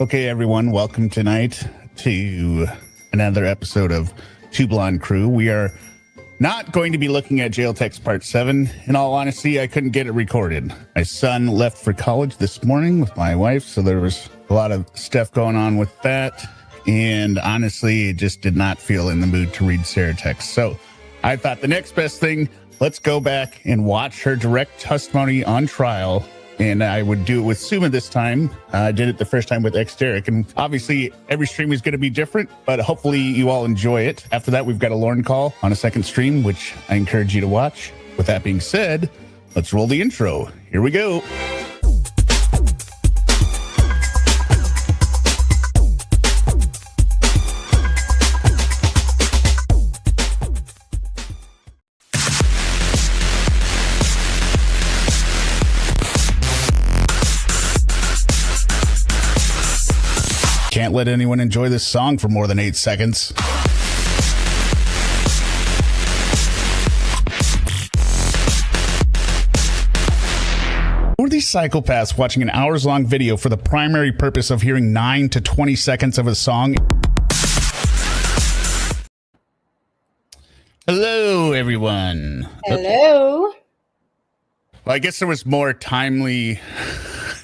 Okay, everyone, welcome tonight to another episode of Two Blonde Crew. We are not going to be looking at Jail Text Part 7. In all honesty, I couldn't get it recorded. My son left for college this morning with my wife, so there was a lot of stuff going on with that. And honestly, it just did not feel in the mood to read Sarah text. So I thought the next best thing, let's go back and watch her direct testimony on trial. And I would do it with Suma this time. I did it the first time with Derek. And obviously, every stream is going to be different, but hopefully you all enjoy it. After that, we've got a Lauren call on a second stream, which I encourage you to watch. With that being said, let's roll the intro. Here we go. Can't let anyone enjoy this song for more than 8 seconds. Who are these psychopaths watching an hours-long video for the primary purpose of hearing 9 to 20 seconds of a song? Hello, everyone. Hello. Well, I guess there was more timely...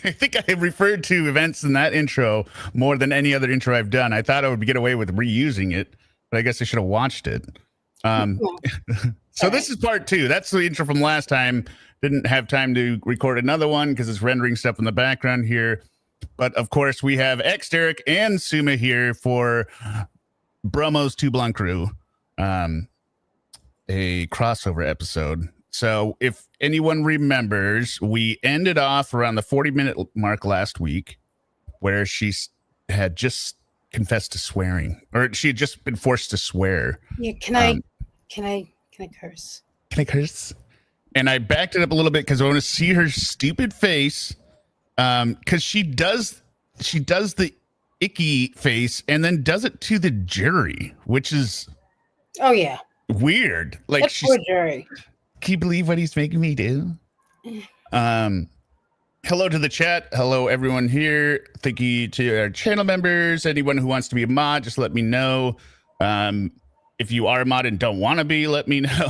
I think I referred to events in that intro more than any other intro I've done. I thought I would get away with reusing it, but I guess I should have watched it. So this is part 2. That's the intro from last time. Didn't have time to record another one because it's rendering stuff in the background here. But of course, we have Derek and Suma here for Bromo's Two Blonde Crew, a crossover episode. So if anyone remembers, we ended off around the 40-minute mark last week where she had just confessed to swearing, or she had just been forced to swear. Yeah, can I curse? Can I curse? And I backed it up a little bit because I want to see her stupid face. Because she does the icky face and then does it to the jury, which is weird. Like that's poor jury. Can you believe what he's making me do? Hello to the chat. Hello, everyone here. Thank you to our channel members. Anyone who wants to be a mod, just let me know. If you are a mod and don't want to be, let me know.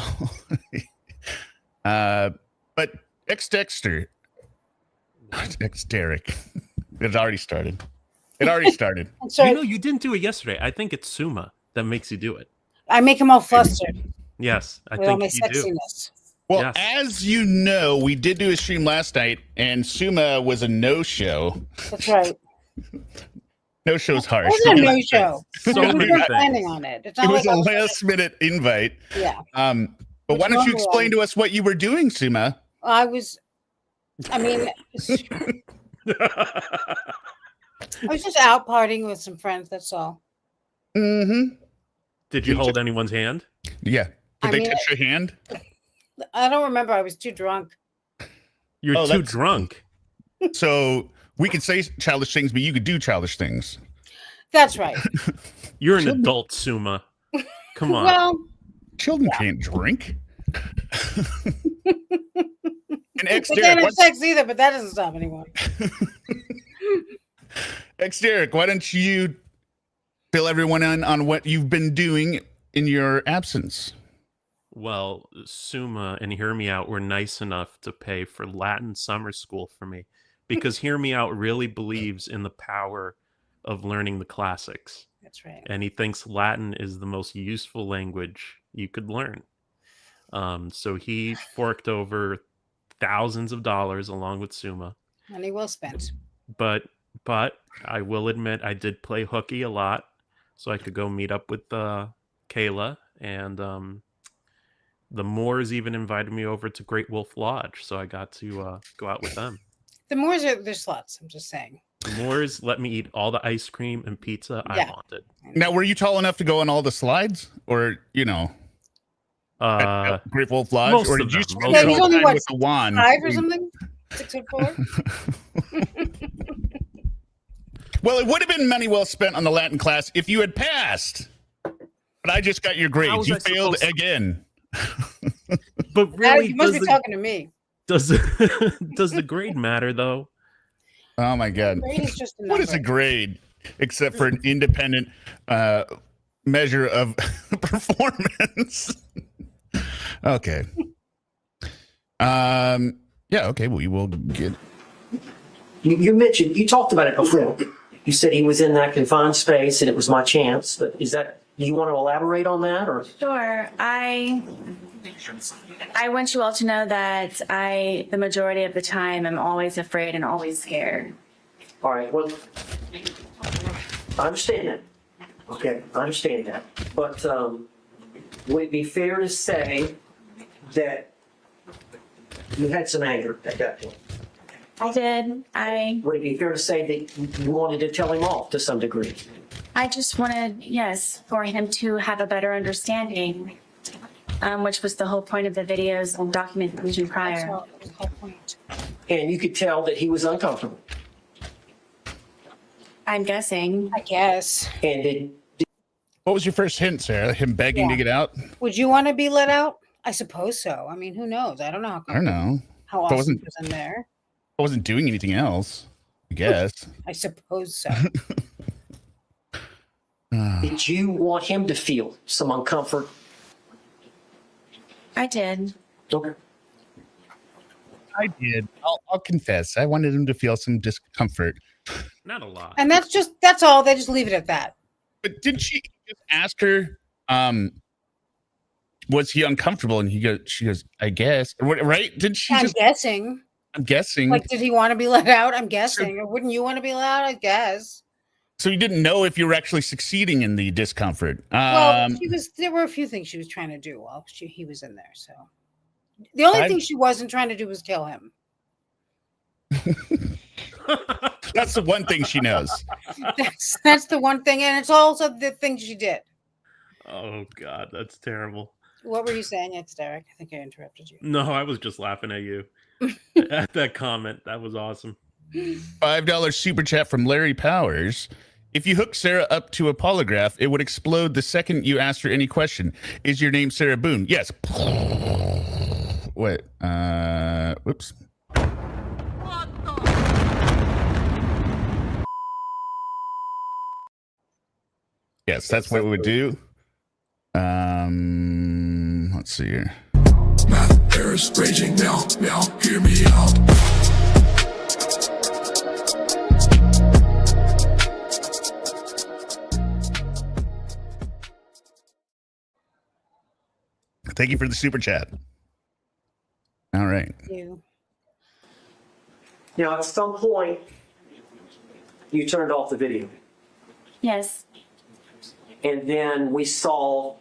But Dexter, Derek, it already started. You know, you didn't do it yesterday. I think it's Suma that makes you do it. I make him all flustered. Yes, I with think all my you sexiness. do. Well, yes. As you know, we did do a stream last night, and Suma was a no-show. That's right. No-show's harsh. It wasn't a no-show. So We many were things. planning on it. It's not It was like a I last-minute invite. Yeah. But why don't you explain to us what you were doing, Suma? I was just out partying with some friends. That's all. Mm-hmm. Did you hold anyone's hand? Yeah. Did they touch your hand? I don't remember. I was too drunk. You're too drunk. So we could say childish things, but you could do childish things. That's right. You're an adult, Suma. Come on. Well, children can't drink. And they can't have sex either, but that doesn't stop anyone. Derek, why don't you fill everyone in on what you've been doing in your absence? Well, Suma and Hear Me Out were nice enough to pay for Latin summer school for me because Hear Me Out really believes in the power of learning the classics. That's right. And he thinks Latin is the most useful language you could learn. So he forked over thousands of dollars along with Suma. Money well spent. But I will admit I did play hooky a lot, so I could go meet up with Kayla, and the Moors even invited me over to Great Wolf Lodge, so I got to go out with them. The Moors are their sluts. I'm just saying. The Moors let me eat all the ice cream and pizza I wanted. Now, were you tall enough to go on all the slides, or at Great Wolf Lodge, or did you spend your whole time with the wand? 5 or something? 6 or 4? Well, it would have been money well spent on the Latin class if you had passed. But I just got your grades. You failed again. But really, you must be talking to me. Does the grade matter though? Oh my God. Grade is just a What is a number. grade except for an independent measure of performance? Okay. Yeah, okay, we will get. You mentioned, you talked about it before. You said he was in that confined space and it was my chance, but is that, do you want to elaborate on that or? Sure. I want you all to know that the majority of the time, I'm always afraid and always scared. All right, well, I understand that. Okay, I understand that. But would it be fair to say that you had some anger at that point? I did. Would it be fair to say that you wanted to tell him off to some degree? I just wanted, yes, for him to have a better understanding, which was the whole point of the videos and documentation That's prior. the whole point. And you could tell that he was uncomfortable. I'm guessing. I guess. And did What was your first hint, Sarah? Him begging to get out? Would you want to be let out? I suppose so. I mean, who knows? I don't know. I don't know. How If I Austin wasn't- was in there. I wasn't doing anything else, I guess. I suppose so. did you want him to feel some uncomfort? I did. Okay. I did. I'll confess. I wanted him to feel some discomfort. Not a lot. And that's all. They just leave it at that. But didn't she just ask her, was he uncomfortable? And she goes, I guess. Right? Didn't she I'm just, guessing. I'm guessing. Like, did he want to be let out? I'm guessing. Or wouldn't you want to be let out? I guess. So you didn't know if you were actually succeeding in the discomfort. Well, there were a few things she was trying to do while he was in there. So the only thing she wasn't trying to do was kill him. That's the one thing she knows. That's the one thing. And it's also the thing she did. Oh God, that's terrible. What were you saying? It's Derek. I think I interrupted you. No, I was just laughing at you at that comment. That was awesome. $5 super chat from Larry Powers. If you hook Sarah up to a polygraph, it would explode the second you asked her any question. Is your name Sarah Boone? Yes. What? Whoops. Yes, that's what we would do. Let's see here. There is raging now, hear me out. Thank you for the super chat. All right. You. Now, at some point, you turned off the video. Yes. And then we saw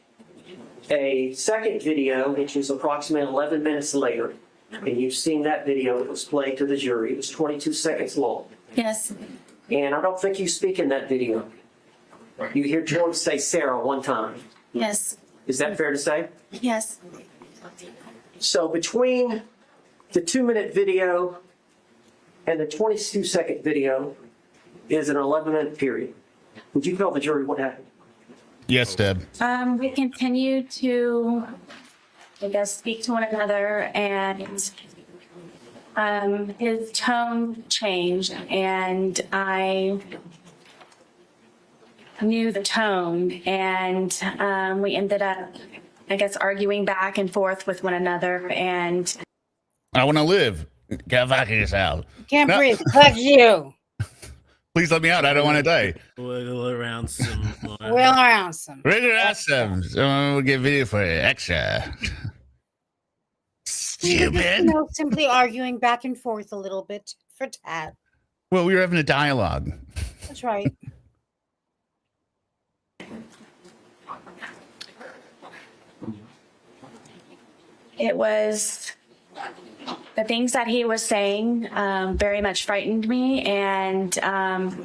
a second video, which was approximately 11 minutes later. And you've seen that video. It was played to the jury. It was 22 seconds long. Yes. And I don't think you speak in that video. You hear George say Sarah one time. Yes. Is that fair to say? Yes. So between the 2-minute video and the 22-second video is an 11-minute period. Would you tell the jury what happened? Yes, Deb. We continue to, I guess, speak to one another, and his tone changed, and I knew the tone, and we ended up, I guess, arguing back and forth with one another, and I want to live. Get back in yourself. Can't No. breathe. Fuck you. Please let me out. I don't want to die. Wiggle around some. Will around some. Really awesome. Someone will get video for it. Extra. Stupid. Simply arguing back and forth a little bit for Tad. Well, we were having a dialogue. That's right. it was the things that he was saying very much frightened me, and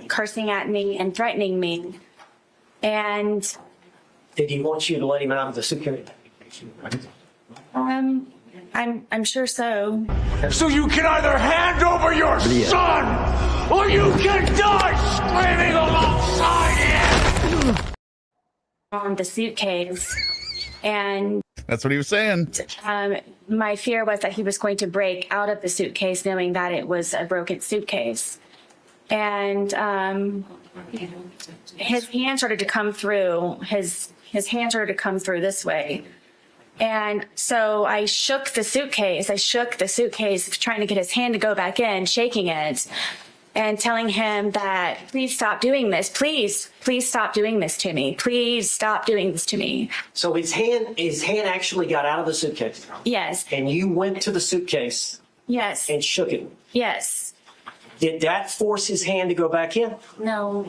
cursing at me and threatening me. And Did he want you to let him out of the security? I'm sure so. So you can either hand over your son, or you can die screaming alongside him! On the suitcase, and That's what he was saying. my fear was that he was going to break out of the suitcase, knowing that it was a broken suitcase. and his hand started to come through. His hand started to come through this way. And so I shook the suitcase. Trying to get his hand to go back in, shaking it, and telling him that, please stop doing this. Please stop doing this to me. Please stop doing this to me. So his hand actually got out of the suitcase. Yes. And you went to the suitcase Yes. and shook it. Yes. Did that force his hand to go back in? No.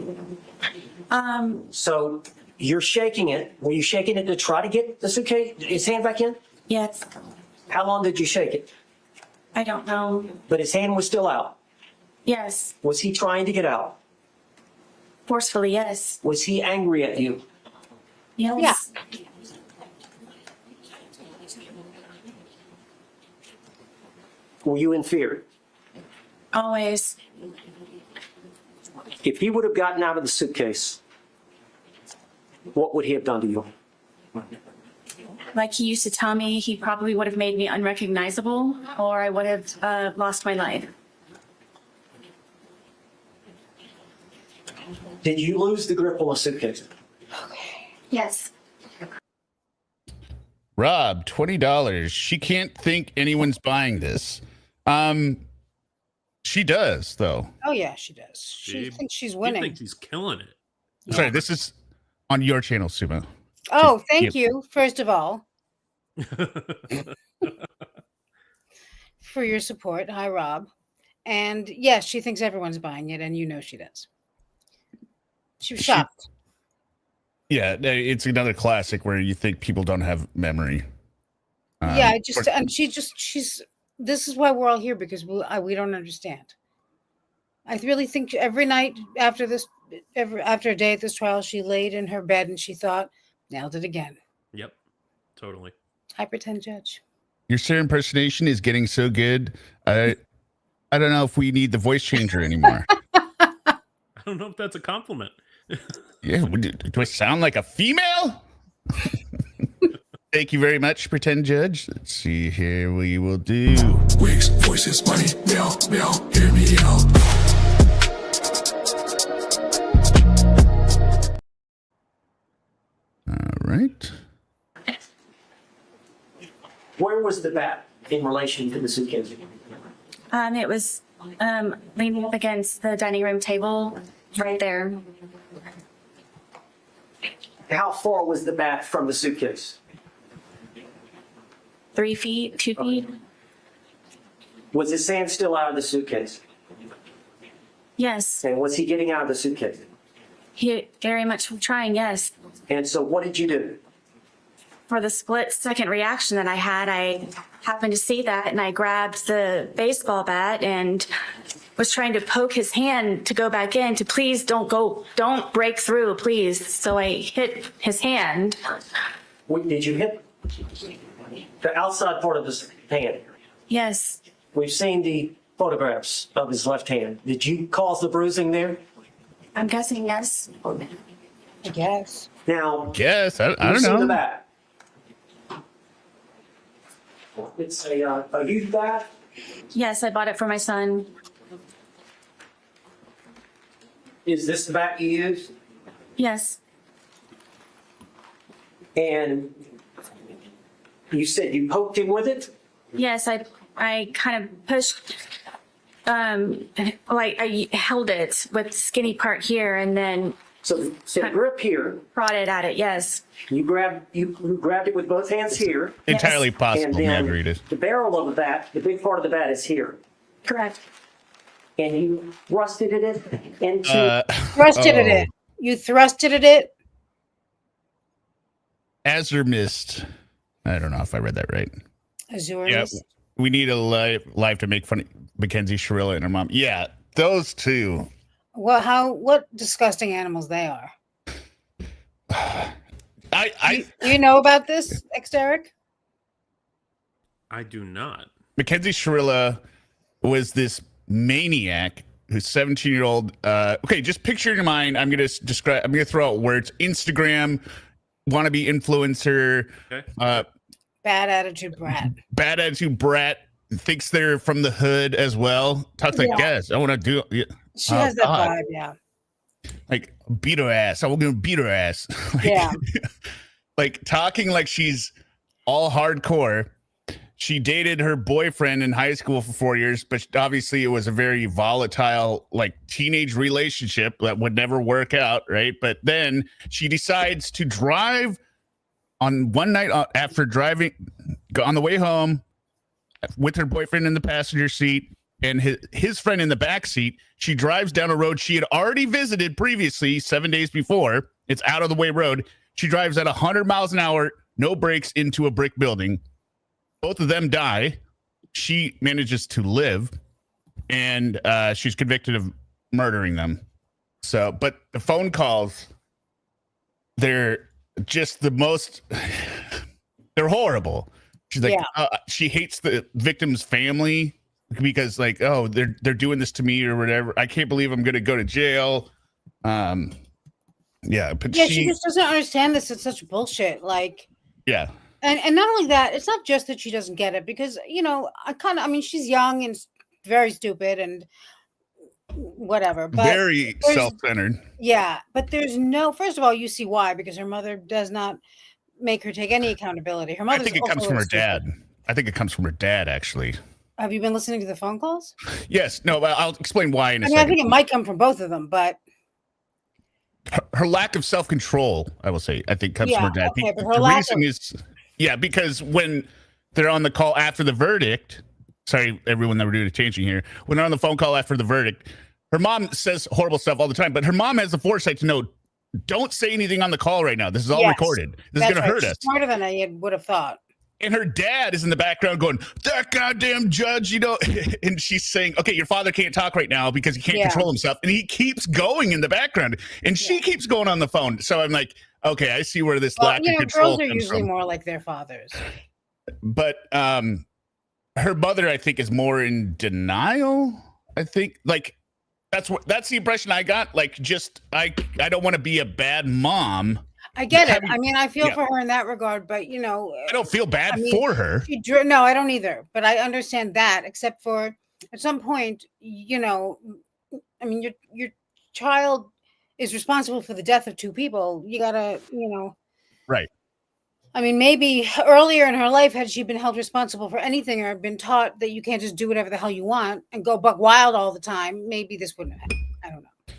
So you're shaking it. Were you shaking it to try to get the suitcase, his hand back in? Yes. How long did you shake it? I don't know. But his hand was still out. Yes. Was he trying to get out? Forcefully, yes. Was he angry at you? Yes. Yeah. Were you in fear? Always. If he would have gotten out of the suitcase, what would he have done to you? Like he used to tell me, he probably would have made me unrecognizable, or I would have lost my life. Did you lose the grip on the suitcase? Yes. Rob, $20. She can't think anyone's buying this. She does, though. Oh yeah, she does. She thinks she's He winning. thinks he's killing it. Sorry, this is on your channel, Sumo. Oh, thank you, first of all, for your support. Hi, Rob. And yes, she thinks everyone's buying it, and you know she does. She was shocked. Yeah, it's another classic where you think people don't have memory. Yeah, she's. This is why we're all here, because we don't understand. I really think every night after a day at this trial, she laid in her bed and she thought, nailed it again. Yep, totally. Hyper 10 judge. Your Sarah impersonation is getting so good. I don't know if we need the voice changer anymore. I don't know if that's a compliment. Yeah, do I sound like a female? Thank you very much, pretend judge. Let's see here. We will do Wigs, voices, money, meow, meow, hear me out. all right. Where was the bat in relation to the suitcase? It was leaning up against the dining room table, right there. How far was the bat from the suitcase? 3 feet, 2 feet. Was his hand still out of the suitcase? Yes. And was he getting out of the suitcase? He very much trying, yes. And so what did you do? For the split second reaction that I had, I happened to see that and I grabbed the baseball bat and was trying to poke his hand to go back in to please don't break through, please. So I hit his hand. Did you hit the outside part of his hand? Yes. We've seen the photographs of his left hand. Did you cause the bruising there? I'm guessing yes. I guess. Now, Guess I you've don't seen the know. bat. It's a youth bat. Yes, I bought it for my son. Is this the bat you use? Yes. And you said you poked him with it? Yes, I kind of pushed, I held it with skinny part here and then So grip here. prodded at it. Yes. You grabbed it with both hands here. Entirely And possible, then Margarita. the barrel of the bat, the big part of the bat is here. Correct. And you thrusted it into. Thrusted at it. You thrusted at it. Azure Mist. I don't know if I read that right. Azure. Yeah, we need a live to make fun of Mackenzie Shirilla and her mom. Yeah, those two. Well, what disgusting animals they are. Do you know about this, Derek? I do not. Mackenzie Shirilla was this maniac who's 17-year-old. Okay, just picture in your mind. I'm gonna throw out words. Instagram, wannabe influencer, Okay. Bad attitude brat. bad attitude brat, thinks they're from the hood as well. Talks like, guys, I want to do. Yeah. She Oh, has that God. vibe, yeah. Like, beat her ass. I'm gonna beat her ass. Like, Yeah. like talking like she's all hardcore. She dated her boyfriend in high school for 4 years, but obviously it was a very volatile, like teenage relationship that would never work out, right? But then she decides to drive on one night after driving on the way home with her boyfriend in the passenger seat and his friend in the back seat. She drives down a road she had already visited previously 7 days before. It's out of the way road. She drives at 100 miles an hour, no brakes, into a brick building. Both of them die. She manages to live, and she's convicted of murdering them. So, but the phone calls, they're just the most, they're horrible. She's like, she hates the victim's family because, like, oh, they're doing this to me or whatever. I can't believe I'm going to go to jail. But she just doesn't understand this. It's such bullshit. Like, yeah. And not only that, it's not just that she doesn't get it because, she's young and very stupid and whatever. But very self-centered. Yeah. But first of all, you see why, because her mother does not make her take any accountability. Her mother. I think it comes from her dad. I think it comes from her dad, actually. Have you been listening to the phone calls? Yes. No, I'll explain why in a second. I think it might come from both of them, but her lack of self-control, I will say, I think comes from her dad. Okay, but her the reason is, because when they're on the call after the verdict, sorry, everyone that we're doing a changing here, when they're on the phone call after the verdict, her mom says horrible stuff all the time, but her mom has the foresight to know, don't say anything on the call right now. This is all recorded. This is going to hurt us. Smarter than I would have thought. And her dad is in the background going, that goddamn judge, and she's saying, okay, your father can't talk right now because he can't control himself. And he keeps going in the background and she keeps going on the phone. So I'm like, okay, I see where this lack of control girls are comes usually from. more like their fathers. But her mother, I think, is more in denial. I think like that's the impression I got. Like, just I don't want to be a bad mom. I get it. I mean, I feel for her in that regard, but I don't feel bad for her. No, I don't either. But I understand that, except for at some point, your child is responsible for the death of two people. You gotta, Right. I mean, maybe earlier in her life, had she been held responsible for anything or been taught that you can't just do whatever the hell you want and go buck wild all the time, maybe this wouldn't have happened. I don't know.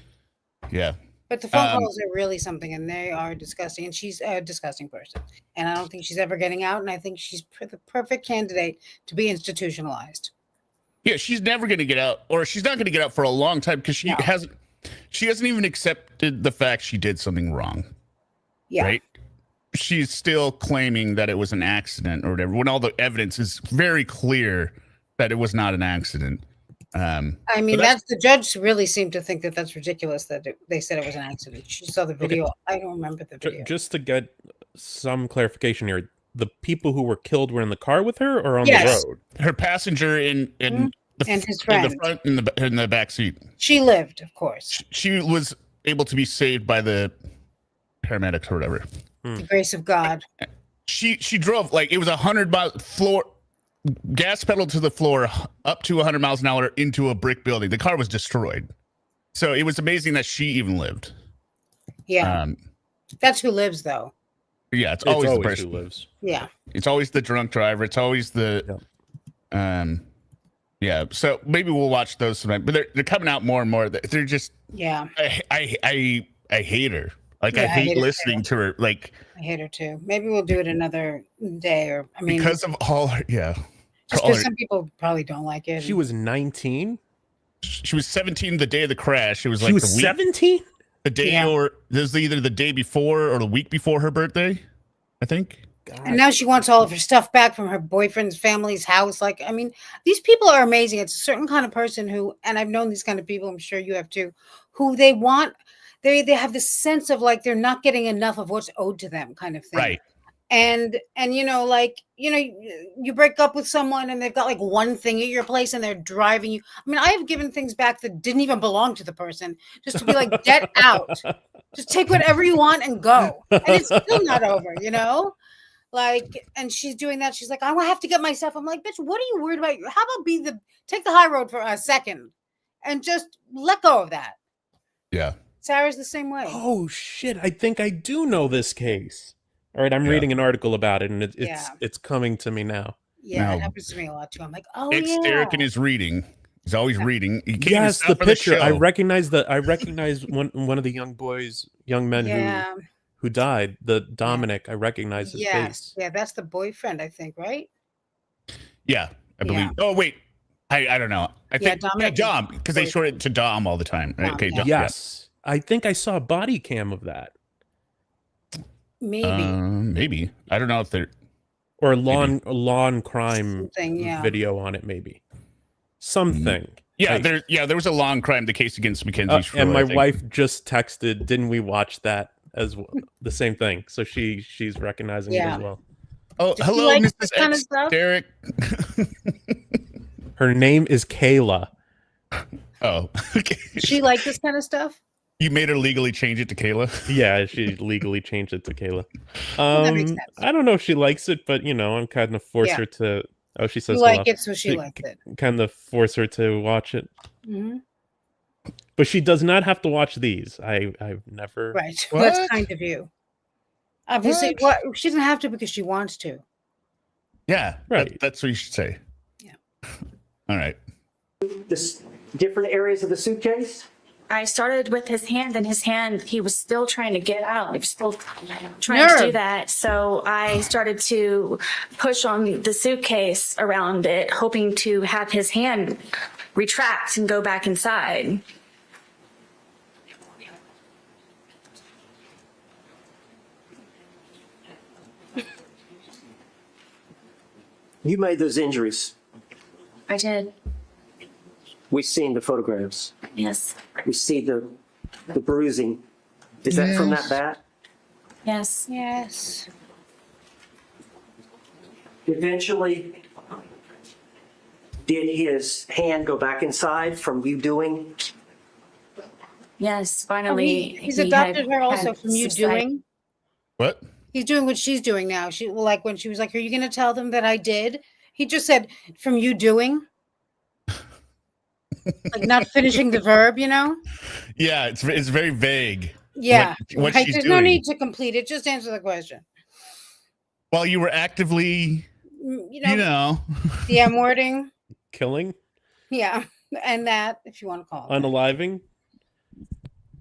Yeah. But the phone calls are really something, and they are disgusting. And she's a disgusting person, and I don't think she's ever getting out. And I think she's the perfect candidate to be institutionalized. Yeah, she's never going to get out, or she's not going to get out for a long time because she hasn't even accepted the fact she did something wrong. Yeah, right. She's still claiming that it was an accident or whatever, when all the evidence is very clear that it was not an accident. I mean, the judge really seemed to think that that's ridiculous that they said it was an accident. She saw the video. Okay. I don't remember the video. Just to get some clarification here, the people who were killed were in the car with her or on the road? Her passenger and his friend in the front in the back seat. She lived, of course. She was able to be saved by the paramedics or whatever. The grace of God. She drove like it was 100 miles floor. Gas pedal to the floor, up to 100 miles an hour into a brick building. The car was destroyed. So it was amazing that she even lived. Yeah. That's who lives, though. Yeah, it's always the person who lives. Yeah. It's always the drunk driver. It's always the... Yeah, so maybe we'll watch those tonight. But they're coming out more and more. They're just... Yeah. I hate her. Like, I hate listening to her. Like, I hate her, too. Maybe we'll do it another day. Or because of all her... Yeah. Because some people probably don't like it. She was 19? She was 17 the day of the crash. It was like she was 17? The day or this is either the day before or the week before her birthday, I think. God. And now she wants all of her stuff back from her boyfriend's family's house. Like, I mean, these people are amazing. It's a certain kind of person who, and I've known these kind of people, I'm sure you have too, who they have this sense of like they're not getting enough of what's owed to them kind of thing. Right. And you break up with someone and they've got like one thing at your place and they're driving you. I mean, I have given things back that didn't even belong to the person just to be like, get out, just take whatever you want and go. And it's still not over, like, and she's doing that. She's like, I have to get my stuff. I'm like, bitch, what are you worried about? How about take the high road for a second and just let go of that. Yeah. Sarah's the same way. Oh shit! I think I do know this case. All right, I'm reading an article about it, and it's coming to me now. Yeah, No. it happens to me a lot too. I'm like, oh Derek in his reading. He's always reading. He can't Yes, stop the for picture. I show. recognize one of the young men who died. The Dominic. I recognize his face. Yeah, that's the boyfriend, I think, right? Yeah, I believe. Oh wait, I don't know. I think Dom, because they short it to Dom all the time. Right? Okay. Dom, yes. I think I saw a body cam of that. Maybe. I don't know if they're or lawn crime yeah. video on it. Maybe something. Yeah, there was a lawn crime, the case against Mackenzie Shrill, and my wife just texted, "Didn't we watch that as well?" The same thing. So she's recognizing it as well. Oh, Does hello, like Mrs. X, Derek. Her name is Kayla. Oh, okay. She like this kind of stuff? You made her legally change it to Kayla? Yeah, she legally changed it to Kayla. That makes sense. I don't know if she likes it, but I'm kind of force her to. Oh, she says you like it, so she likes it. Kind of force her to watch it. Mm-hmm. But she does not have to watch these. I've never. Right. What? That's kind of you. Obviously, what? She doesn't have to because she wants to. Yeah, right. That's what you should say. Yeah. All right. This different areas of the suitcase. I started with his hand, and his hand, he was still trying to get out. He was still trying to do that. So I started to push on the suitcase around it, hoping to have his hand retract and go back inside. You made those injuries. I did. We've seen the photographs. Yes. We see the bruising. Is that from that bat? Yes. Yes. Eventually, did his hand go back inside from you doing? Yes, finally. He's adopted her also from you doing. What? He's doing what she's doing now. She like when she was like, "Are you going to tell them that I did?" He just said, "From you doing." Like not finishing the verb, Yeah, it's very vague. Yeah, what right? she's There's doing. no need to complete it. Just answer the question. While you were actively, the M wording, killing. Yeah, and that if you want to call it unaliving.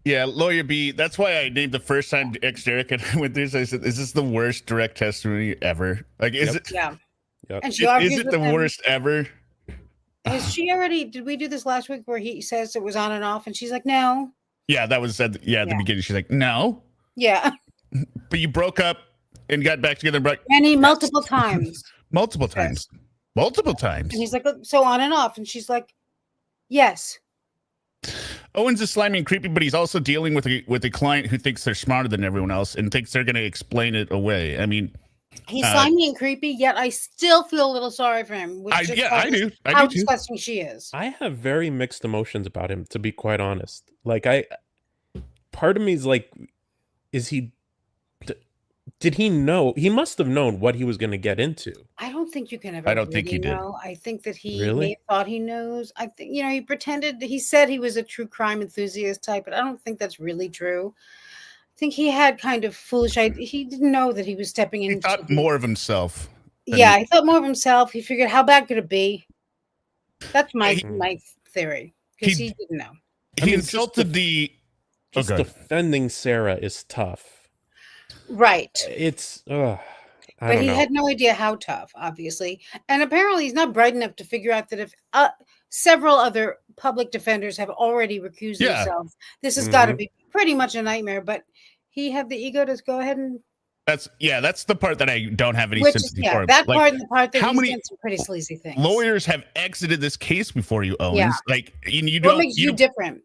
Yeah, Lawyer B. That's why I named the first time Derek and I went through this. I said, "Is this the worst direct testimony ever? Like, is it? Yeah. Yep. And she is it the worst ever?" Has she already? Did we do this last week where he says it was on and off, and she's like, "No." Yeah, that was said. Yeah, at the beginning, she's like, "No." Yeah. But you broke up and got back together. Multiple times. Multiple times. Yes. Multiple times. And he's like, "So on and off," and she's like, "Yes." Owen's is slimy and creepy, but he's also dealing with a client who thinks they're smarter than everyone else and thinks they're going to explain it away. I mean, he's slimy and creepy, yet I still feel a little sorry for him. I do. How disgusting she is. I have very mixed emotions about him, to be quite honest. Like, part of me is like, did he know? He must have known what he was going to get into. I don't think you can ever. I don't think he did. I think that he really? may have thought he knows. I think, he pretended, he said he was a true crime enthusiast type, but I don't think that's really true. I think he had kind of foolish idea. He didn't know that he was stepping into. He thought more of himself. Yeah, he thought more of himself. He figured, how bad could it be? That's my theory, because he didn't know. He insulted just defending Sarah is tough. Right. It's but he had no idea how tough, obviously. And apparently he's not bright enough to figure out that if several other public defenders have already recused themselves, this has got to be pretty much a nightmare. But he had the ego to go ahead and that's the part that I don't have any sympathy for. That part and the part that he's done some pretty sleazy things. Lawyers have exited this case before you, Owens. Yeah. Like you don't. What makes you different?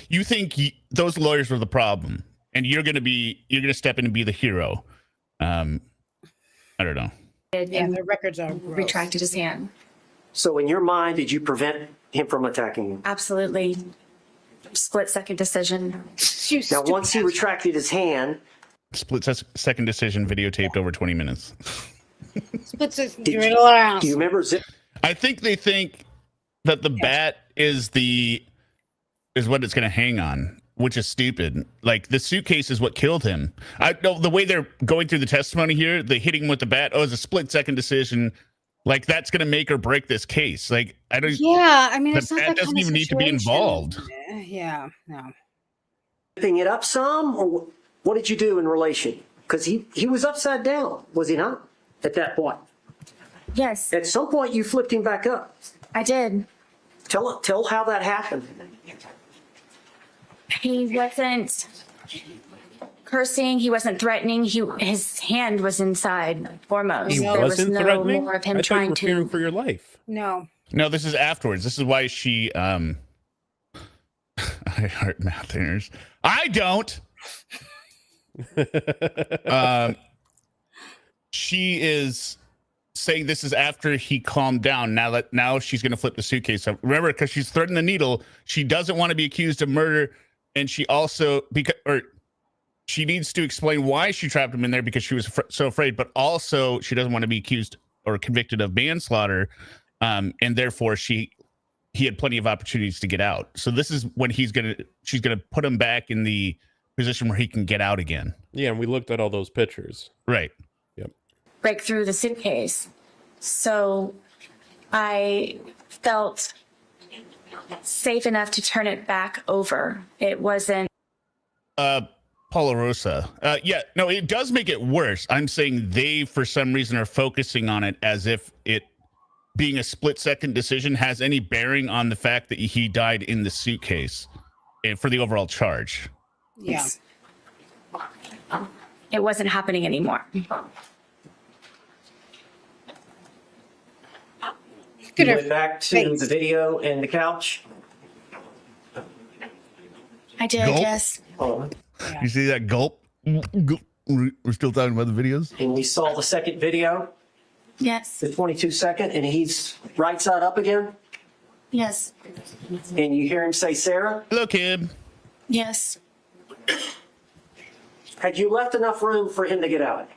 You think those lawyers were the problem, and you're going to step in and be the hero. I don't know. Yeah, their records are gross. Retracted his hand. So in your mind, did you prevent him from attacking you? Absolutely. Split-second decision. Now, once he retracted his hand. Split-second decision videotaped over 20 minutes. Do you remember I think they think that the bat is the is what it's going to hang on, which is stupid. Like the suitcase is what killed him. I know the way they're going through the testimony here, the hitting him with the bat. Oh, it's a split-second decision. Like that's going to make or break this case. Like I don't. Yeah, I mean, it's not that that doesn't kind of even need to be situation. involved. Yeah, no. It up some, or what did you do in relation? Because he was upside down, was he not? At that point. Yes, At some point, you flipped him back up. I did. Tell how that happened. He wasn't cursing. He wasn't threatening. His hand was inside foremost. He There was wasn't no threatening. more of him I thought you trying were fearing to. for your life. No. No, this is afterwards. This is why she I heart mouthers. I don't. She is saying this is after he calmed down. Now she's going to flip the suitcase up. Remember, because she's threading the needle, she doesn't want to be accused of murder, and she also she needs to explain why she trapped him in there because she was so afraid. But also, she doesn't want to be accused or convicted of manslaughter, and therefore he had plenty of opportunities to get out. So this is when she's gonna put him back in the position where he can get out again. Yeah, and we looked at all those pictures. Right. Break through the suitcase. So I felt safe enough to turn it back over. It wasn't. Paula Rosa. Yeah, no, it does make it worse. I'm saying they, for some reason, are focusing on it as if it being a split-second decision has any bearing on the fact that he died in the suitcase and for the overall charge. Yeah. It wasn't happening anymore. You went back to the video and the couch. I did, Gulp. yes. Oh, You see that gulp? We're still talking about the videos? and we saw the second video, Yes. the 22-second, and he's right side up again. Yes. And you hear him say, Sarah, Hello, kid. Yes. had you left enough room for him to get out?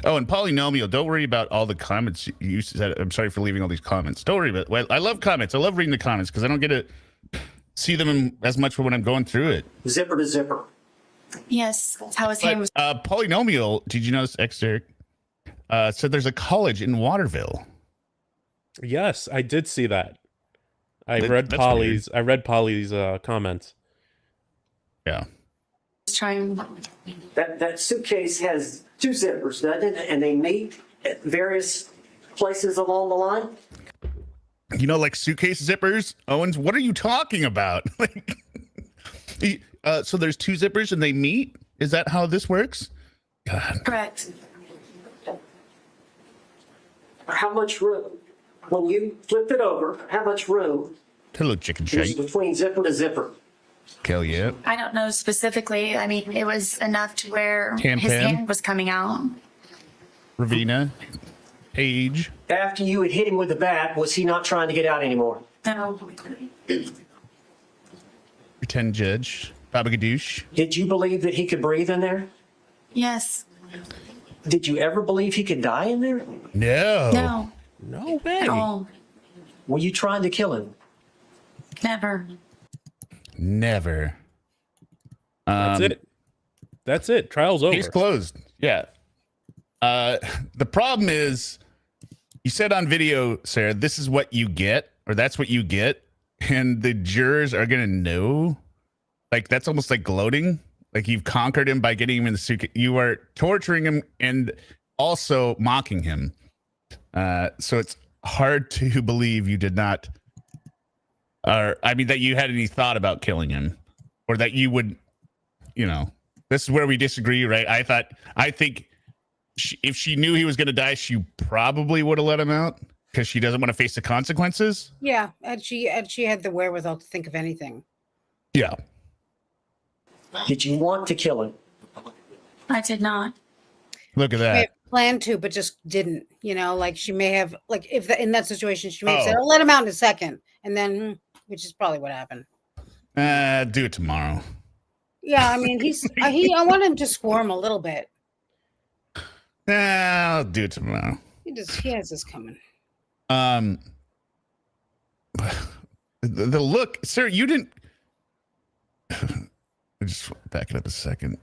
Oh, and polynomial, don't worry about all the comments you said. I'm sorry for leaving all these comments. Don't worry about it. Well, I love comments. I love reading the comments because I don't get to see them as much when I'm going through it. Zipper to zipper. Yes. That's how his hand was. Polynomial, did you notice, Derek, said there's a college in Waterville. Yes, I did see that. I That- read that's Polly's. I read Polly's comments. Yeah. Trying. That suitcase has two zippers, doesn't it? And they meet at various places along the line. You know, like suitcase zippers, Owens. What are you talking about? So there's two zippers and they meet. Is that how this works? God. Correct. How much room? When you flipped it over, how much room Hello, chicken was shake. between zipper to zipper? Hell yeah. I don't know specifically. I mean, it was enough to where Tam his Tam? hand was coming out. Ravina, Paige. After you had hit him with the bat, was he not trying to get out anymore? No. Pretend judge. Baba Gadoosh. Did you believe that he could breathe in there? Yes. Did you ever believe he could die in there? No. No. No way. At all. Were you trying to kill him? Never. Never. That's it. That's it. Trial's over. Case closed. Yeah. The problem is, you said on video, Sarah, this is what you get, or that's what you get, and the jurors are gonna know. Like that's almost like gloating. Like you've conquered him by getting him in the suitcase. You are torturing him and also mocking him. So it's hard to believe you did not, or I mean, that you had any thought about killing him, or that you would, you know. This is where we disagree, right? I think if she knew he was going to die, she probably would have let him out because she doesn't want to face the consequences. Yeah, and she had the wherewithal to think of anything. Yeah. Did you want to kill him? I did not. Look at She may that. have planned to, but just didn't. You know, like she may have, like if in that situation, she may have said, Oh. "I'll let him out in a second," and then, which is probably what happened. Do it tomorrow. Yeah, I mean, I want him to squirm a little bit. I'll do it tomorrow. He has this coming. The look, sir, you didn't. Just back it up a second.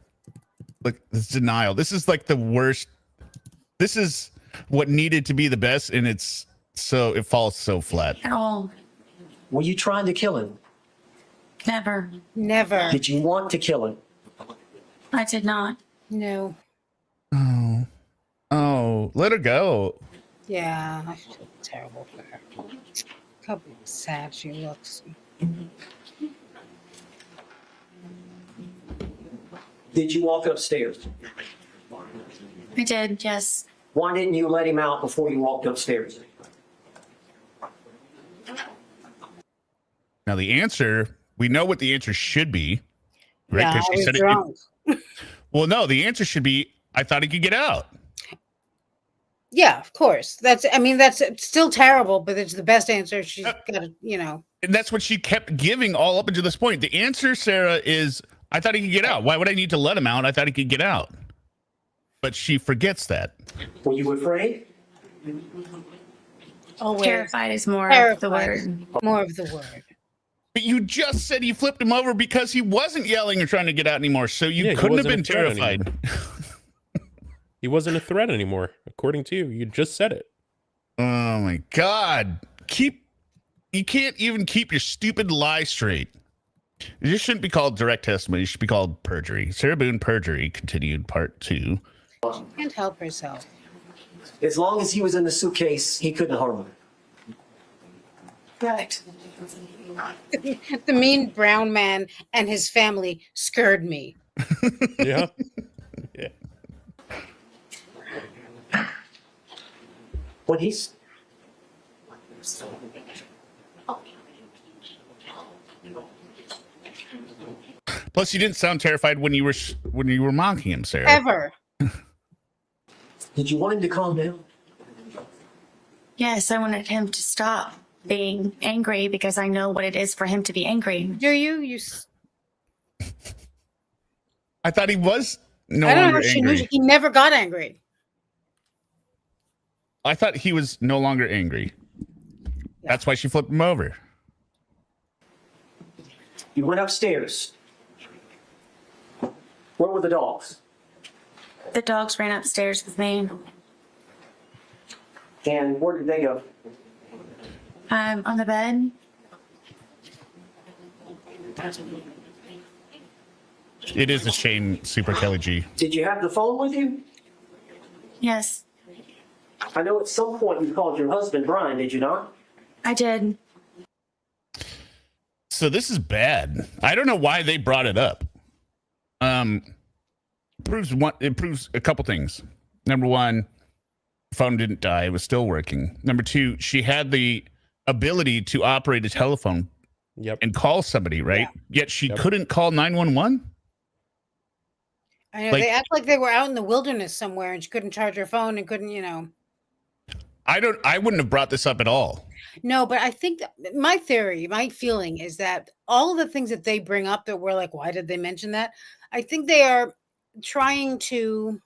Look, this denial. This is like the worst. This is what needed to be the best, and it falls so flat. At all. Were you trying to kill him? Never. Never. Did you want to kill him? I did not. No. Oh, let her go. Yeah, I feel terrible for her. How sad she looks. Did you walk upstairs? I did, yes. Why didn't you let him out before you walked upstairs? Now the answer, we know what the answer should be, right? Yeah, Because I she was said drunk. Well, no, the answer should be, I thought he could get out. Yeah, of course. That's still terrible, but it's the best answer. She's got to, And that's what she kept giving all up until this point. The answer, Sarah, is, I thought he could get out. Why would I need to let him out? I thought he could get out. But she forgets that. Were you afraid? always Terrified is more of the word. More of the word. But you just said you flipped him over because he wasn't yelling or trying to get out anymore. So you couldn't have been terrified. He wasn't a threat anymore, according to you. You just said it. Oh my God. You can't even keep your stupid lie straight. This shouldn't be called direct testimony. It should be called perjury. Sarah Boone, perjury, continued part 2. She can't help herself. As long as he was in the suitcase, he couldn't harm her. Right. The mean brown man and his family scared me. Yeah. Yeah. When he's Plus, you didn't sound terrified when you were mocking him, Sarah. Ever. Did you want him to calm down? Yes, I wanted him to stop being angry because I know what it is for him to be angry. Do you? I thought he was no I don't longer know. She angry. knew he never got angry. I thought he was no longer angry. That's why she flipped him over. You went upstairs. Where were the dogs? The dogs ran upstairs with me. And where did they go? On the bed. It is a shame, Super Kelly G. Did you have the phone with you? Yes, I know at some point you called your husband Brian, did you not? I did. So this is bad. I don't know why they brought it up. It proves a couple things. Number one, the phone didn't die. It was still working. Number two, she had the ability to operate a telephone and call somebody, right? Yeah. Yet she couldn't call 911. I know, they act like they were out in the wilderness somewhere and she couldn't charge her phone and couldn't, I wouldn't have brought this up at all. No, but I think my feeling is that all of the things that they bring up that we're like, why did they mention that? I think they are trying to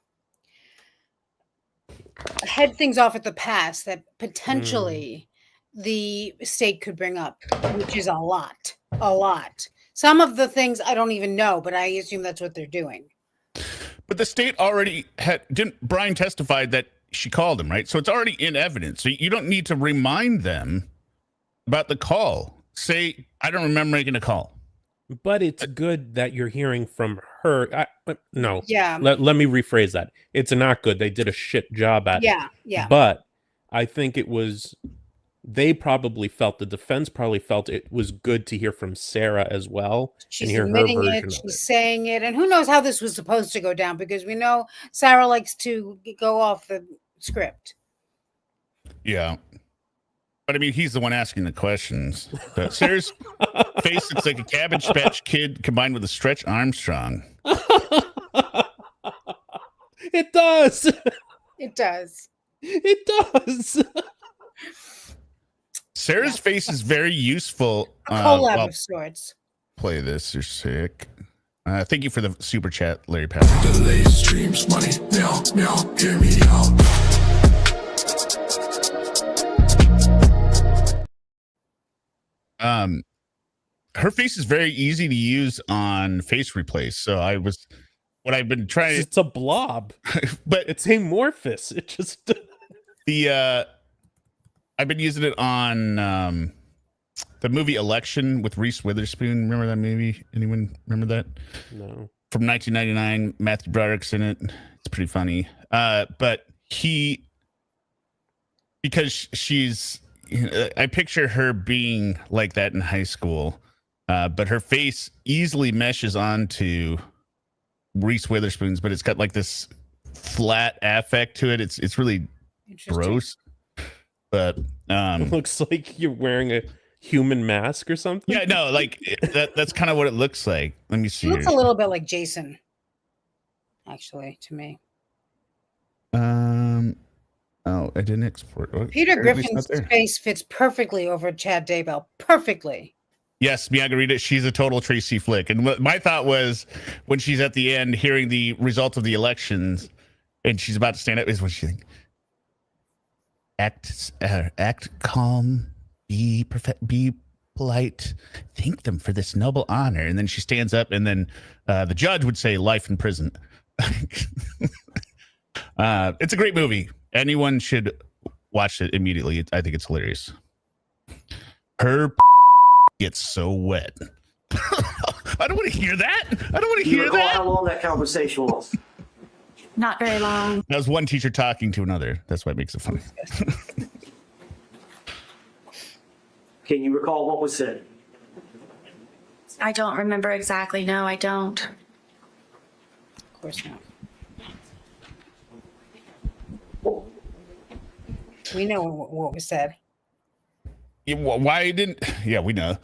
head things off at the past that potentially the state could bring up, which is a lot. Some of the things I don't even know, but I assume that's what they're doing. But the state already didn't Brian testified that she called him, right? So it's already in evidence. So you don't need to remind them about the call. Say, I don't remember making a call. But it's good that you're hearing from her. No. Yeah. Let me rephrase that. It's not good. They did a shit job at it. Yeah. But I think the defense probably felt it was good to hear from Sarah as well. She's and hear her admitting version it. of She's it. saying it. And who knows how this was supposed to go down, because we know Sarah likes to go off the script. Yeah. But I mean, he's the one asking the questions. Sarah's face looks like a Cabbage Patch Kid combined with a Stretch Armstrong. It does. It does. It does. Sarah's face is very useful. A collab of sorts. Play this. You're sick. Thank you for the super chat, Larry Patrick. Delay streams, money, meow, meow, hear me out. her face is very easy to use on face replace. So what I've been trying. It's a blob, but it's amorphous. It just I've been using it on the movie Election with Reese Witherspoon. Remember that movie? Anyone remember that? no. From 1999. Matthew Broderick's in it. It's pretty funny. But because she's, I picture her being like that in high school, but her face easily meshes onto Reese Witherspoon's, but it's got like this flat affect to it. It's really gross. But It looks like you're wearing a human mask or something. yeah, no, like that's kind of what it looks like. Let me see. He looks a little bit like Jason, actually, to me. Oh, I didn't export. Oh, Peter or at least Griffin's not there. face fits perfectly over Chad Daybell. Perfectly. Yes, Margarita, she's a total Tracy Flick. And what my thought was when she's at the end hearing the results of the elections and she's about to stand up is when she think, act calm, be polite, thank them for this noble honor. And then she stands up and then the judge would say life in prison. It's a great movie. Anyone should watch it immediately. I think it's hilarious. Her gets so wet. I don't want to hear that. I don't want to You hear recall that. how long that conversation was? Not very long. That was one teacher talking to another. That's why it makes it funny. Can you recall what was said? I don't remember exactly. No, I don't. Of course not. We know what was said. Yeah, why didn't? Yeah, we know.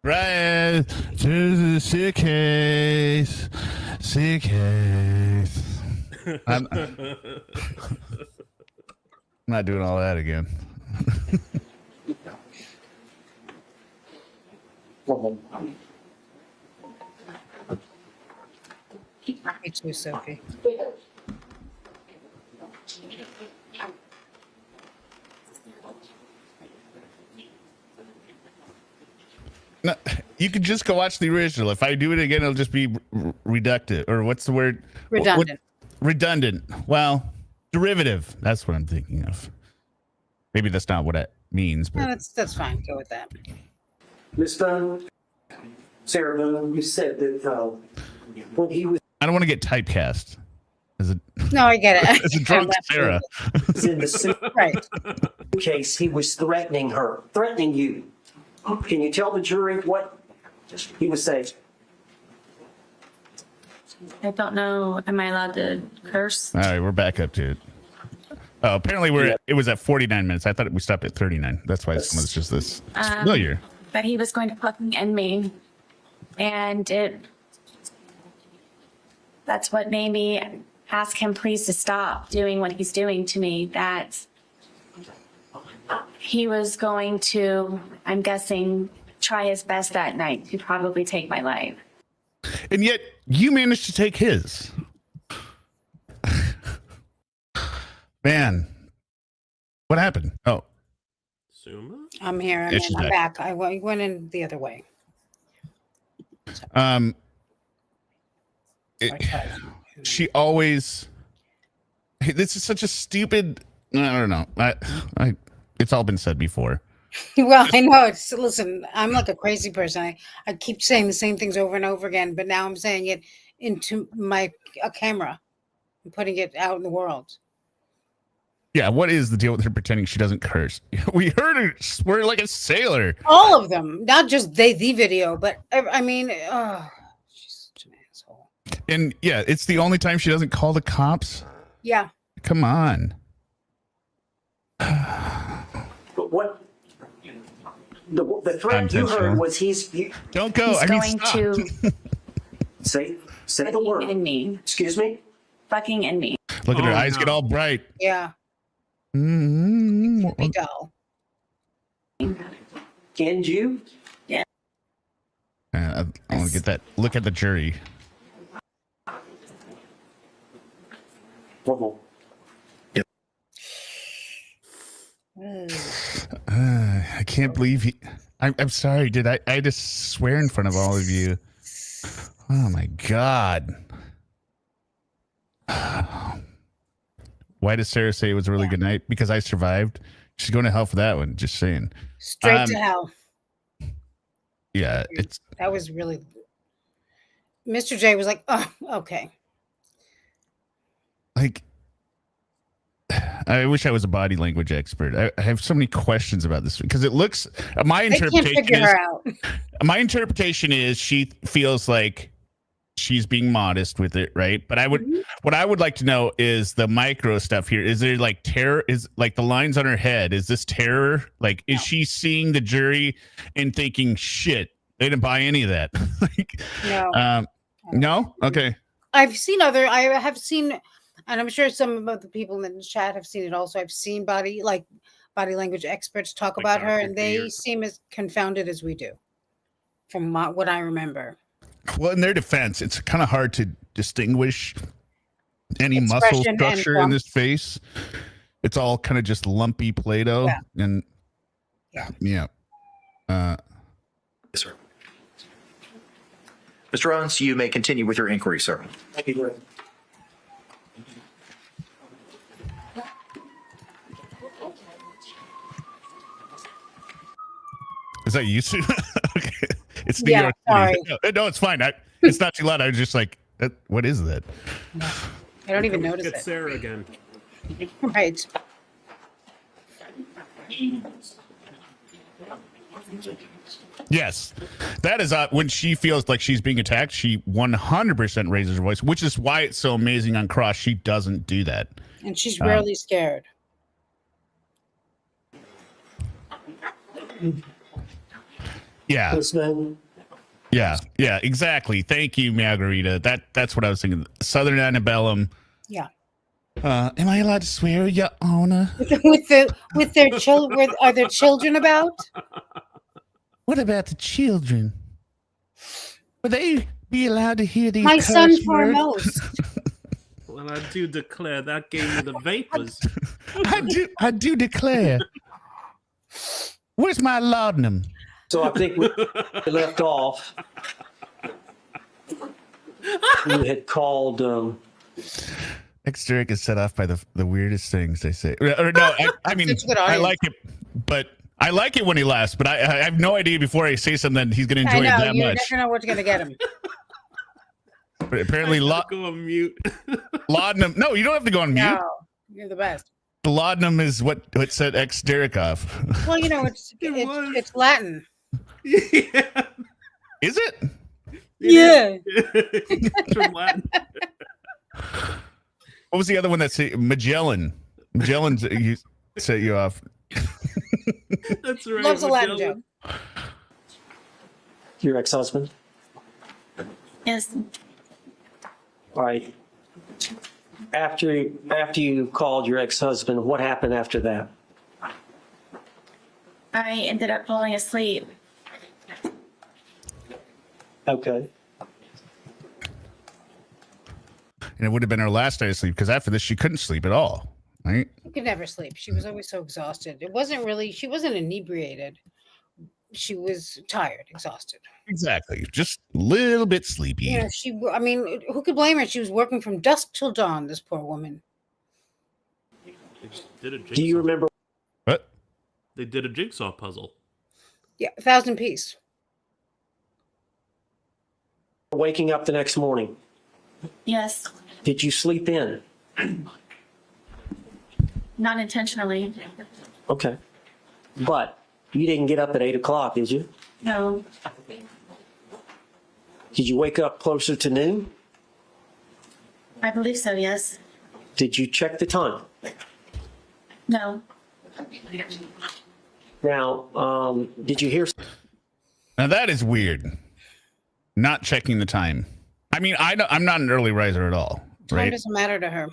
Right to the sick case. I'm not doing all that again. Me too, Sophie. No, you could just go watch the original. If I do it again, it'll just be reductive. Or what's the word? Redundant. Redundant. Well, derivative. That's what I'm thinking of. Maybe that's not what it means. No, But that's fine. Go with that. Ms. Boone, Sarah Boone, you said that when he was I don't want to get typecast as a No, I get it. as a drunk Sarah. in the Right. case, he was threatening you. Can you tell the jury what he was saying? I don't know. Am I allowed to curse? All right, we're back up to it. Oh, apparently it was at 49 minutes. I thought we stopped at 39. That's why someone's just this familiar. That he was going to fucking end me. And that's what made me ask him please to stop doing what he's doing to me. That he was going to, I'm guessing, try his best that night to probably take my life. And yet you managed to take his. Man, what happened? Oh, Suma? I'm here. Yeah, she's I'm back. back. I went in the other way. She always. Hey, this is such a stupid. I don't know. I it's all been said before. Well, I know. Listen, I'm like a crazy person. I keep saying the same things over and over again, but now I'm saying it into a camera and putting it out in the world. Yeah, what is the deal with her pretending she doesn't curse? We heard her swear like a sailor. All of them, not just the video, but I mean, oh, she's such an asshole. And yeah, it's the only time she doesn't call the cops. Yeah. Come on. But what the threat you heard was Don't go. He's I mean, going stop. to say the fucking word. end me. Excuse me? Fucking end me. Look at her Oh, eyes no. get all bright. Yeah. Mm-hmm. Be dull. Can you? I want to get that. Look at the jury. Ugh. can't believe he. I'm sorry, did I just swear in front of all of you? Oh my God. Why does Sarah say it was a really good night? Because I survived. She's going to hell for that one. Just saying. Straight to hell. Yeah, That was really. Mr. J was like, "Oh, okay." Like, I wish I was a body language expert. I have so many questions about this because it looks. My interpretation is she feels like she's being modest with it, right? But what I would like to know is the micro stuff here. Is there like terror? Is like the lines on her head? Is this terror? Like, is she seeing the jury and thinking, "Shit, they didn't buy any of that"? Like, No. No. Okay. I have seen, and I'm sure some of the people in the chat have seen it also. I've seen body language experts talk Like about her, Dr. and they Beard. seem as confounded as we do, from what I remember. Well, in their defense, it's kind of hard to distinguish any muscle Expression and structure in this face. It's all kind of just lumpy Play-Doh. Yeah. And Yeah. Yes, sir. Mr. Rollins, you may continue with your inquiry, sir. Thank you, Greg. is that you, Sue? Okay. It's New Yeah, York sorry. City. No, it's fine. It's not too loud. I was just like, what is that? I don't even notice Get it. Sarah again. Right. Yes. That is when she feels like she's being attacked, she 100% raises her voice, which is why it's so amazing on Cross. She doesn't do that. And she's rarely scared. Yeah. Listening. Yeah, exactly. Thank you, Margarita. That's what I was thinking. Southern Antebellum. Yeah. Am I allowed to swear, Your Honor? with their children, are there children about? What about the children? Would they be allowed to hear these? My curse son words? foremost. Well, I do declare that gave me the vapors. I do declare. Where's my laudanum? So I think we left off. You had called. Exteric is set off by the weirdest things they say. Or no, I mean, It's a good I audience. like it, but I like it when he laughs. But I have no idea before I say something he's going to I enjoy it know that you much. never know what's gonna get him. But apparently, Go on mute. laudanum. No, you don't have to go on mute. No, you're the best. Laudanum is what set Exteric off. Well, it's Latin. Yeah. Is it? Yeah. It's from Latin. What was the other one that said Magellan? Magellan's you set you off. That's right. Loves a Latin Magellan. joke. Your ex-husband. Yes. All right. After you called your ex-husband, what happened after that? I ended up falling asleep. Okay. And it would have been her last night of sleep because after this she couldn't sleep at all. Right? She could never sleep. She was always so exhausted. She wasn't inebriated. She was tired, exhausted. Exactly. Just a little bit sleepy. You know, who could blame her? She was working from dusk till dawn, this poor woman. They just did a jigsaw. Do you remember What? They did a jigsaw puzzle. Yeah, 1,000 piece. waking up the next morning? Yes, Did you sleep in? not intentionally. Okay. But you didn't get up at 8 o'clock, did you? No, Did you wake up closer to noon? I believe so, yes. Did you check the time? No, Now, did you hear? Now that is weird. Not checking the time. I mean, I'm not an early riser at all, Time right? doesn't matter to her.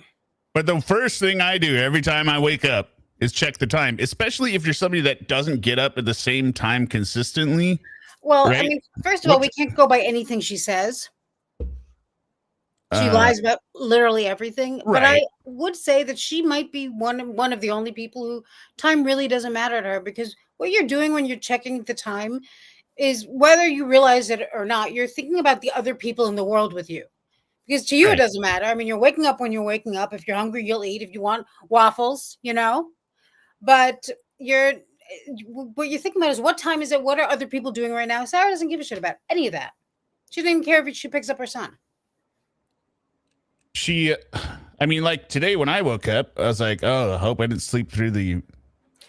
But the first thing I do every time I wake up is check the time, especially if you're somebody that doesn't get up at the same time consistently. Well, I Right? mean, first of all, we can't go by anything she says. She lies about literally everything. But I right. would say that she might be one of the only people who time really doesn't matter to her, because what you're doing when you're checking the time is, whether you realize it or not, you're thinking about the other people in the world with you. Because to you, it Right. doesn't matter. I mean, you're waking up when you're waking up. If you're hungry, you'll eat. If you want waffles, but what you're thinking about is, what time is it? What are other people doing right now? Sarah doesn't give a shit about any of that. She doesn't even care if she picks up her son. I mean, like today when I woke up, I was like, oh, I hope I didn't sleep through the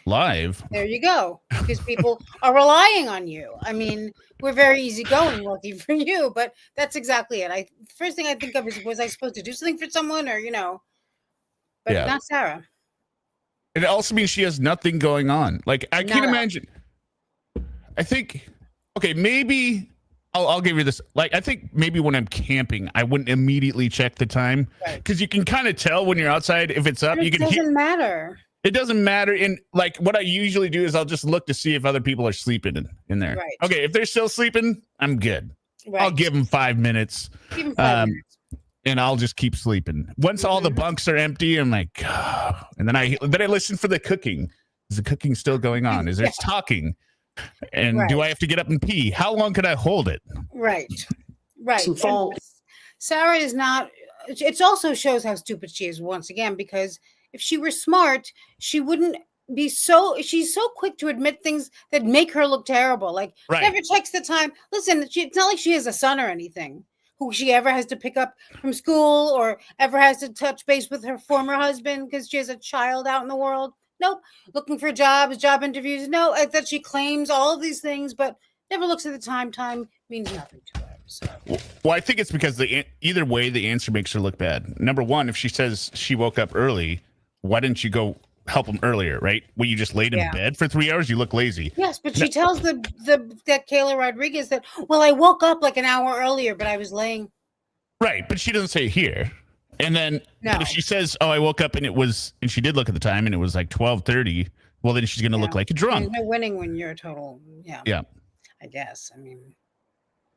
live. There you go. Because people are relying on you. I mean, we're very easygoing, lucky for you, but that's exactly it. First thing I think of is, was I supposed to do something for someone, or but Yeah. not Sarah. It also means she has nothing going on. Like, I can't Nada. imagine. I think, okay, maybe I'll give you this. Like, I think maybe when I'm camping, I wouldn't immediately check the time, because you can kind of tell when you're outside if it's up. But You it can doesn't matter. It doesn't matter. And like, what I usually do is I'll just look to see if other people are sleeping in there. Right. Okay, if they're still sleeping, I'm good. Right. I'll give them 5 minutes. Give him 5 minutes. And I'll just keep sleeping. Once all the bunks are empty, I'm like, oh. And then I listen for the cooking. Is the cooking still going on? Is there talking? And do I have to get up and pee? How long could I hold it? Right. Some phone. Sarah is not. It also shows how stupid she is, once again, because if she were smart, she wouldn't be so. She's so quick to admit things that make her look terrible. Like, never checks the time. Listen, it's not like she has a son or anything who she ever has to pick up from school, or ever has to touch base with her former husband because she has a child out in the world. Nope. Looking for jobs, job interviews. No, that she claims all of these things, but never looks at the time. Time means nothing to her. So. Well, I think it's because either way, the answer makes her look bad. Number one, if she says she woke up early, why didn't you go help him earlier, right? Well, you just laid in bed for 3 hours. You look lazy. Yes, but she tells that Kayla Rodriguez that, well, I woke up like an hour earlier, but I was laying. Right, but she doesn't say it here. And then if she says, "Oh, I woke up and she did look at the time and it was like 12:30," well, then she's going to look like a drunk. There's no winning when you're a total. Yeah. I guess. I mean.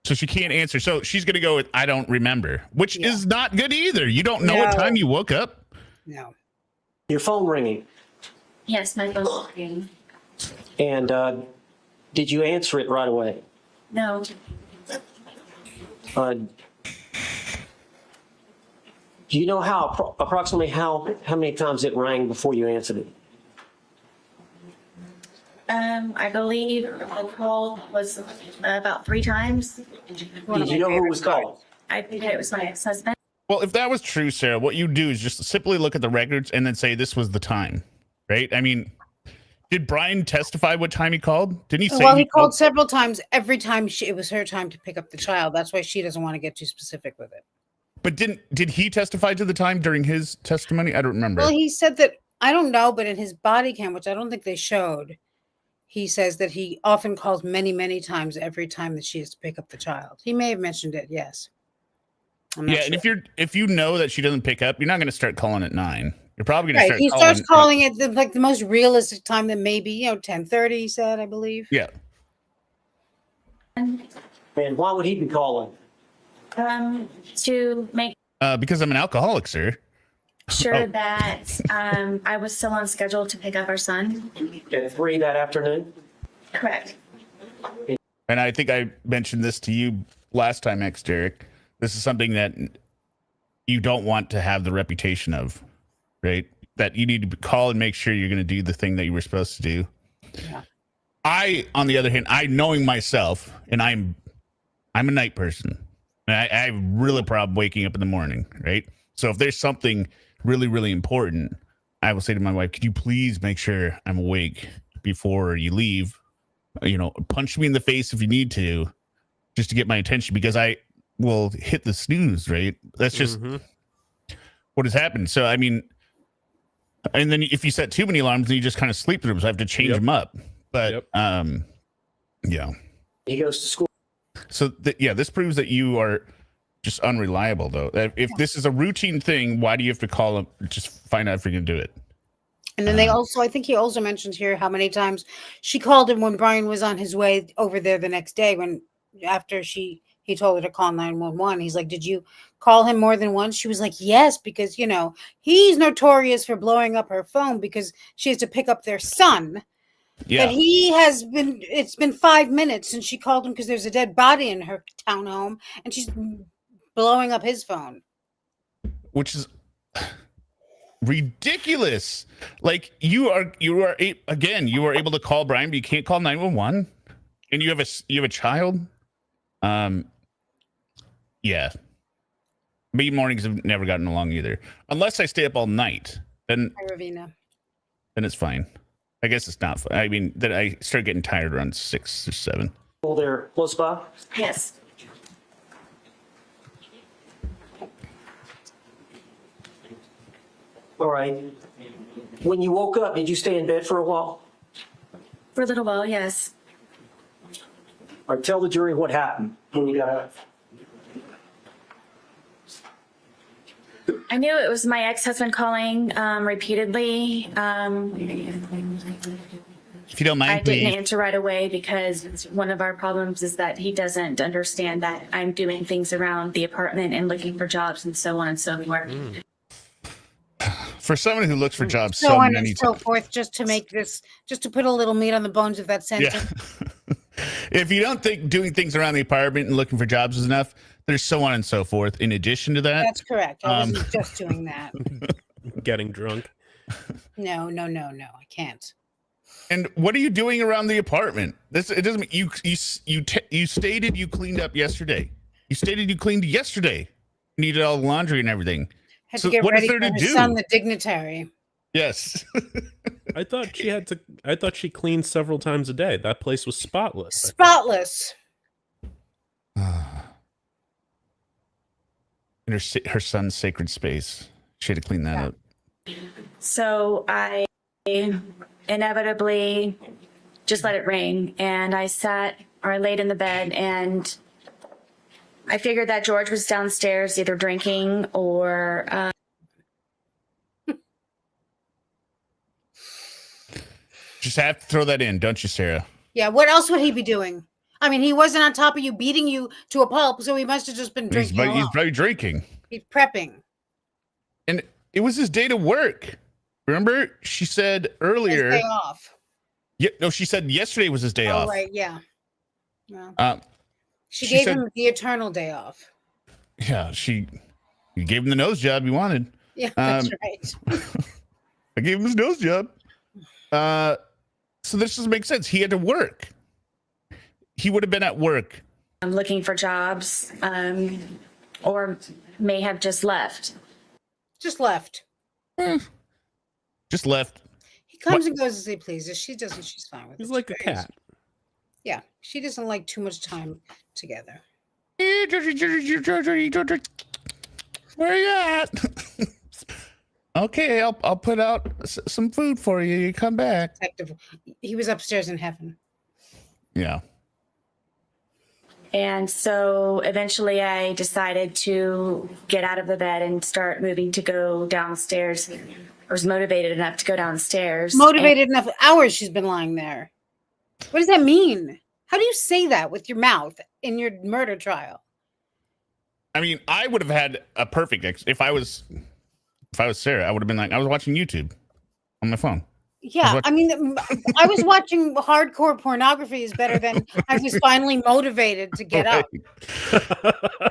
So she can't answer. So she's going to go with, "I don't remember," which is not good either. You don't know what time you woke up. No. Your phone ringing. Yes, my phone's ringing. And did you answer it right away? No. Do you know approximately how many times it rang before you answered it? I believe the call was about 3 times. Did you know who was calling? I think it was my ex-husband. Well, if that was true, Sarah, what you do is just simply look at the records and then say this was the time, right? I mean, did Brian testify what time he called? Didn't he say? Well, he called several times. Every time it was her time to pick up the child. That's why she doesn't want to get too specific with it. But did he testify to the time during his testimony? I don't remember. Well, he said that, I don't know, but in his body cam, which I don't think they showed, he says that he often calls many, many times every time that she has to pick up the child. He may have mentioned it, yes. Yeah, sure. And if you know that she doesn't pick up, you're not going to start calling at 9. You're probably going to start. He starts calling it the most realistic time, that maybe 10:30. He said, I believe. Yeah. And why would he be calling? To make because I'm an alcoholic, sir. sure that I was still on schedule to pick up our son. At 3 that afternoon? Correct. And I think I mentioned this to you last time, Derek. This is something that you don't want to have the reputation of, right? That you need to call and make sure you're going to do the thing that you were supposed to do. Yeah. I, on the other hand, knowing myself, and I'm a night person. And I have really a problem waking up in the morning, right? So if there's something really, really important, I will say to my wife, could you please make sure I'm awake before you leave? Punch me in the face if you need to, just to get my attention, because I will hit the snooze, right? That's just what has happened. So, I mean, and then if you set too many alarms, then you just kind of sleep through them. So I have to change them up. But, yeah. He goes to school. So, this proves that you are just unreliable, though. If this is a routine thing, why do you have to call him? Just find out if you're going to do it. And then I think he also mentioned here how many times she called him when Brian was on his way over there the next day, after he told her to call 911. He's like, did you call him more than once? She was like, yes, because, he's notorious for blowing up her phone because she has to pick up their son. Yeah. That he has been. It's been 5 minutes since she called him because there's a dead body in her townhome, and she's blowing up his phone. Which is ridiculous. Like you are again, you are able to call Brian, but you can't call 911, and you have a child. Yeah. Me mornings have never gotten along either, unless I stay up all night. Then it's fine. I guess it's not fun. I mean, that I start getting tired around 6 or 7. Well, there, close by. Yes. All right. When you woke up, did you stay in bed for a while? For a little while, yes. Or tell the jury what happened when you got up. I knew it was my ex-husband calling repeatedly. If you don't mind, I didn't please. answer right away because one of our problems is that he doesn't understand that I'm doing things around the apartment and looking for jobs and so on and so forth. For someone who looks for jobs So so on many and so times. forth, just to put a little meat on the bones of that sentence. Yeah. If you don't think doing things around the apartment and looking for jobs is enough, there's so on and so forth. In addition to that, That's correct. I wasn't just doing that. Getting drunk. No, I can't. and what are you doing around the apartment? It doesn't. You stated you cleaned up yesterday. You stated you cleaned yesterday. Needed all the laundry and everything. Had So to get what is ready there for to her do? son, the dignitary. Yes. I thought she cleaned several times a day. That place was spotless. Spotless. In her son's sacred space. She had to clean that up. So I inevitably just let it rain, and I laid in the bed, and I figured that George was downstairs either drinking or Just have to throw that in, don't you, Sarah? Yeah, what else would he be doing? I mean, he wasn't on top of you, beating you to a pulp, so he must have just been drinking. He's probably drinking. He's prepping. And it was his day to work. Remember, she said earlier. His day off. Yeah, no, she said yesterday was his day off. Right, yeah. Well, she gave him the eternal day off. Yeah, you gave him the nose job he wanted. Yeah, that's right. I gave him his nose job. So this doesn't make sense. He had to work. He would have been at work. I'm looking for jobs, or may have just left. Just left. Just left. He comes and goes as he pleases. She doesn't. She's fine with it. He's like a cat. Yeah, she doesn't like too much time together. Where are you at? Okay, I'll put out some food for you. You come back. He was upstairs in heaven. Yeah. And so eventually I decided to get out of the bed and start moving to go downstairs. I was motivated enough to go downstairs. Motivated enough. Hours she's been lying there. What does that mean? How do you say that with your mouth in your murder trial? I mean, I would have had a perfect if I was Sarah, I would have been like, I was watching YouTube on my phone. Yeah, I mean, I was watching hardcore pornography is better than I was finally motivated to get up.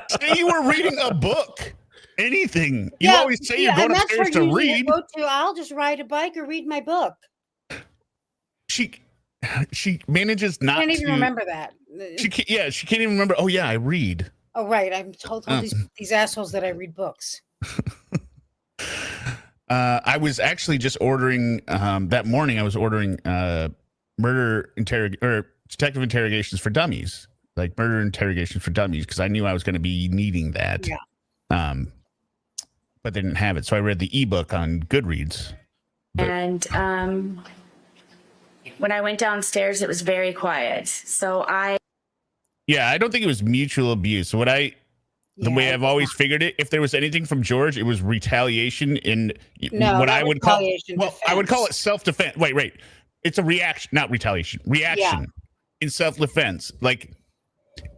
Say you were reading a book. Anything. You always say you're going upstairs to read. I'll just ride a bike or read my book. She manages not to. I can't even remember that. She can't even remember. Oh yeah, I read. Oh right, I'm told these assholes that I read books. I was actually just ordering that morning. I was ordering detective interrogations for dummies, like murder interrogations for dummies, because I knew I was going to be needing that. Yeah. But they didn't have it, so I read the ebook on Goodreads. And when I went downstairs, it was very quiet. So I don't think it was mutual abuse. So the way I've always figured it, if there was anything from George, it was retaliation in what I would call I would call it self-defense. Wait. It's a reaction, not retaliation. Reaction in self-defense. Like,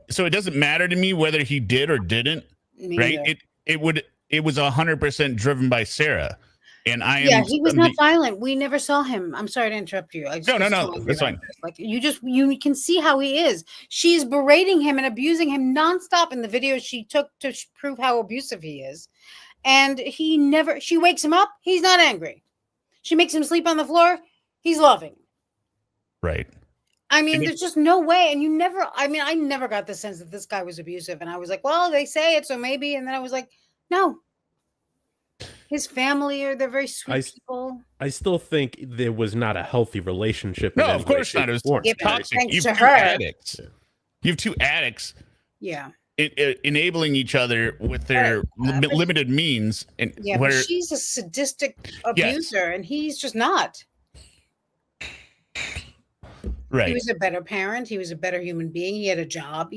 so it doesn't matter to me whether he did or didn't. Right? It was 100% driven by Sarah. And I am. Yeah, he was not violent. We never saw him. I'm sorry to interrupt you. I just No, was that's fine. Like you can see how he is. She's berating him and abusing him nonstop in the video she took to prove how abusive he is. And she wakes him up. He's not angry. She makes him sleep on the floor. He's loving. Right. I mean, there's just no way. And I never got the sense that this guy was abusive. And I was like, well, they say it, so maybe. And then I was like, no. His family they're very sweet people. I still think there was not a healthy relationship. No, of course not. It was toxic. Thanks You to have two her. addicts. You have two addicts. Yeah. Enabling each other with their limited means. And but she's a sadistic abuser, and he's just not. Right. He was a better parent. He was a better human being. He had a job,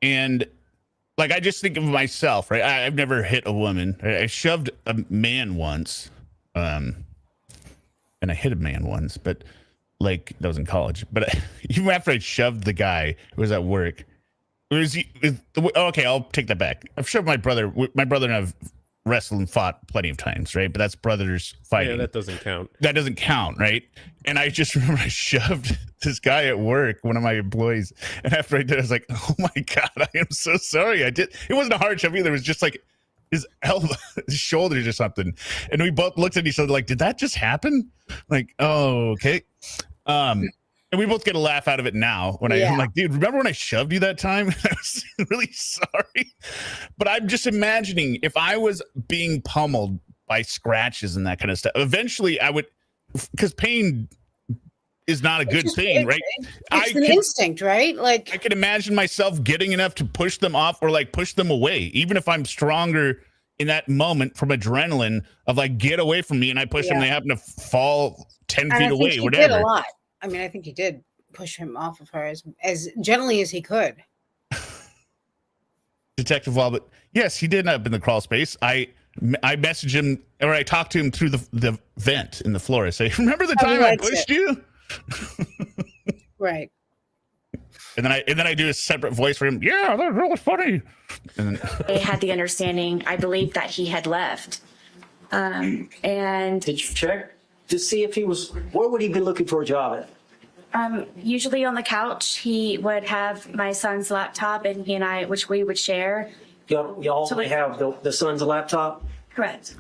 And like, I just think of myself, right? I've never hit a woman. I shoved a man once. And I hit a man once, but like that was in college. But even after I shoved the guy who was at work, okay, I'll take that back. I've shoved my brother. My brother and I've wrestled and fought plenty of times, right? But that's brothers fighting. Yeah, that doesn't count. That doesn't count, right? And I just remember I shoved this guy at work, one of my employees, and after I did, I was like, "Oh my god, I am so sorry." I did. It wasn't a hard shove either. It was just like his elbow, his shoulders or something. And we both looked at each other like, "Did that just happen?" Like, "Oh, okay." And we both get a laugh out of it now when I'm like, dude, remember when I shoved you that time? I was really sorry. But I'm just imagining if I was being pummeled by scratches and that kind of stuff, eventually I would, because pain is not a good thing, right? It's an instinct, right? Like I could imagine myself getting enough to push them off or like push them away, even if I'm stronger in that moment from adrenaline of like, get away from me, and I push them, they happen to fall 10 feet away, whatever. Did a lot. I mean, I think he did push him off of her as gently as he could. Detective Walbot, yes, he did end up in the crawl space. I messaged him, or I talked to him through the vent in the floor. I say, remember the time I pushed you? Right. And then I do a separate voice for him. Yeah, that's really funny. And then They had the understanding, I believe, that he had left. And Did you check to see if he was, where would he be looking for a job at? usually on the couch, he would have my son's laptop, and he and I, which we would share. Y'all have the son's laptop? Correct.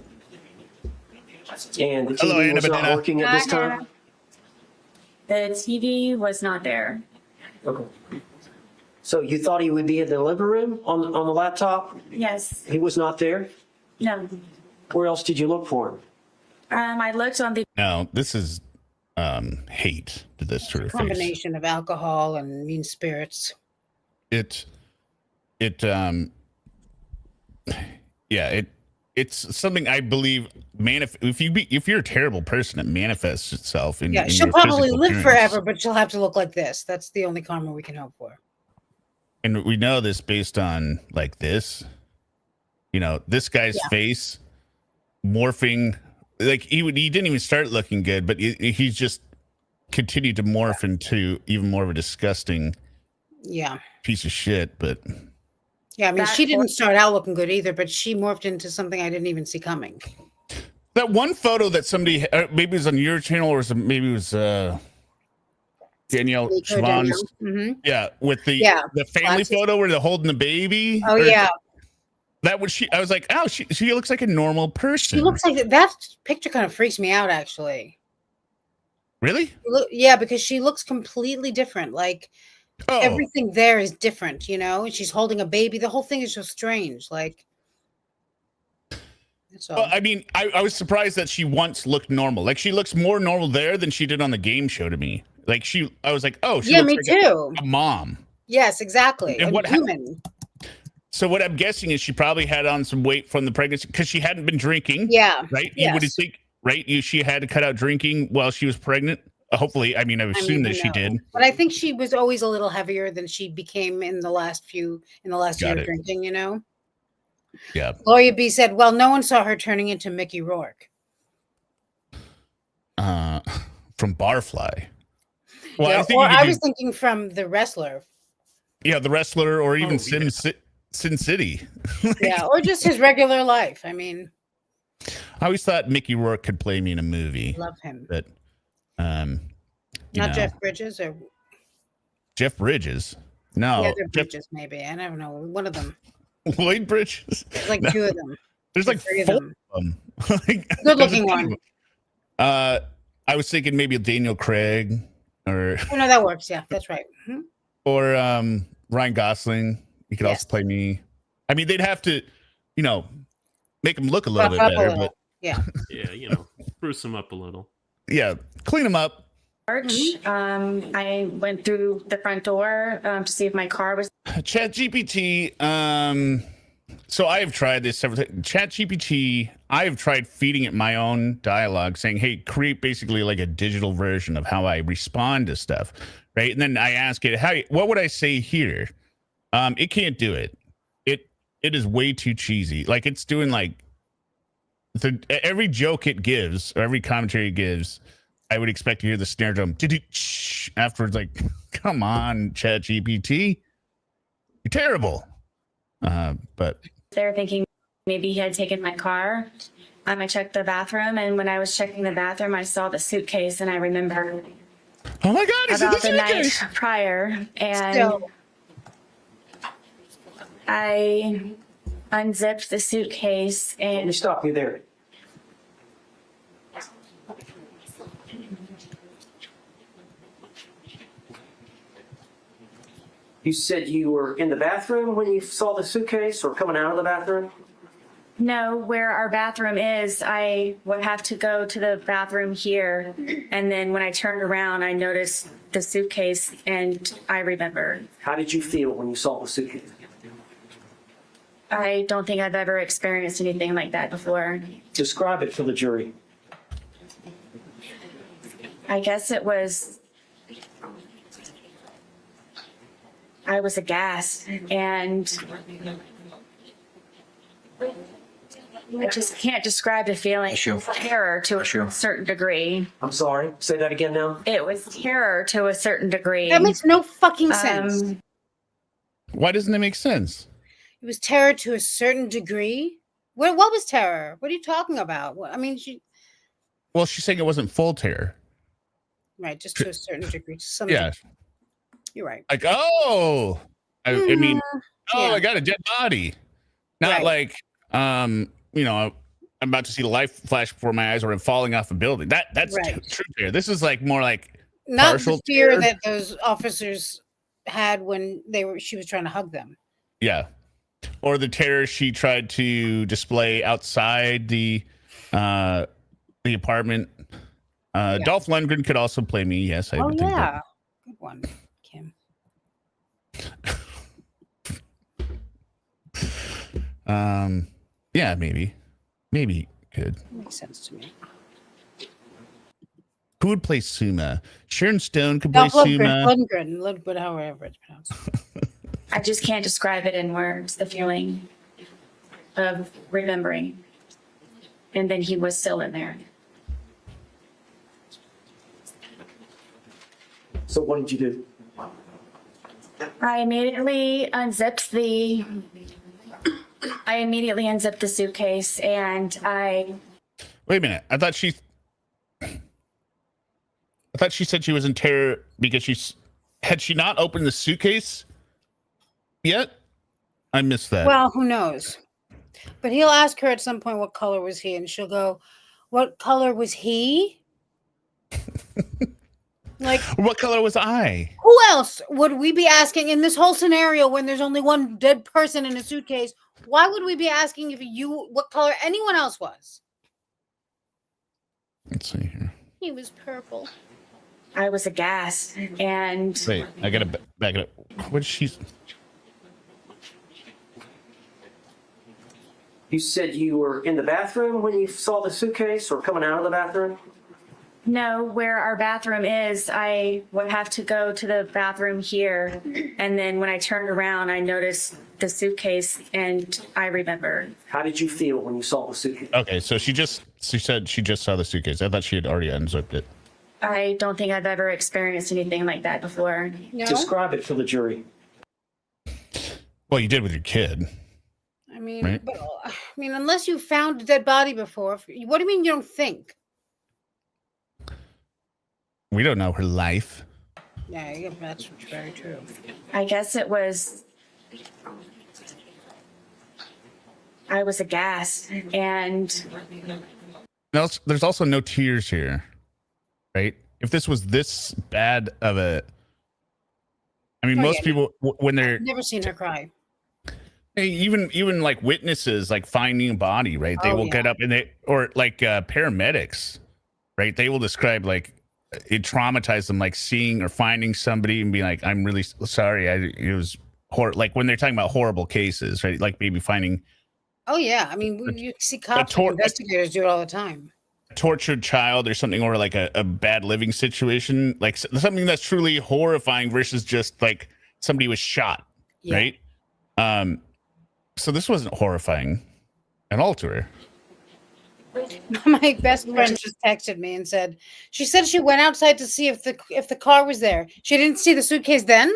And the Hello, TV Anna was not Banana. working at this time? The TV was not there. Okay. So you thought he would be in the living room on the laptop? Yes. He was not there? No. Where else did you look for him? I looked on the no, this is hate to this sort of face. Combination of alcohol and mean spirits. It's something I believe if you're a terrible person, it manifests itself in She'll your probably physical live appearance. forever, but she'll have to look like this. That's the only karma we can hope for. And we know this based on like this, this guy's face morphing. Like he didn't even start looking good, but he's just continued to morph into even more of a disgusting piece of shit. But yeah, I mean, she didn't start out looking good either, but she morphed into something I didn't even see coming. that one photo that somebody, maybe it was on your channel or maybe it was Danielle Siobhan's, with the family photo where they're holding the baby. Oh yeah. That was I was like, oh, she looks like a normal person. She looks like that picture kind of freaks me out, actually. Really? Yeah, because she looks completely different. Like everything there is different, and she's holding a baby. The whole thing is just strange. Like, that's all. Well, I mean, I was surprised that she once looked normal. Like she looks more normal there than she did on the game show to me. Like I was like, oh, she looks me like too. A mom. Yes, exactly. And a human. So what I'm guessing is she probably had on some weight from the pregnancy because she hadn't been drinking. Yeah. Right. Yes. You would think, right? She had to cut out drinking while she was pregnant. Hopefully, I assume that she did. But I think she was always a little heavier than she became in the last year of drinking. Yeah. Gloria B said, "Well, no one saw her turning into Mickey Rourke." From Barfly. Well, I was thinking from the wrestler. Yeah, the wrestler, or even Sin City. Yeah, or just his regular life. I mean, I always thought Mickey Rourke could play me in a movie, Love him. but you Not know, Jeff Bridges or Jeff Bridges. the No, other Jeff Bridges, maybe. I don't know. One of them. Lloyd Bridges. There's like No, two of them. there's like three of 4 them. of them. Like, Good there's a looking ton of one. them. I was thinking maybe Daniel Craig or Oh no, that works. Yeah, that's right. Mhm. or Ryan Gosling. He could Yes. also play me. I mean, they'd have to, you know, make him look a little Buff bit up a better, little. but Yeah. Yeah, spruce him up a little. yeah, clean him up. March, I went through the front door to see if my car was. Chat GPT. So I have tried this several times. Chat GPT, I have tried feeding it my own dialogue, saying, hey, create basically like a digital version of how I respond to stuff. Right. And then I ask it, what would I say here? It can't do it. It is way too cheesy. Like it's doing like every joke it gives or every commentary it gives, I would expect to hear the snare drum afterwards. Like, come on, Chat GPT, you're terrible. But They're thinking maybe he had taken my car. I checked the bathroom, and when I was checking the bathroom, I saw the suitcase, and I remember oh my God, is it about the the night suitcase? prior, and Still. I unzipped the suitcase Let me and stop you there. You said you were in the bathroom when you saw the suitcase or coming out of the bathroom? know where our bathroom is. I would have to go to the bathroom here, and then when I turned around, I noticed the suitcase, and I remembered. How did you feel when you saw the suitcase? I don't think I've ever experienced anything like that before. Describe it for the jury. I guess it was, I was aghast, and I just can't describe the feeling. Issue. Terror to Issue. a certain degree. I'm sorry. Say that again now. It was terror to a certain degree. That makes no fucking sense. Why doesn't it make sense? It was terror to a certain degree. What was terror? What are you talking about? I mean, Well, she's saying it wasn't full terror. right, just to a certain degree. To some Yeah. degree. You're right. Like, oh, I mean, oh, Yeah. I got a dead body. Not Right. like, you know, I'm about to see the light flash before my eyes or I'm falling off a building. That's Right. true terror. This is like more like Not partial the fear terror. that those officers had when she was trying to hug them. Yeah. Or the terror she tried to display outside the apartment. Dolph Lundgren could also play me. Yes, I Oh would think that. yeah, good one, Kim. Yeah, maybe could. Makes sense to me. Who would play Suma? Sharon Stone could play Dolph Suma. Lundgren, however it's pronounced. I just can't describe it in words, the feeling of remembering. And then he was still in there. So what did you do? I immediately unzipped the suitcase, and Wait a minute. I thought she said she was in terror because had she not opened the suitcase yet? I missed that. Well, who knows? But he'll ask her at some point what color was he, and she'll go, "What color was he?" Like, What color was I? who else would we be asking in this whole scenario when there's only one dead person in a suitcase? Why would we be asking what color anyone else was? Let's see here. He was purple. I was aghast, and Wait, I gotta back it up. What is she? You said you were in the bathroom when you saw the suitcase or coming out of the bathroom? know where our bathroom is. I would have to go to the bathroom here, and then when I turned around, I noticed the suitcase, and I remembered. How did you feel when you saw the suitcase? Okay, so she said she just saw the suitcase. I thought she had already unzipped it. I don't think I've ever experienced anything like that before. No, Describe it for the jury. Well, you did with your kid. I mean, Right. but mean, unless you found a dead body before, what do you mean you don't think? We don't know her life. Yeah, that's very true. I guess it was. I was aghast, and There's also no tears here, right? If this was this bad of a, I mean, most people when they're I've never seen her cry. Hey, even like witnesses, like finding a body, right? They will get up and or like paramedics, right? They will describe like it traumatized them, like seeing or finding somebody and being like, "I'm really sorry." It was like when they're talking about horrible cases, right? Like maybe finding. Oh yeah, I mean, you see cops and investigators do it all the time. Tortured child or something, or like a bad living situation, like something that's truly horrifying versus just like somebody was shot, right? So this wasn't horrifying at all to her. My best friend just texted me and said she went outside to see if the car was there. She didn't see the suitcase then.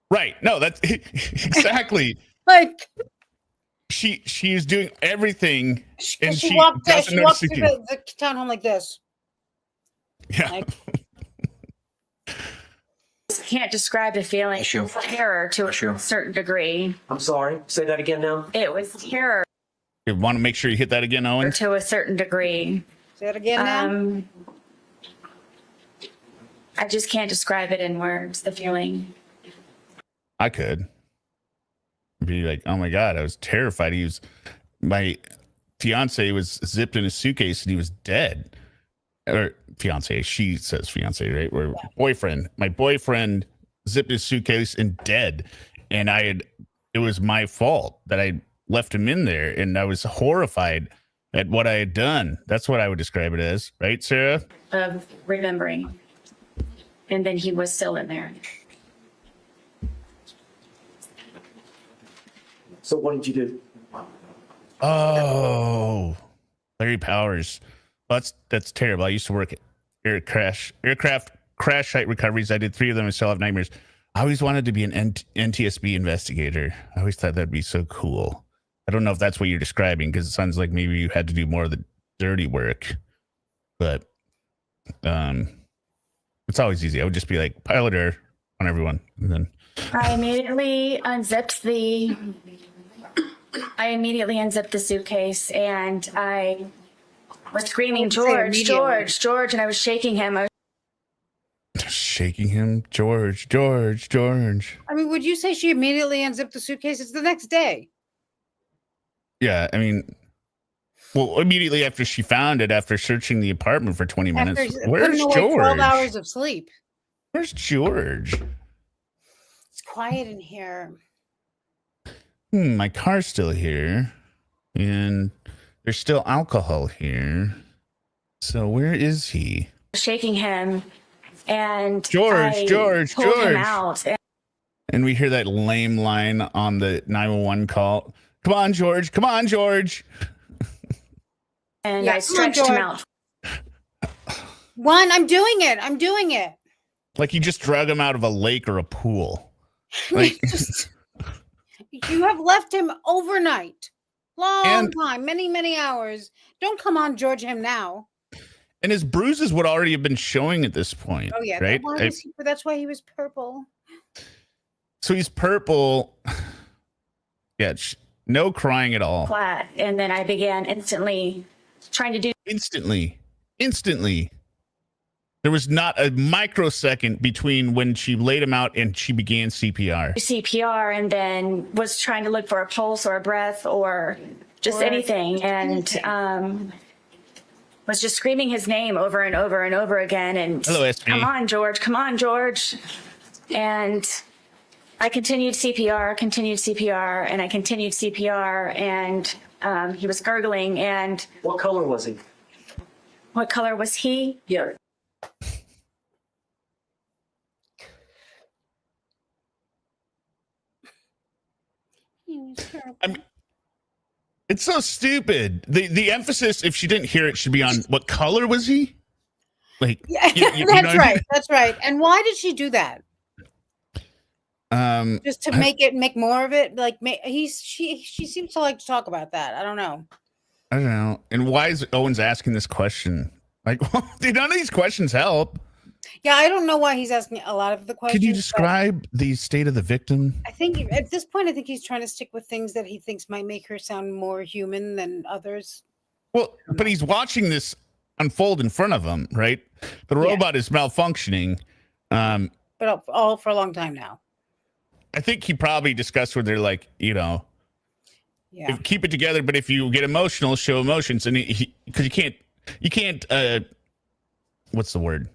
Right? No, that's exactly. Like she is doing everything, and she walked doesn't through notice the townhome like this. Yeah. Like, can't describe the feeling. Terror to a certain degree. I'm sorry. Say that again now. It was terror. You want to make sure you hit that again, Owen? To a certain degree. Say it again now. I just can't describe it in words, the feeling. I could be like, oh my God, I was terrified. My fiance was zipped in a suitcase and he was dead. Or fiance, she says fiance, right? Or boyfriend. My boyfriend zipped his suitcase and dead. And it was my fault that I left him in there, and I was horrified at what I had done. That's what I would describe it as, right, Sarah? Of remembering. And then he was still in there. So what did you do? Oh, Larry Powers. Well, that's terrible. I used to work at aircraft crash site recoveries. I did 3 of them and still have nightmares. I always wanted to be an NTSB investigator. I always thought that'd be so cool. I don't know if that's what you're describing, because it sounds like maybe you had to do more of the dirty work. But it's always easy. I would just be like, pilot error on everyone. And then I immediately unzipped the suitcase, and I was screaming, George, George, George, and I was shaking him. Shaking him, George, George, George. I mean, would you say she immediately unzipped the suitcase? It's the next day. Yeah, I mean, well, immediately after she found it, after searching the apartment for 20 minutes. Where's George? 12 hours of sleep. Where's George? It's quiet in here. My car's still here, and there's still alcohol here. So where is he? Shaking him, and George, George, pulled him George. out. And we hear that lame line on the 911 call. Come on, George. Come on, George. And I stretched him out. I'm doing it. I'm doing it. Like you just drug him out of a lake or a pool. Like you have left him overnight. Long time. Many, many hours. Don't come on, George, him now. And his bruises would already have been showing at this point. Oh, yeah. Right? That's why he was purple. So he's purple. Yeah. No crying at all. Flat. And then I began instantly trying to do. Instantly. There was not a microsecond between when she laid him out and she began CPR. CPR, and then was trying to look for a pulse or a breath or just anything. And was just screaming his name over and over and over again. And hello, SP. Come on, George. Come on, George. And I continued CPR, and I continued CPR, and he was gurgling. And What color was he? what color was he? Yeah. I mean, it's so stupid. The emphasis, if she didn't hear it, should be on what color was he? Like, Yeah, you know that's what I right. mean? That's right. And why did she do that? Just to make more of it. Like she seems to like to talk about that. I don't know. I don't know. And why is Owens asking this question? Like, well, none of these questions help. Yeah, I don't know why he's asking a lot of the questions. Could you describe the state of the victim? I think at this point, I think he's trying to stick with things that he thinks might make her sound more human than others. Well, but he's watching this unfold in front of him, right? The robot is malfunctioning. But all for a long time now. I think he probably discussed with her, like, keep it together, but if you get emotional, show emotions. And because you can't, what's the word?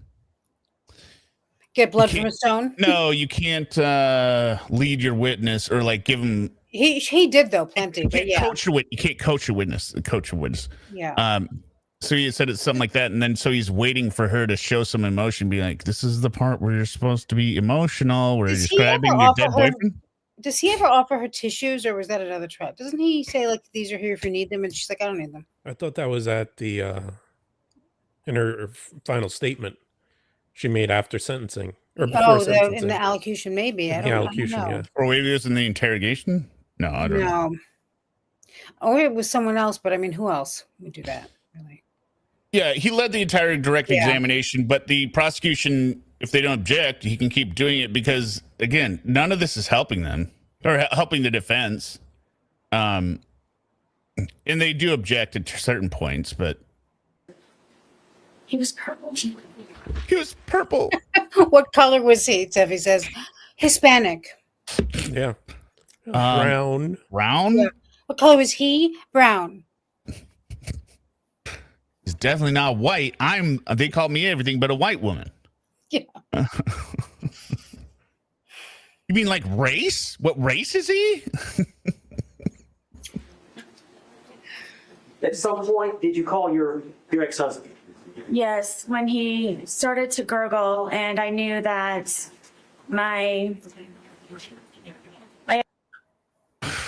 Get blood from a stone? No, you can't lead your witness or like give him. He did though plenty. You can't coach your witness. Yeah. So he said it's something like that, and then so he's waiting for her to show some emotion, be like, "This is the part where you're supposed to be emotional. Where you're describing your dead boyfriend." Does he ever offer her tissues, or was that another trap? Doesn't he say like these are here if you need them, and she's like, "I don't need them." I thought that was at the in her final statement she made after sentencing or before sentencing. In the allocution, maybe. I don't know. Yeah. Or maybe it was in the interrogation. No, I don't know. Oh, it was someone else, but I mean, who else would do that? Really? Yeah, he led the entire direct examination, but the prosecution, if they don't object, he can keep doing it because, again, none of this is helping them or helping the defense. And they do object at certain points, but He was purple. He was purple. What color was he? Tevi says Hispanic. Yeah. Brown. Brown? Yeah. What color was he? Brown. He's definitely not white. They call me everything but a white woman. Yeah. You mean like race? What race is he? At some point, did you call your ex-husband? Yes, when he started to gurgle, and I knew that my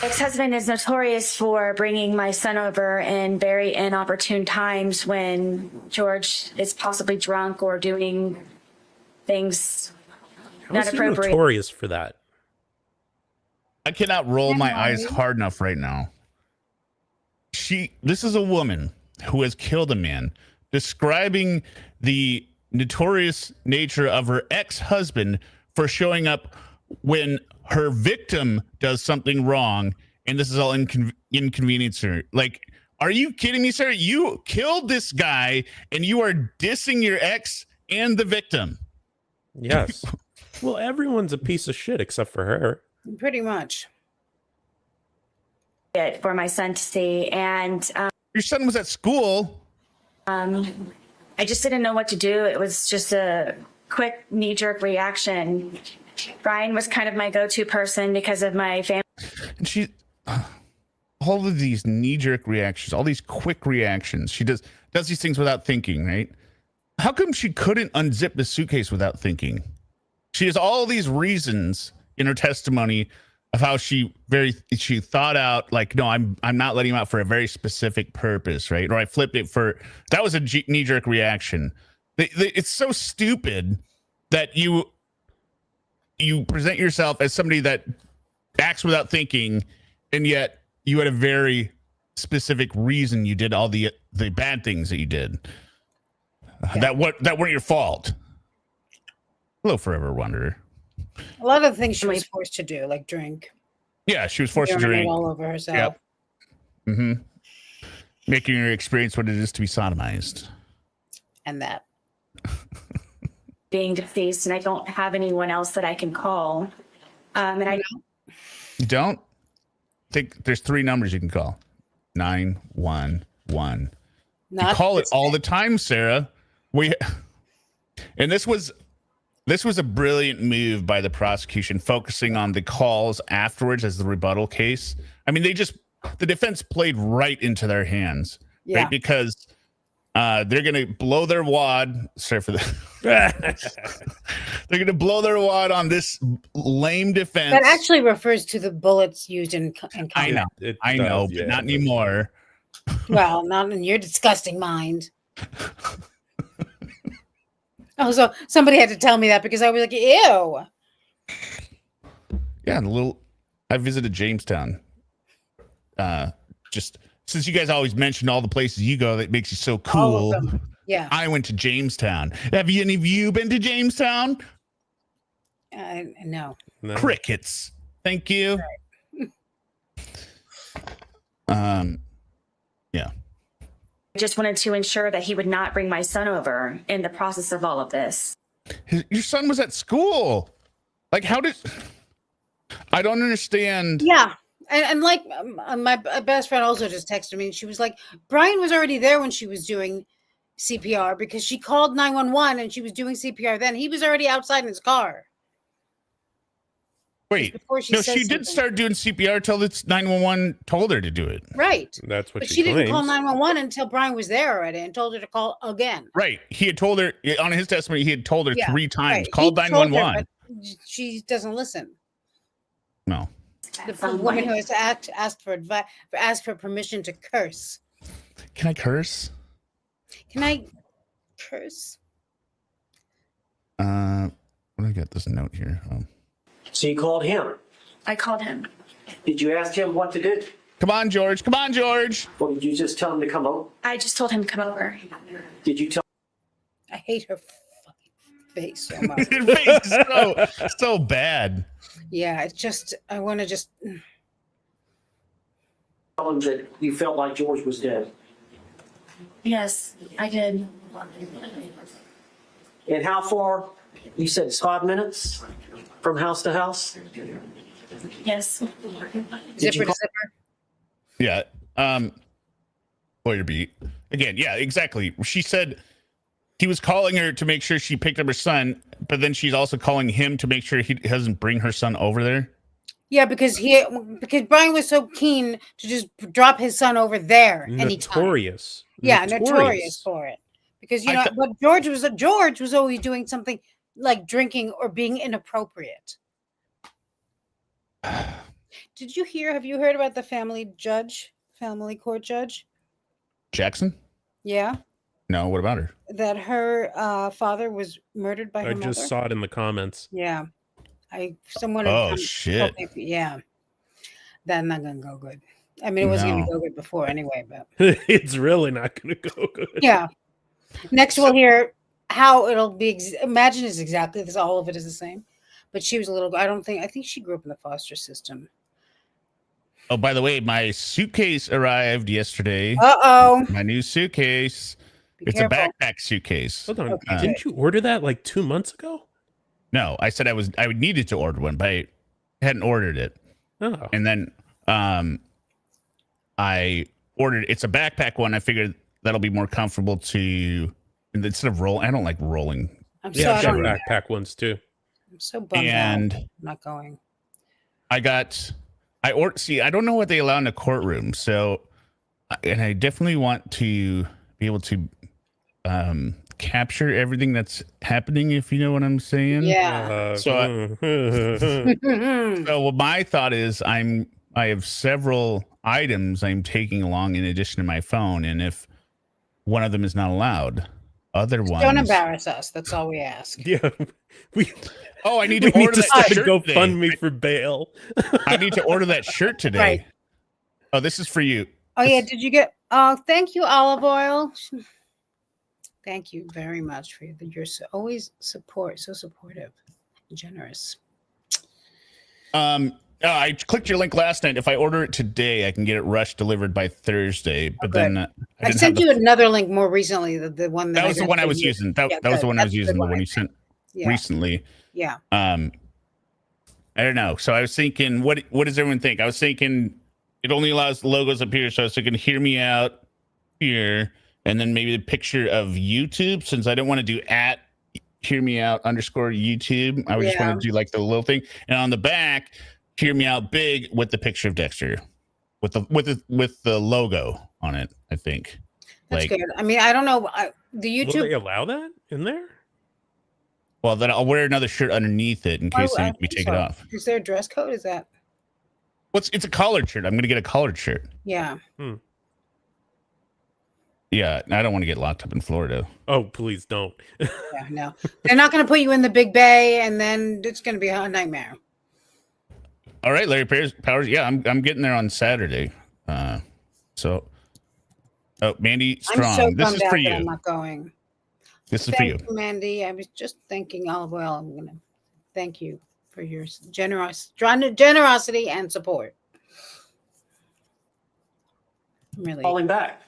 ex-husband is notorious for bringing my son over in very inopportune times when George is possibly drunk or doing things not How's he appropriate. notorious for that? I cannot roll my eyes hard enough right now. This is a woman who has killed a man, describing the notorious nature of her ex-husband for showing up when her victim does something wrong, and this is all inconvenience her. Like, are you kidding me, sir? You killed this guy, and you are dissing your ex and the victim. Yes. Well, everyone's a piece of shit except for her. Pretty much. For my son to see, and Your son was at school. I just didn't know what to do. It was just a quick knee-jerk reaction. Brian was kind of my go-to person because of my family. And all of these knee-jerk reactions, all these quick reactions, she does these things without thinking, right? How come she couldn't unzip the suitcase without thinking? She has all these reasons in her testimony of how she thought out, like, no, I'm not letting him out for a very specific purpose, right? Or I flipped it that was a knee-jerk reaction. It's so stupid that you present yourself as somebody that acts without thinking, and yet you had a very specific reason you did all the bad things that you did. That weren't your fault. Hello, Forever Wanderer. A lot of the things she was forced to do, like drink. Yeah, she was forced to drink. All over herself. Yep. Mm-hmm. Making her experience what it is to be sodomized. And that. Being deceased, and I don't have anyone else that I can call. You don't? I think there's 3 numbers you can call. 911. You call it all the time, Sarah. And this was a brilliant move by the prosecution, focusing on the calls afterwards as the rebuttal case. I mean, the defense played right into their hands, right? Because they're going to blow their wad. Sorry for that. They're going to blow their wad on this lame defense. That actually refers to the bullets used in combat. I know, but not anymore. Well, not in your disgusting mind. Oh, so somebody had to tell me that because I was like, ew. Yeah, I visited Jamestown. Just since you guys always mention all the places you go that makes you so All of cool. them. Yeah. I went to Jamestown. Have any of you been to Jamestown? No. No. Crickets. Thank you. Yeah. I just wanted to ensure that he would not bring my son over in the process of all of this. Your son was at school. Like, how did... I don't understand. Yeah. And like my best friend also just texted me and she was like, Brian was already there when she was doing CPR because she called 911 and she was doing CPR then. He was already outside in his car. Wait, Before she no, says she did something. start doing CPR till it's 911 told her to do it. Right. That's what But she she didn't call claims. 911 until Brian was there already and told her to call again. Right. He had told her, on his testimony, he had told her Yeah, 3 times, Right. called He told her, 911. but she doesn't listen. No. The woman who has asked for advice, asked for permission to curse. Can I curse? Can I curse? What do I got this note here? So you called him. I called him. Did you ask him what to do? Come on, George. Come on, George. Or did you just tell him to come over? I just told him to come over. Did you tell I hate her fucking face so much. Your face is so bad. Yeah, it's just, I want to just, him that you felt like George was dead? Yes, I did. And how far? You said it's 5 minutes from house to house? Yes. Did zipper you to call- zipper. Yeah. Lawyer beat. Again, yeah, exactly. She said he was calling her to make sure she picked up her son, but then she's also calling him to make sure he doesn't bring her son over there. Yeah, because Brian was so keen to just drop his son over there anytime. Notorious. Yeah, notorious for it. Because but George was always doing something like drinking or being inappropriate. Did you hear? Have you heard about the family court judge? Jackson? Yeah, No, what about her? that her father was murdered by her I mother. just saw it in the comments. Yeah, someone. had Oh, come- shit. Yeah, that's not gonna go good. I mean, it wasn't No. gonna go good before anyway, but It's really not going to go good. yeah. Next, we'll hear how it'll be. Imagine it's exactly this. All of it is the same, but she was a little. I think she grew up in the foster system. Oh, by the way, my suitcase arrived yesterday. Oh, My new suitcase. It's a backpack suitcase. Hold on. Okay. Didn't you order that like 2 months ago? No, I said I needed to order one, but I hadn't ordered it. Oh. And then I ordered, it's a backpack one. I figured that'll be more comfortable to, instead of roll. I don't like rolling. I'm Yeah, so I've I got don't know. backpack ones too. I'm so bummed And out. I'm not going. I don't know what they allow in the courtroom. So, and I definitely want to be able to capture everything that's happening, if you know what I'm saying. Yeah. So well, my thought is I have several items I'm taking along in addition to my phone, and if one of them is not allowed, other ones Don't embarrass us. That's all we ask. yeah. We Oh, I need we to need order to that start a shirt today. GoFundMe for bail. I need to order that shirt today. Right. Oh, this is for you. Oh yeah. Did you get? Oh, thank you, Olive Oil. Thank you very much for your always support. So supportive, and generous. I clicked your link last night. If I order it today, I can get it rush delivered by Thursday. But Okay. then I didn't sent have you another link more recently. The one that I was the sent one I to was you. using. That Yeah, was the good. one I was That's a using. good The one, one I you think. sent Yeah. recently. Yeah. I don't know. So I was thinking, what does everyone think? I was thinking it only allows the logos up here, so you can hear me out here, and then maybe the picture of YouTube, since I don't want to do @ hear me out _YouTube. I would just want to do like the little thing, and on the back, hear me out big with the picture of Dexter, with the logo on it. I think That's like, good. I mean, I don't know. The Will YouTube. they allow that in there? well, then I'll wear another shirt underneath it in case Oh, they I make me think take it so. off. Is there a dress code? Is that? It's a collared shirt. I'm gonna get a collared shirt. Yeah. Yeah, I don't want to get locked up in Florida. Oh, please don't. Yeah. No, they're not going to put you in the Big Bay, and then it's going to be a nightmare. All right, Larry Powers. Yeah, I'm getting there on Saturday. So, Mandy I'm Strong. so This bummed is for out that I'm you. not going. This is for Thank you. you, Mandy. I was just thinking olive oil. I'm gonna thank you for your generosity and support. Really. Calling back.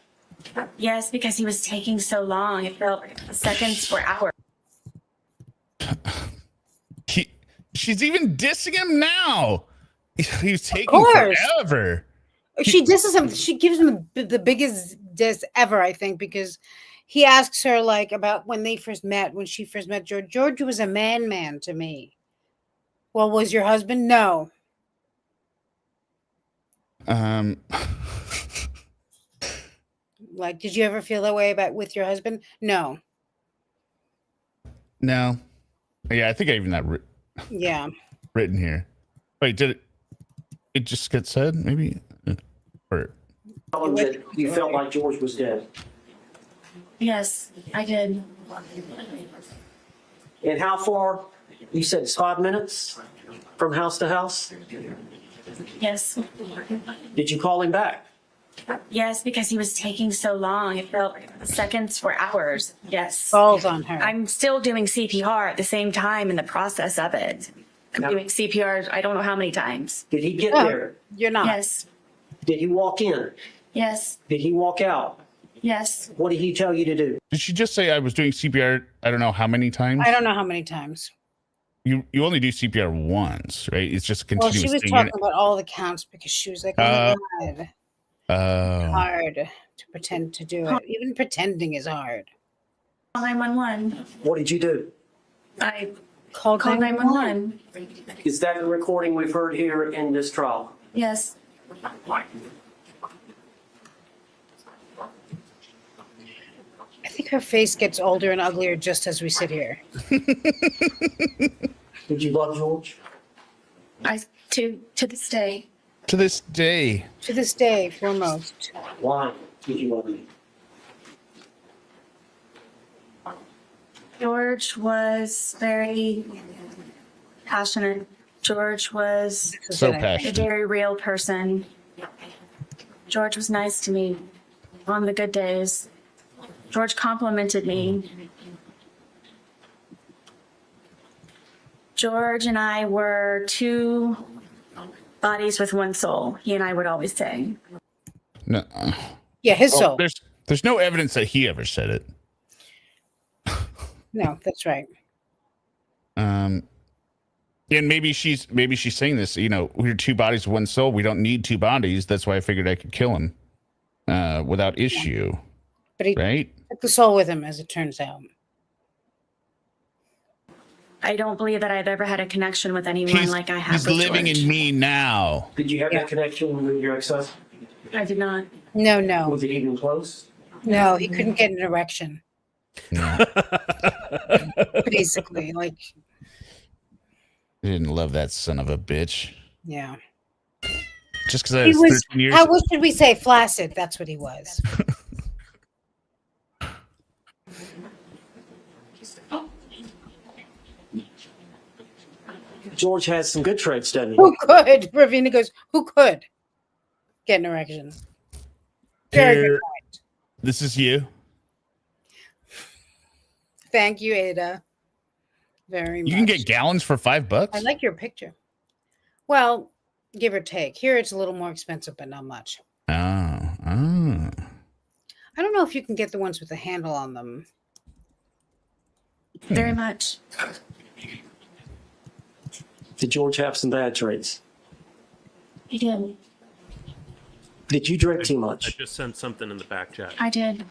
Yes, because he was taking so long. It felt like seconds or hours. She's even dissing him now. He's taking course. forever. She disses him. She gives him the biggest diss ever, I think, because he asks her like about when she first met George. George was a man to me. Well, was your husband? No. Like, did you ever feel that way with your husband? No. No. Yeah, I think I even that Yeah. written here. Wait, did it just get said? Maybe, or Tell him that you felt like George was dead. Yes, I did. And how far? You said it's 5 minutes from house to house. Yes. Did you call him back? Yes, because he was taking so long. It felt like seconds or hours. Yes. Falls on her. I'm still doing CPR at the same time in the process of it. I'm doing CPR, I don't know how many times. Did he get No, there? you're not. Yes. Did he walk in? Yes. Did he walk out? Yes. What did he tell you to do? did she just say I was doing CPR? I don't know how many times. I don't know how many times. You only do CPR once, right? It's just a Well, continuous she was thing. talking about all the counts because she was like, oh my God. Hard to pretend to do it. Even pretending is hard. 911. What did you do? I Called called 911. Is that the recording we've heard here in this trial? Yes. I think her face gets older and uglier just as we sit here. Did you love George? To this day. To this day. To this day, foremost. Why did you love him? George was very passionate. George was So a passionate. very real person. George was nice to me on the good days. George complimented me. George and I were two bodies with one soul, he and I would always say. No. Yeah, his soul. There's no evidence that he ever said it. No, that's right. And maybe she's saying this, we're two bodies, one soul. We don't need two bodies. That's why I figured I could kill him without issue. But he right? took the soul with him, as it turns out. I don't believe that I've ever had a connection with anyone like I have He's with living George. in me now. Did you have that connection with your ex-husband? I did not. No. Was it even close? No, he couldn't get an erection. No. Basically, like, I didn't love that son of a bitch. yeah. Just because I He was was, 13 years. what should we say? Flaccid. That's what he was. George has some good traits, doesn't he? Who could? Ravina goes, who could get an erection? Very good Here, point. this is you. Thank you, Ada. Very much. You can get gallons for $5. I like your picture. Well, give or take. Here it's a little more expensive, but not much. Oh. I don't know if you can get the ones with the handle on them. Very much. Did George have some bad traits? He did. Did you drink too I much? just sent something in the back chat. I did.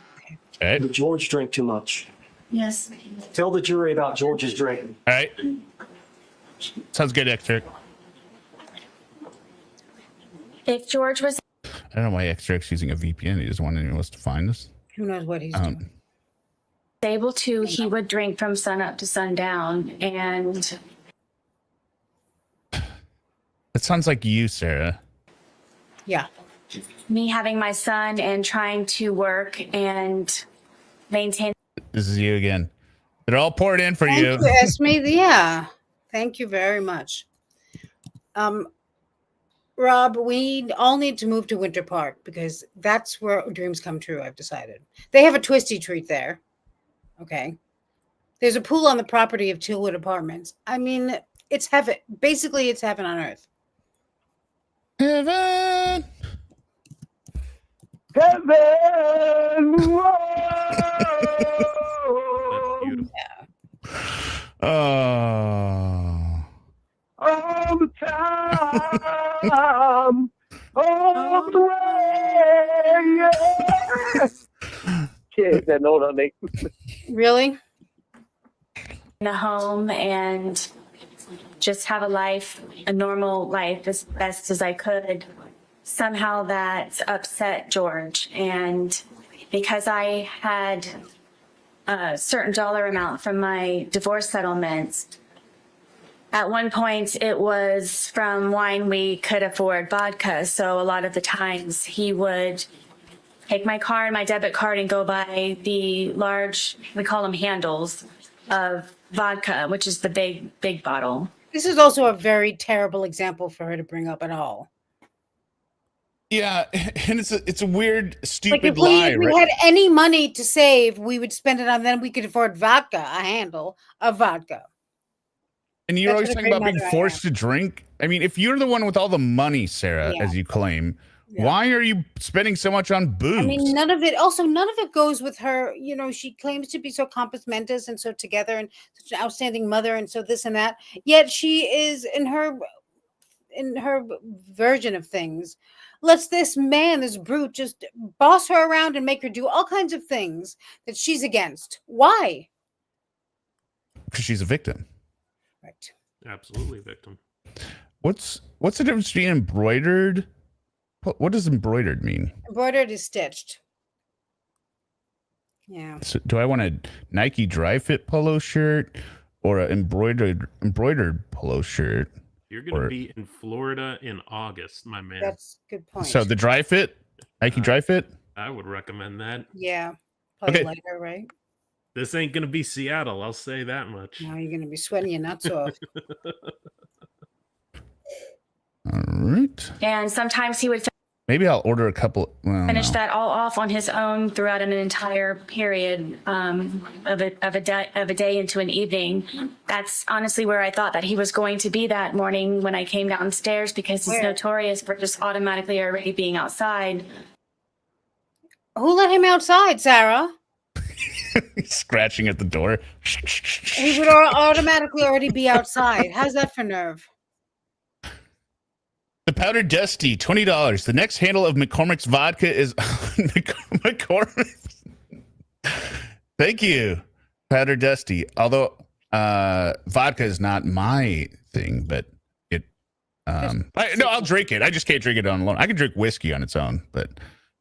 Okay. Did George drink too much? Yes. Tell the jury about George's drinking. All right. Sounds good, Extra. If George was I don't know why Extra's using a VPN. He doesn't want anyone else to find us. Who knows what he's doing? able to, he would drink from sun up to sundown. And It sounds like you, Sarah. Yeah. me having my son and trying to work and maintain. This is you again. They're all poured in for Thank you. you, Esme. Yeah. Thank you very much. Rob, we all need to move to Winter Park because that's where dreams come true. I've decided they have a twisty treat there. Okay, there's a pool on the property of Tillwood Apartments. I mean, it's heaven. Basically, it's heaven on earth. Heaven. Heaven. That's beautiful. Oh. All the time. All the way. Yeah. Can't that note on me. Really? In a home and just have a normal life as best as I could. Somehow that upset George. And because I had a certain dollar amount from my divorce settlement, at one point it was from wine we could afford vodka. So a lot of the times he would take my card and my debit card and go buy the large, we call them handles, of vodka, which is the big bottle. This is also a very terrible example for her to bring up at all. Yeah, and it's a weird, Like stupid if lie, we right? had any money to save, we would spend it on. Then we could afford vodka, a handle of vodka. And you're That's always what a talking great about being mother I forced to drink. I mean, if you're the one with all the money, Sarah, Yeah. as you claim, Yeah. why are you spending so much on booze? I mean, none of it goes with her. You know, she claims to be so compos mentis and so together and such an outstanding mother and so this and that. Yet she is in her version of things. Lets this man, this brute, just boss her around and make her do all kinds of things that she's against. Why? Because she's a victim. Right. Absolutely victim. What's the difference between embroidered? What does embroidered mean? Embroidered is stitched. Yeah. So do I want a Nike dry fit polo shirt or an embroidered polo shirt? You're going to be in Florida in August, my man. That's a good point. So the dry fit, Nike dry fit. I would recommend that. Yeah. Probably Okay. lighter, right? This ain't going to be Seattle. I'll say that much. Now you're going to be sweating your nuts off. All right. And sometimes he would Maybe I'll order a couple. Well, finish no. that all off on his own throughout an entire period of a day into an evening. That's honestly where I thought that he was going to be that morning when I came downstairs, because he's Where? notorious for just automatically already being outside. Who let him outside, Sarah? He's scratching at the door. He would automatically already be outside. How's that for nerve? The Powder Dusty, $20. The next handle of McCormick's vodka is McCormick's. Thank you, Powder Dusty. Although vodka is not my thing, but it. I'll drink it. I just can't drink it on alone. I can drink whiskey on its own, but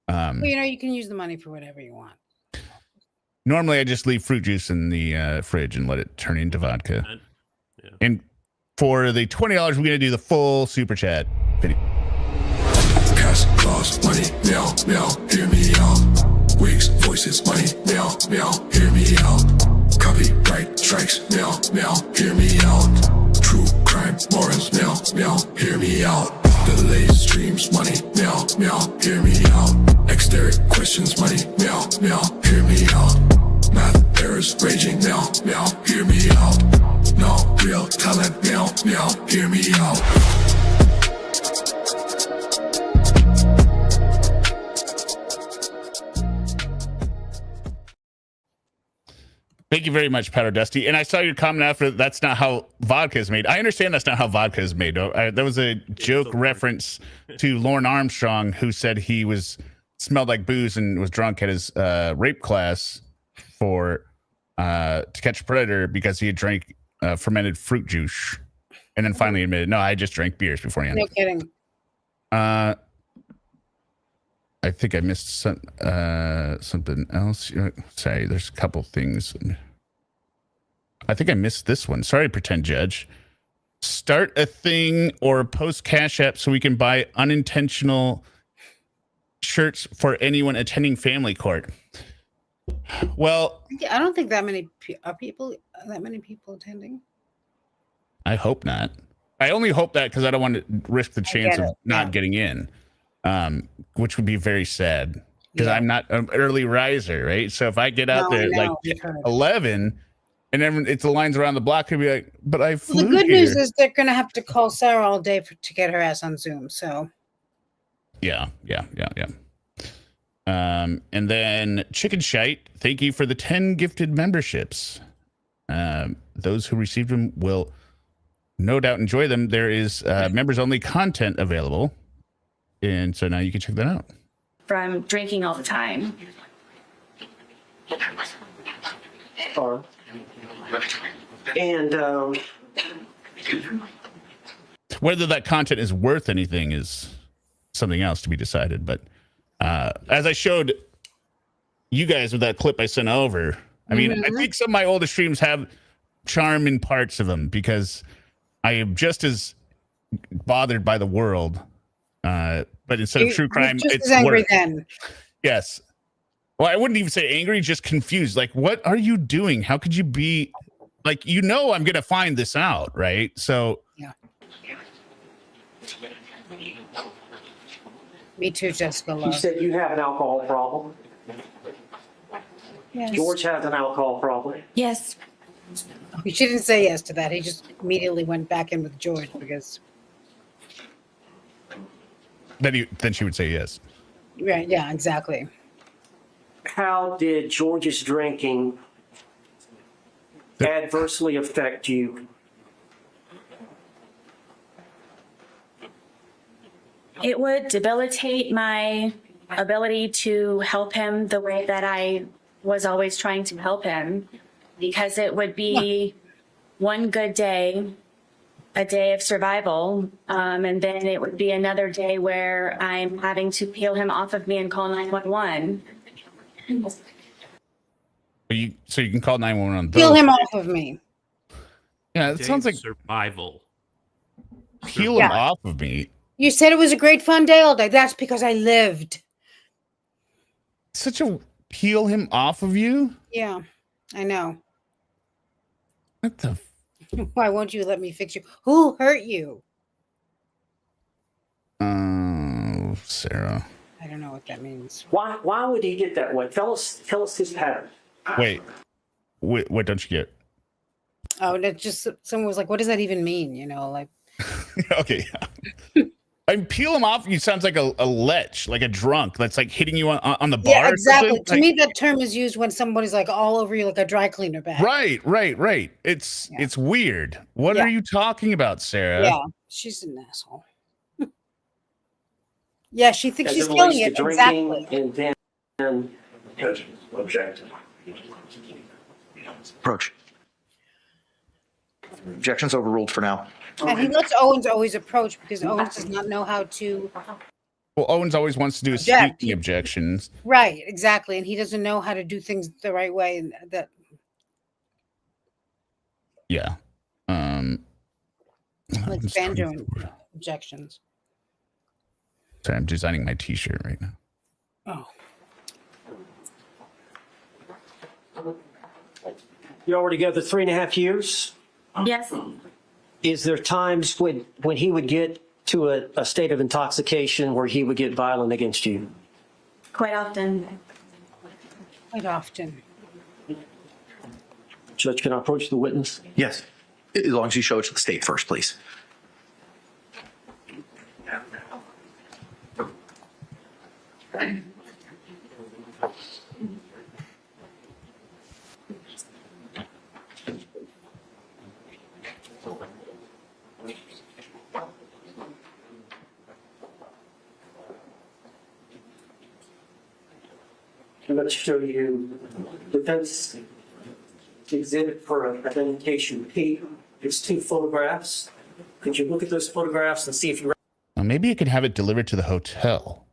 Well, you know, you can use the money for whatever you want. normally I just leave fruit juice in the fridge and let it turn into vodka. Yeah. And for the $20, we're gonna do the full super chat. Cash, claws, money, meow, meow, hear me out. Wigs, voices, money, meow, meow, hear me out. Copyright strikes, meow, meow, hear me out. True crime, morals, meow, meow, hear me out. Delayed streams, money, meow, meow, hear me out. Exterior questions, money, meow, meow, hear me out. Math errors, raging, meow, meow, hear me out. No real talent, meow, meow, hear me out. Thank you very much, Powder Dusty. And I saw your comment after that's not how vodka is made. I understand that's not how vodka is made. That was a joke reference to Lorne Armstrong, who said he smelled like booze and was drunk at his rape class for To Catch a Predator because he had drank fermented fruit juice, and then finally admitted, no, I just drank beers beforehand. No kidding. I think I missed something else. Sorry, there's a couple things. I think I missed this one. Sorry, pretend judge. Start a thing or post Cash App so we can buy unintentional shirts for anyone attending family court. Well, Yeah, I don't think that many people attending. I hope not. I only hope that because I don't want to risk the chance get of it, not yeah. getting in, which would be very sad because Yeah. I'm not an early riser, right? So if I get out No, I there like know, we've heard. 11, and then it's the lines around the block, could be like, but I flew Well, the good here. news is they're going to have to call Sarah all day to get her ass on Zoom. So Yeah. And then Chicken Shite, thank you for the 10 gifted memberships. Those who received them will no doubt enjoy them. There is members only content available, and so now you can check that out. From drinking all the time. And Whether that content is worth anything is something else to be decided. But as I showed you guys with that clip I sent over, I mean, I think some of my oldest streams have charm in parts of them because I am just as bothered by the world. But instead of true crime, just it's as angry work. then. Yes. Well, I wouldn't even say angry, just confused. Like, what are you doing? How could you be like, I'm going to find this out, right? So, Yeah. Me too, Jessica. you Love. said you have an alcohol problem. Yes. George has an alcohol problem. Yes. She didn't say yes to that. He just immediately went back in with George because. then she would say yes. Right. Yeah. Exactly. How did George's drinking adversely affect you? It would debilitate my ability to help him the way that I was always trying to help him, because it would be one good day, a day of survival, and then it would be another day where I'm having to peel him off of me and call 911. So you can call 911 on Peel those. him off of me. Yeah, it sounds like survival. peel him off of me. You said it was a great fun day all day. That's because I lived. Such a peel him off of you? Yeah, I know. What the? Why won't you let me fix you? Who hurt you? Oh, Sarah. I don't know what that means. Why would he get that way? Tell us his pattern. Wait, what don't you get? Oh, that just someone was like, "What does that even mean?" You know, like. Okay. I mean, peel him off. You sounds like a lech, like a drunk that's like hitting you on the bar. Yeah, exactly. To like, me, that term is used when somebody's like all over you, like a dry cleaner bag. Right. It's weird. What are you talking about, Sarah? Yeah, she's an asshole. Yeah, she thinks As she's it killing relates it. to Exactly. drinking and then Object. Approach. Objections overruled for now. And he lets Owens always approach because Owens does not know how to. Well, Owens always wants to do Object. speaking objections. Right, exactly, and he doesn't know how to do things the right way. And that. Yeah. Like banjo objections. Sorry, I'm designing my T-shirt right now. Oh. you're already together 3.5 years. Yes. Is there times when he would get to a state of intoxication where he would get violent against you? Quite often. Quite often. Judge, can I approach the witness? Yes. As long as you show it to the state first, please. Let's show you defense exhibit for identification P. It's 2 photographs. Could you look at those photographs and see if you... Well, maybe you could have it delivered to the hotel.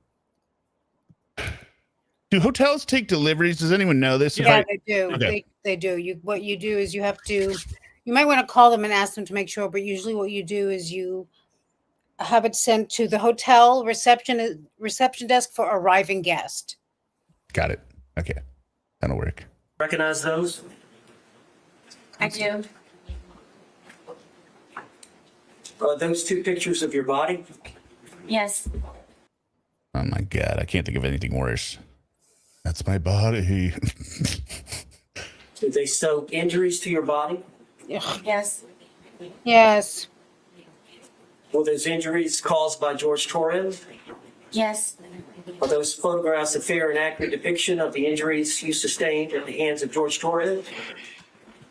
Do hotels take deliveries? Does anyone know this? Yeah, they do. Okay. They do. What you do is you have to. You might want to call them and ask them to make sure. But usually, what you do is you have it sent to the hotel reception desk for arriving guest. Got it. Okay, that'll work. Recognize those? I do. Are those two pictures of your body? Yes. Oh my God, I can't think of anything worse. That's my body. Did they show injuries to your body? Yes. Yes. Were those injuries caused by George Torres? Yes. Are those photographs a fair and accurate depiction of the injuries you sustained at the hands of George Torres?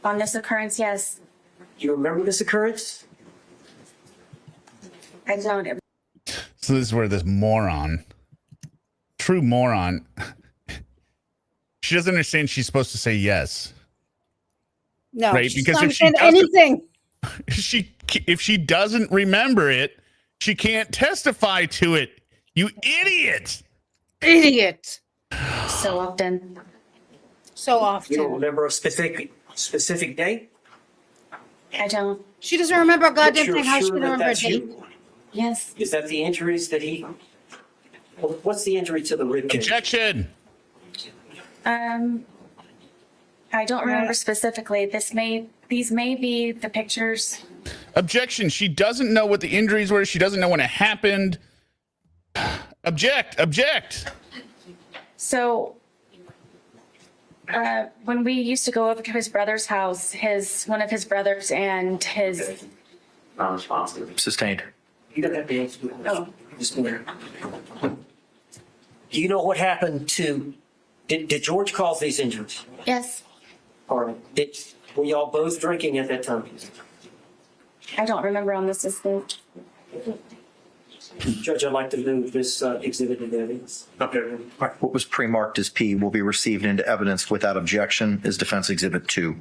On this occurrence, yes. Do you remember this occurrence? I don't. So this is where this moron, true moron, she doesn't understand she's supposed to say yes. No, Right, she's because not if she saying doesn't- anything. If she doesn't remember it, she can't testify to it. You idiot! Idiot. So often. So You don't often. remember a specific date? I don't. She doesn't remember a But goddamn you're thing. How she sure gonna that remember a that's date? you? Yes. Is that the injuries that he? Well, what's the injury to the rib cage? Objection! I don't remember specifically. These may be the pictures. Objection! She doesn't know what the injuries were. She doesn't know when it happened. Object! Object! So, when we used to go over to his brother's house, one of his brothers and his. Sustained. You don't have to answer the question. Oh. Just where. Do you know what happened to? Did George cause these injuries? Yes. Or were y'all both drinking at that time? I don't remember on this estate. Judge, I'd like to move this exhibit into evidence. Okay. All right, what was pre-marked as P will be received into evidence without objection as Defense Exhibit 2.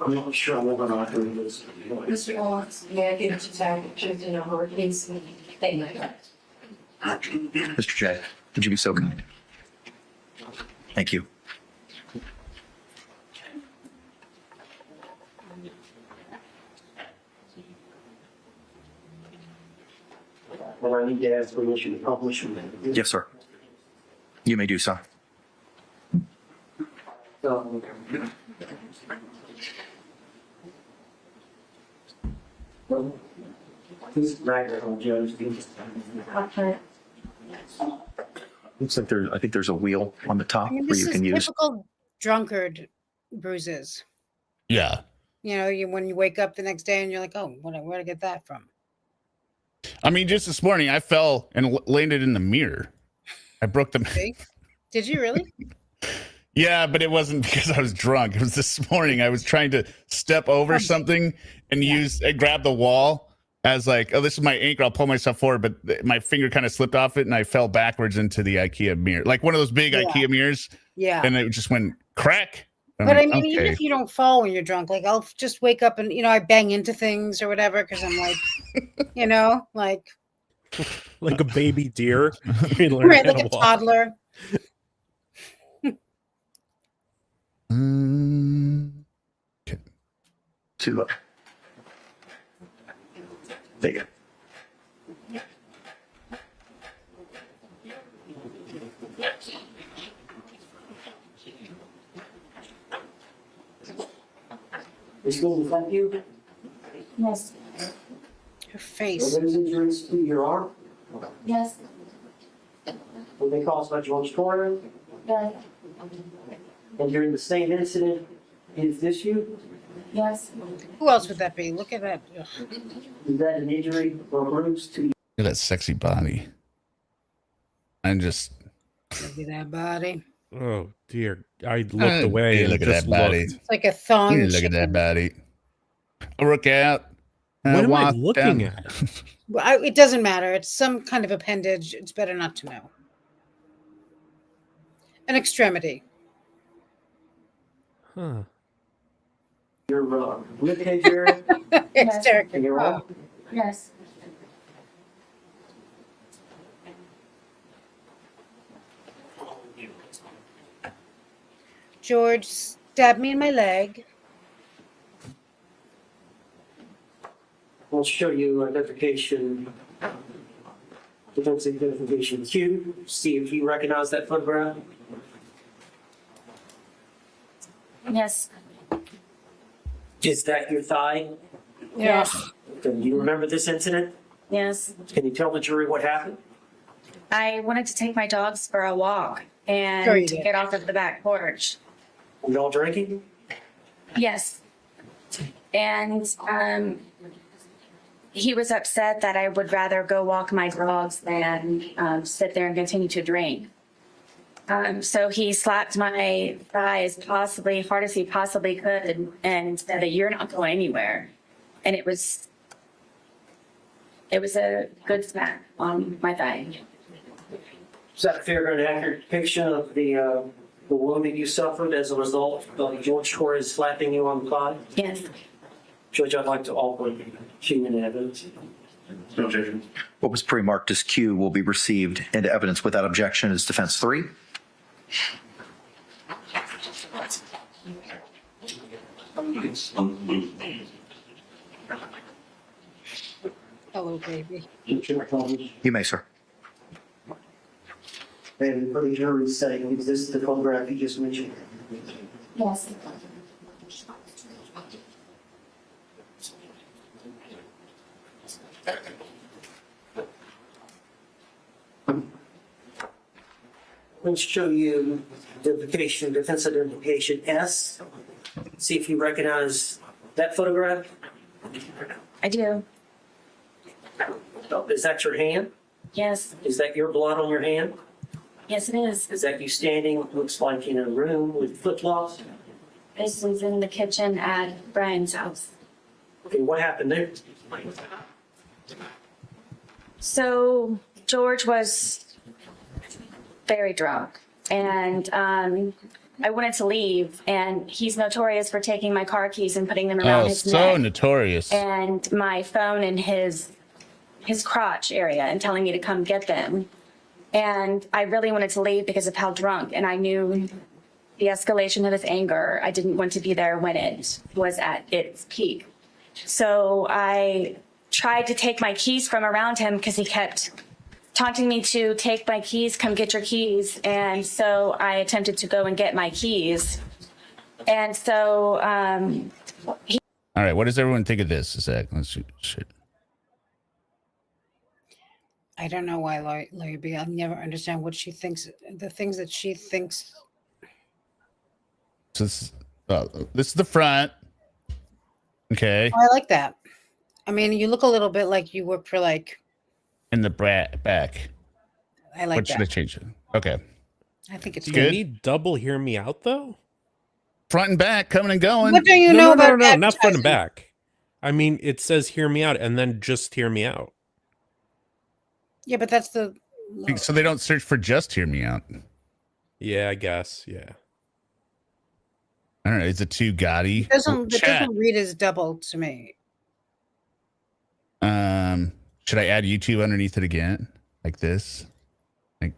I'm not sure I'm going to do this. Mr. Owens, may I get you back pictures in a hurricane? Thank you. Mr. J, would you be so kind? Thank you. And I need to ask permission to publish. Yes, sir. You may do so. Who's microphone, Judge? Looks like I think there's a wheel on the top I mean, where this you is can use. typical drunkard bruises. Yeah. You know, when you wake up the next day and you're like, oh, where'd I get that from? I mean, just this morning, I fell and landed in the mirror. I broke the. See? Did you really? Yeah, but it wasn't because I was drunk. It was this morning. I was trying to step over something and grab the wall as like, oh, this is my ankle. I'll pull myself forward, but my finger kind of slipped off it and I fell backwards into the IKEA mirror, like one of those big IKEA mirrors. Yeah. And it just went crack. But I mean, even if you don't fall when you're drunk, like I'll just wake up and, I bang into things or whatever because I'm like, like Like a baby deer. right, like a toddler. Okay. To there you go. Is going to thank you? Yes. Her Are face. those injuries to your arm? Yes. Were they caused by George Torres? Yes. And during the same incident, is this you? Yes. Who else would that be? Look at that. Ugh. Is that an injury or bruise to you? Look at that sexy body. I'm just. Look at that body. Oh dear. I looked away Hey, and look at just that body. looked. It's like a thong. Look at that body. I work out. What am I walk looking down. at? Well, it doesn't matter. It's some kind of appendage. It's better not to know. An extremity. Huh. Your rib cage area Hysterical. and your arm? Yes. George stabbed me in my leg. I'll show you identification, defense identification Q. See if you recognize that photograph. Yes. Is that your thigh? Yes. Do you remember this incident? Yes. Can you tell the jury what happened? I wanted to take my dogs for a walk Sure and you did. get off of the back porch. Were you all drinking? Yes. And he was upset that I would rather go walk my dogs than sit there and continue to drink. So he slapped my thighs possibly hard as he possibly could and said that you're not going anywhere. And it was a good smack on my thigh. Is that a fair and accurate depiction of the wound that you suffered as a result of George Torres slapping you on the thigh? Yes. Judge, I'd like to offer human evidence. No objection. What was pre-marked as Q will be received into evidence without objection as defense 3. Hello, baby. You may, sir. And for the jury saying, is this the photograph you just mentioned? Yes. Let's show you identification, defense identification S. See if you recognize that photograph. I do. Is that your hand? Yes. Is that your blood on your hand? Yes, it is. Is that you standing, looks like in a room with flip-flops? This was in the kitchen at Brian's house. Okay, what happened there? So George was very drunk, and I wanted to leave, and he's notorious for taking my car keys and putting them around his neck notorious. and my phone in his crotch area and telling me to come get them. And I really wanted to leave because of how drunk, and I knew the escalation of his anger. I didn't want to be there when it was at its peak. So I tried to take my keys from around him because he kept taunting me to take my keys, come get your keys. And so I attempted to go and get my keys. And so All right, what does everyone think of this? Zach, let's see. Shit. I don't know why Larry B. I'll never understand what she thinks. The things that she thinks. So this is the front. Okay. Oh, I like that. I mean, you look a little bit like you work for like. In the back. I like What should I that. change it? Okay. I think it's Do good. you need double hear me out though? Front and back, coming and going. What do you know about No, not front advertising? and back. I mean, it says hear me out and then just hear me out. Yeah, but that's the. So they don't search for just hear me out. Yeah, I guess. Yeah. I don't know. Is it too gaudy? It doesn't Chat. read as double to me. Should I add YouTube underneath it again? Like this? Like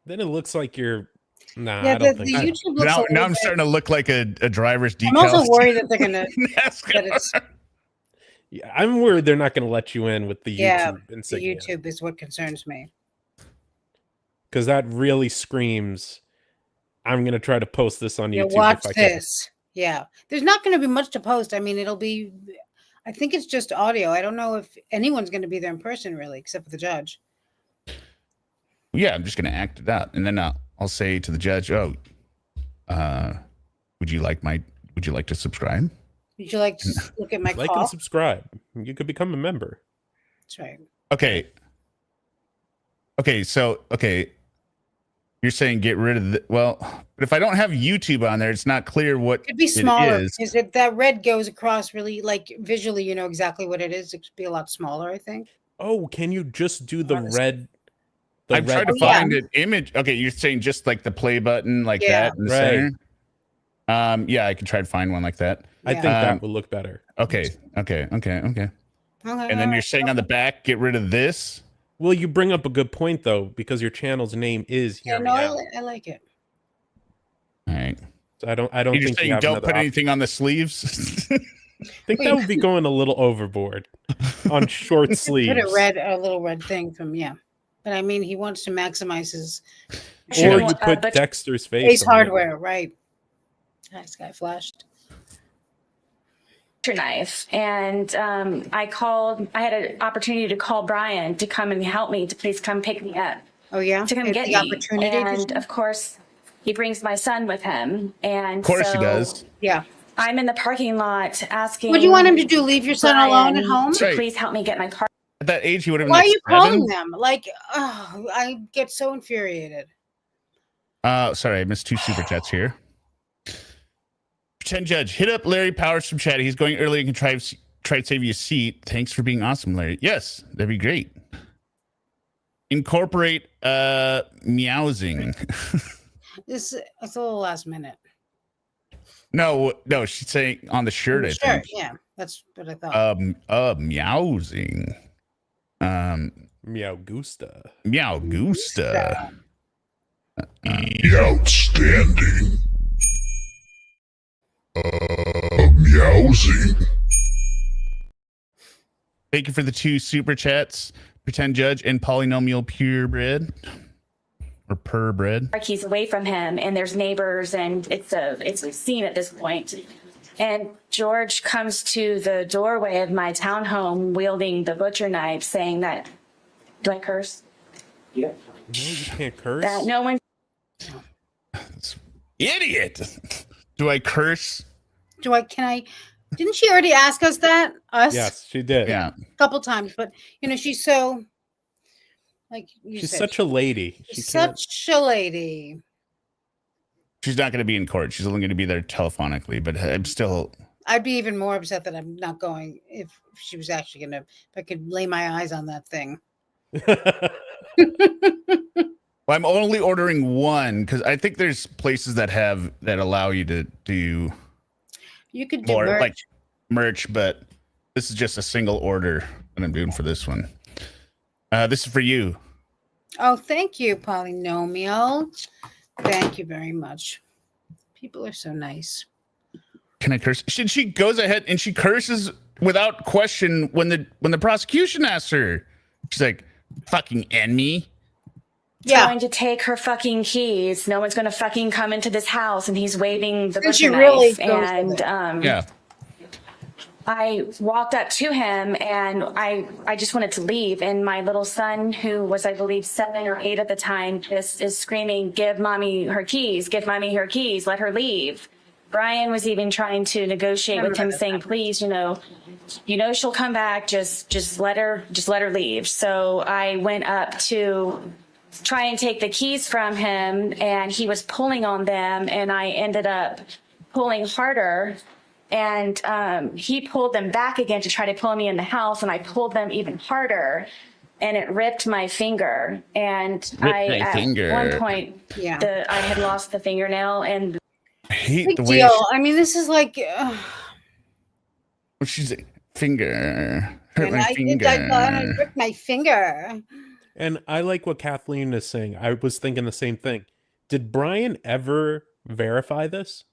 Then it looks like you're. Nah, Yeah, I don't the think. so. YouTube looks. now I'm starting to look like a driver's decal. I'm also worried that they're gonna. NASCAR. that it's Yeah, I'm worried they're not going to let you in with the YouTube Yeah, the insignia. YouTube is what concerns me. Because that really screams. I'm going to try to post this on Yeah, YouTube. watch if I can. this. Yeah, there's not going to be much to post. I mean, it'll be. I think it's just audio. I don't know if anyone's going to be there in person, really, except for the judge. Yeah, I'm just going to act it out, and then I'll say to the judge, "Oh, would you like to subscribe?" Would you like to look at my Like call? and subscribe. You could become a member. That's right. Okay. So you're saying get rid of the but if I don't have YouTube on there, it's not clear what It'd be smaller. it is. Is it that red goes across really like visually? You know exactly what it is. It should be a lot smaller, I think. Oh, can you just do the Honestly. red? I'm trying to Oh, yeah. find an image. Okay, you're saying just like the play button, like Yeah. that in the Right. center. Yeah, I can try to find one like that. I think Yeah. that would look better. Okay. Okay, And then you're saying on the back, get rid of this. Well, you bring up a good point though, because your channel's name is Yeah, Hear no, Me Out. I like it. All right. So I don't You're think you saying have don't another put option. anything on the sleeves. I think that would be going a little overboard on short sleeves. Put a little red thing from But I mean, he wants to maximize his Or you But- put but- Dexter's face. Ace on there. Hardware, right? Nice guy flashed. Knife, and I had an opportunity to call Brian to come and help me, to please come pick me up, Oh yeah, to come It's get the me. opportunity. And of course, he brings my son with him, and Of course so he does. Yeah. I'm in the parking lot asking. What do you want him to do? Leave your son alone at Brian home? to Right. please help me get my car. At that age, he would have. Why are been you like calling 7. them? Like, oh, I get so infuriated. Sorry, I missed 2 super chats here. Pretend Judge, hit up Larry Powers from chat. He's going early and can try to save you a seat. Thanks for being awesome, Larry. Yes, that'd be great. Incorporate meowsing. It's a little last minute. No, she's saying on the shirt, I Sure, think. yeah, that's what I thought. Meowsing. Meow Gusta. Meow Gusta. Outstanding. Meowsing. Thank you for the 2 super chats. Pretend Judge and Polynomial Purebred. Or Purebred. Keys away from him, and there's neighbors, and it's a scene at this point. And George comes to the doorway of my townhome wielding the butcher knife, saying that, do I curse? Yeah. No, you can't curse. That no one. Idiot. Do I curse? Didn't she already ask us that? Us? Yes, she did. Yeah. A couple times, but she's so, like you She's said, such a lady. she's such a lady. She's not going to be in court. She's only going to be there telephonically, but I'd be even more upset that I'm not going if she was actually if I could lay my eyes on that thing. Well, I'm only ordering 1 because I think there's places that allow you to do You could do more merch. like merch, but this is just a single order that I'm doing for this one. This is for you. Oh, thank you, Polynomial. Thank you very much. People are so nice. Can I curse? She goes ahead and she curses without question when the prosecution asks her. She's like, "Fucking end me." Yeah. Going to take her fucking keys. No one's going to fucking come into this house, and he's waving the And she butcher really knife. goes And with it. Yeah. I walked up to him, and I just wanted to leave. And my little son, who was, I believe, 7 or 8 at the time, is screaming, "Give mommy her keys! Give mommy her keys! Let her leave!" Brian was even trying to negotiate with him, saying, "Please, she'll come back. Just let her leave." So I went up to try and take the keys from him, and he was pulling on them, and I ended up pulling harder, and he pulled them back again to try to pull me in the house, and I pulled them even harder, and it ripped my finger. And at one point, I had lost the fingernail, and I hate Big the way deal. I mean, this is like she's like, finger. Hurt and my finger. I ripped my finger. And I like what Kathleen is saying. I was thinking the same thing. Did Brian ever verify this?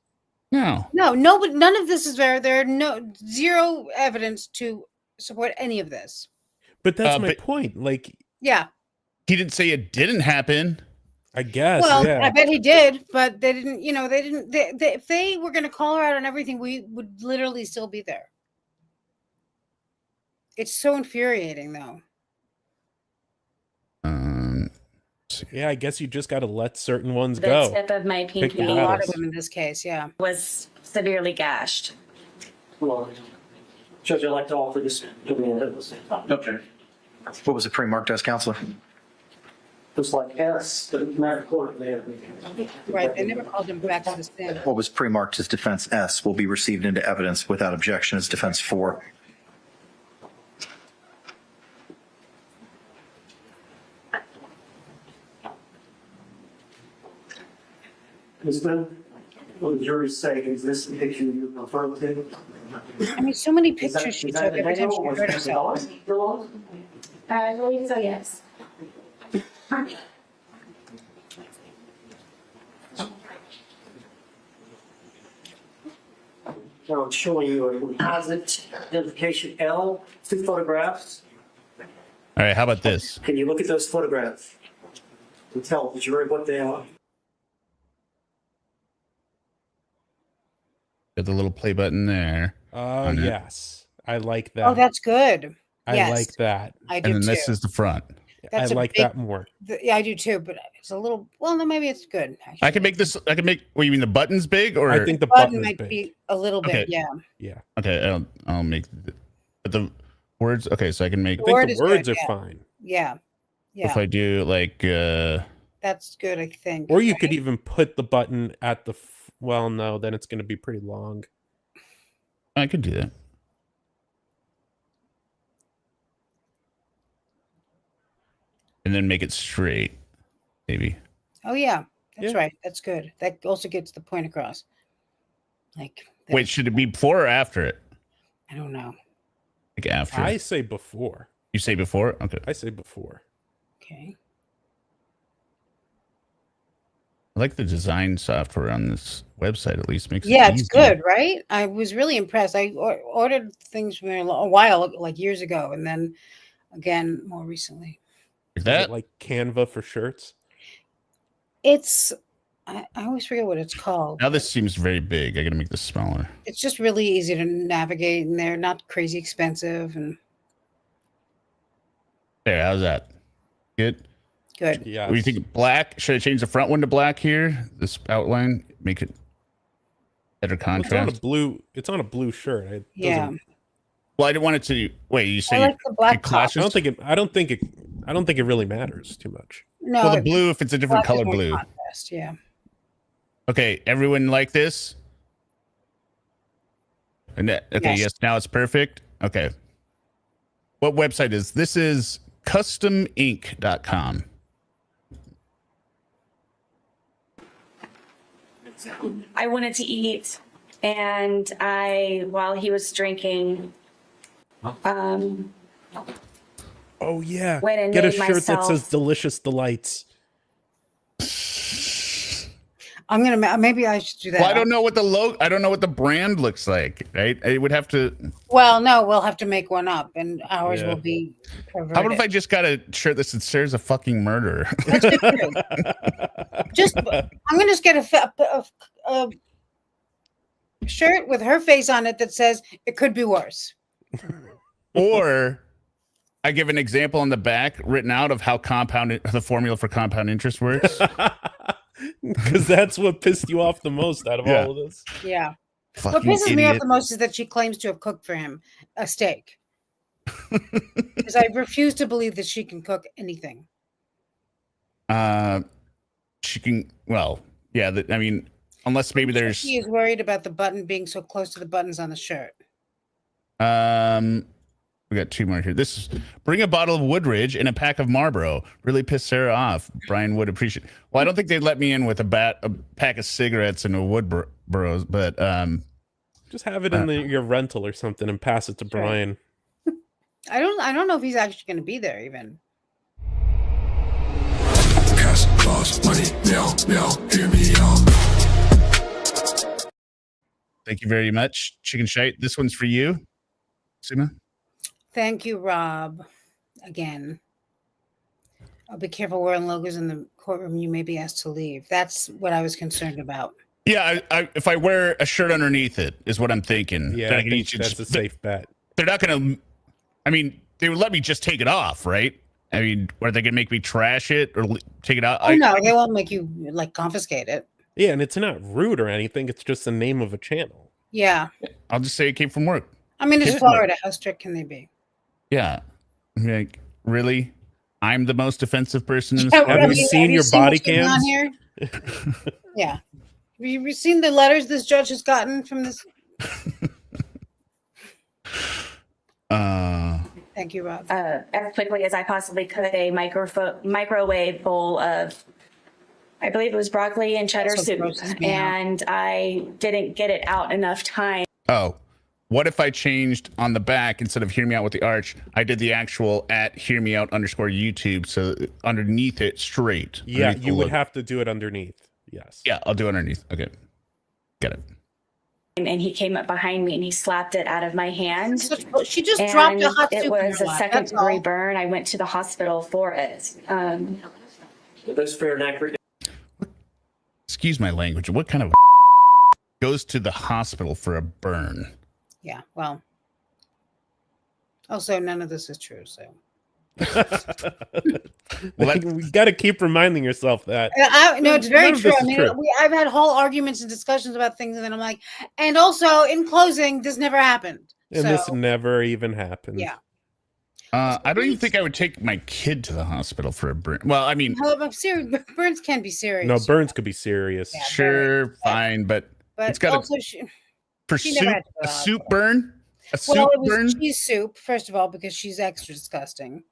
No. But none of this is there. There are zero evidence to support any of this. But that's my point. Like, yeah, he didn't say it didn't happen. I guess. Well, yeah. I bet he did, but they didn't. They didn't. If they were going to call her out on everything, we would literally still be there. It's so infuriating, though. Yeah, I guess you just got to let certain ones the go. tip of my pinky A lot of them in this case, yeah, was severely gashed. Well, Judge, I'd like to offer this. Okay. What was it pre-marked as, Counselor? Looks like S, but not recorded there. right. They never called him back to the stand. What was pre-marked as defense S will be received into evidence without objection as defense 4. Ms. Boone, what the jury say? Is this the picture you refer to? I mean, so many Is that- pictures she is took that every time the she name or hurt is it herself. $1? I believe so, yes. Now it's showing you a composite identification L, 2 photographs. All right, how about this? Can you look at those photographs and tell the jury what they are? Got the little play button there. Oh, on it. yes. I like that. Oh, that's good. I Yes, like that. I do And then too. this is the front. That's I a like big- that more. Yeah, I do too, but it's a little. Well, no, maybe it's good. Actually. I can make this. I can make. What you mean? The button's big, or I think the button button is might big. be a little bit. Okay. Yeah. Yeah. okay. I'll make the words. Okay, so I can make. I think Word the is words good, are yeah. fine. Yeah. Yeah. If I do like. That's good, I think. Or you right? could even put the button at the. Well, no, then it's going to be pretty long. I could do that. And then make it straight, maybe. Oh yeah, that's Yeah. right. That's good. That also gets the point across. Like. Wait, should it be before or after it? I don't know. Like after. I say before. You say before? Okay. I say before. Okay. I like the design software on this website. At least makes Yeah, it it's easy. good, right? I was really impressed. I ordered things from there a while, like years ago, and then again more recently. Like Is that. it like Canva for shirts? It's I always forget what it's called. Now this seems very big. I gotta make this smaller. It's just really easy to navigate, and they're not crazy expensive and There. How's that? Good. good. Yeah. What do you think? Black? Should I change the front one to black here? This outline, make it better It's on a contrast. blue. It's on a blue shirt. It Yeah, doesn't- Well, I didn't want it to. Wait, you I say like the black it clashes? I don't think it. I don't think it. I don't think it really matters too much. no, Well, the blue, if it's a different black is color more blue. contrast, yeah. Okay, everyone like this? And okay, Yes. yes, now it's perfect. Okay. What website is this? Is customink.com. I wanted to eat, and while he was drinking, Oh yeah. Went and Get a made shirt that myself- says "Delicious Delights." I'm gonna maybe I should do that. Well, I don't know what the logo. I don't know what the brand looks like. Right? It would have to. Well, no, we'll have to make one up, and ours Yeah. will be. How about if I just got a shirt that said "Sarah's a fucking murderer"? Just I'm gonna just get a shirt with her face on it that says it could be worse. Or I give an example on the back written out of how the formula for compound interest works. Because that's what pissed you off the most out of Yeah. all of this. Yeah. Fucking What pisses me off idiot. the most is that she claims to have cooked for him a steak. Because I refuse to believe that she can cook anything. She can. Well, yeah. I mean, unless maybe there's. He is worried about the button being so close to the buttons on the shirt. We got two more here. This is bring a bottle of Woodridge and a pack of Marlboro. Really pissed Sarah off. Brian would appreciate. Well, I don't think they'd let me in with a pack of cigarettes and a Woodboros, but Just have it in your rental or something and pass it to Sure. Brian. I don't know if he's actually going to be there even. Cash, claws, money, meow, meow, hear me out. thank you very much, Chicken Shite. This one's for you, Suma. Thank you, Rob. Again. I'll be careful wearing logos in the courtroom. You may be asked to leave. That's what I was concerned about. Yeah, if I wear a shirt underneath it, is what I'm thinking. Yeah, Then I can think each- that's a safe bet. They're not gonna. I mean, they would let me just take it off, right? I mean, are they gonna make me trash it or take it out? Oh, no, they won't make you like confiscate it. Yeah, and it's not rude or anything. It's just the name of a channel. Yeah. I'll just say it came from work. I mean, it's Yeah. Florida. How strict can they be? Yeah. I'm like, really? I'm the most offensive person in this. Yeah, Have country? you seen your body what's going on cams? here? Yeah. Have you seen the letters this judge has gotten from this? Thank you, Rob. as quickly as I possibly could, a microwave bowl of, I believe it was broccoli and cheddar That's what soup, grosses me out. and I didn't get it out enough time. Oh, what if I changed on the back instead of "Hear Me Out" with the arch? I did the actual at "Hear Me Out" _ YouTube, so underneath it straight. Yeah, underneath the you would logo. have to do it underneath. Yes. Yeah, I'll do underneath. Okay, got it. And he came up behind me and he slapped it out of my hand. She just dropped a And hot it soup in was your a lap, second that's all. degree burn. I went to the hospital for it. That's fair and accurate. Excuse my language. What kind of goes to the hospital for a burn. Yeah. Well. Also, none of this is true. So. Well, We got to keep reminding yourself that. No, it's very None of true. this I is mean, true. I've had whole arguments and discussions about things, and then I'm like, and also in closing, this never happened. And so, this never even happened. yeah. I don't even think I would take my kid to the hospital for a burn. Well, I mean, Burns can be serious. No, burns could be serious. Yeah. sure, fine, but it's got also for she never soup, had to go a to the soup hospital. burn, a soup well, it was burn. cheese soup, first of all, because she's extra disgusting,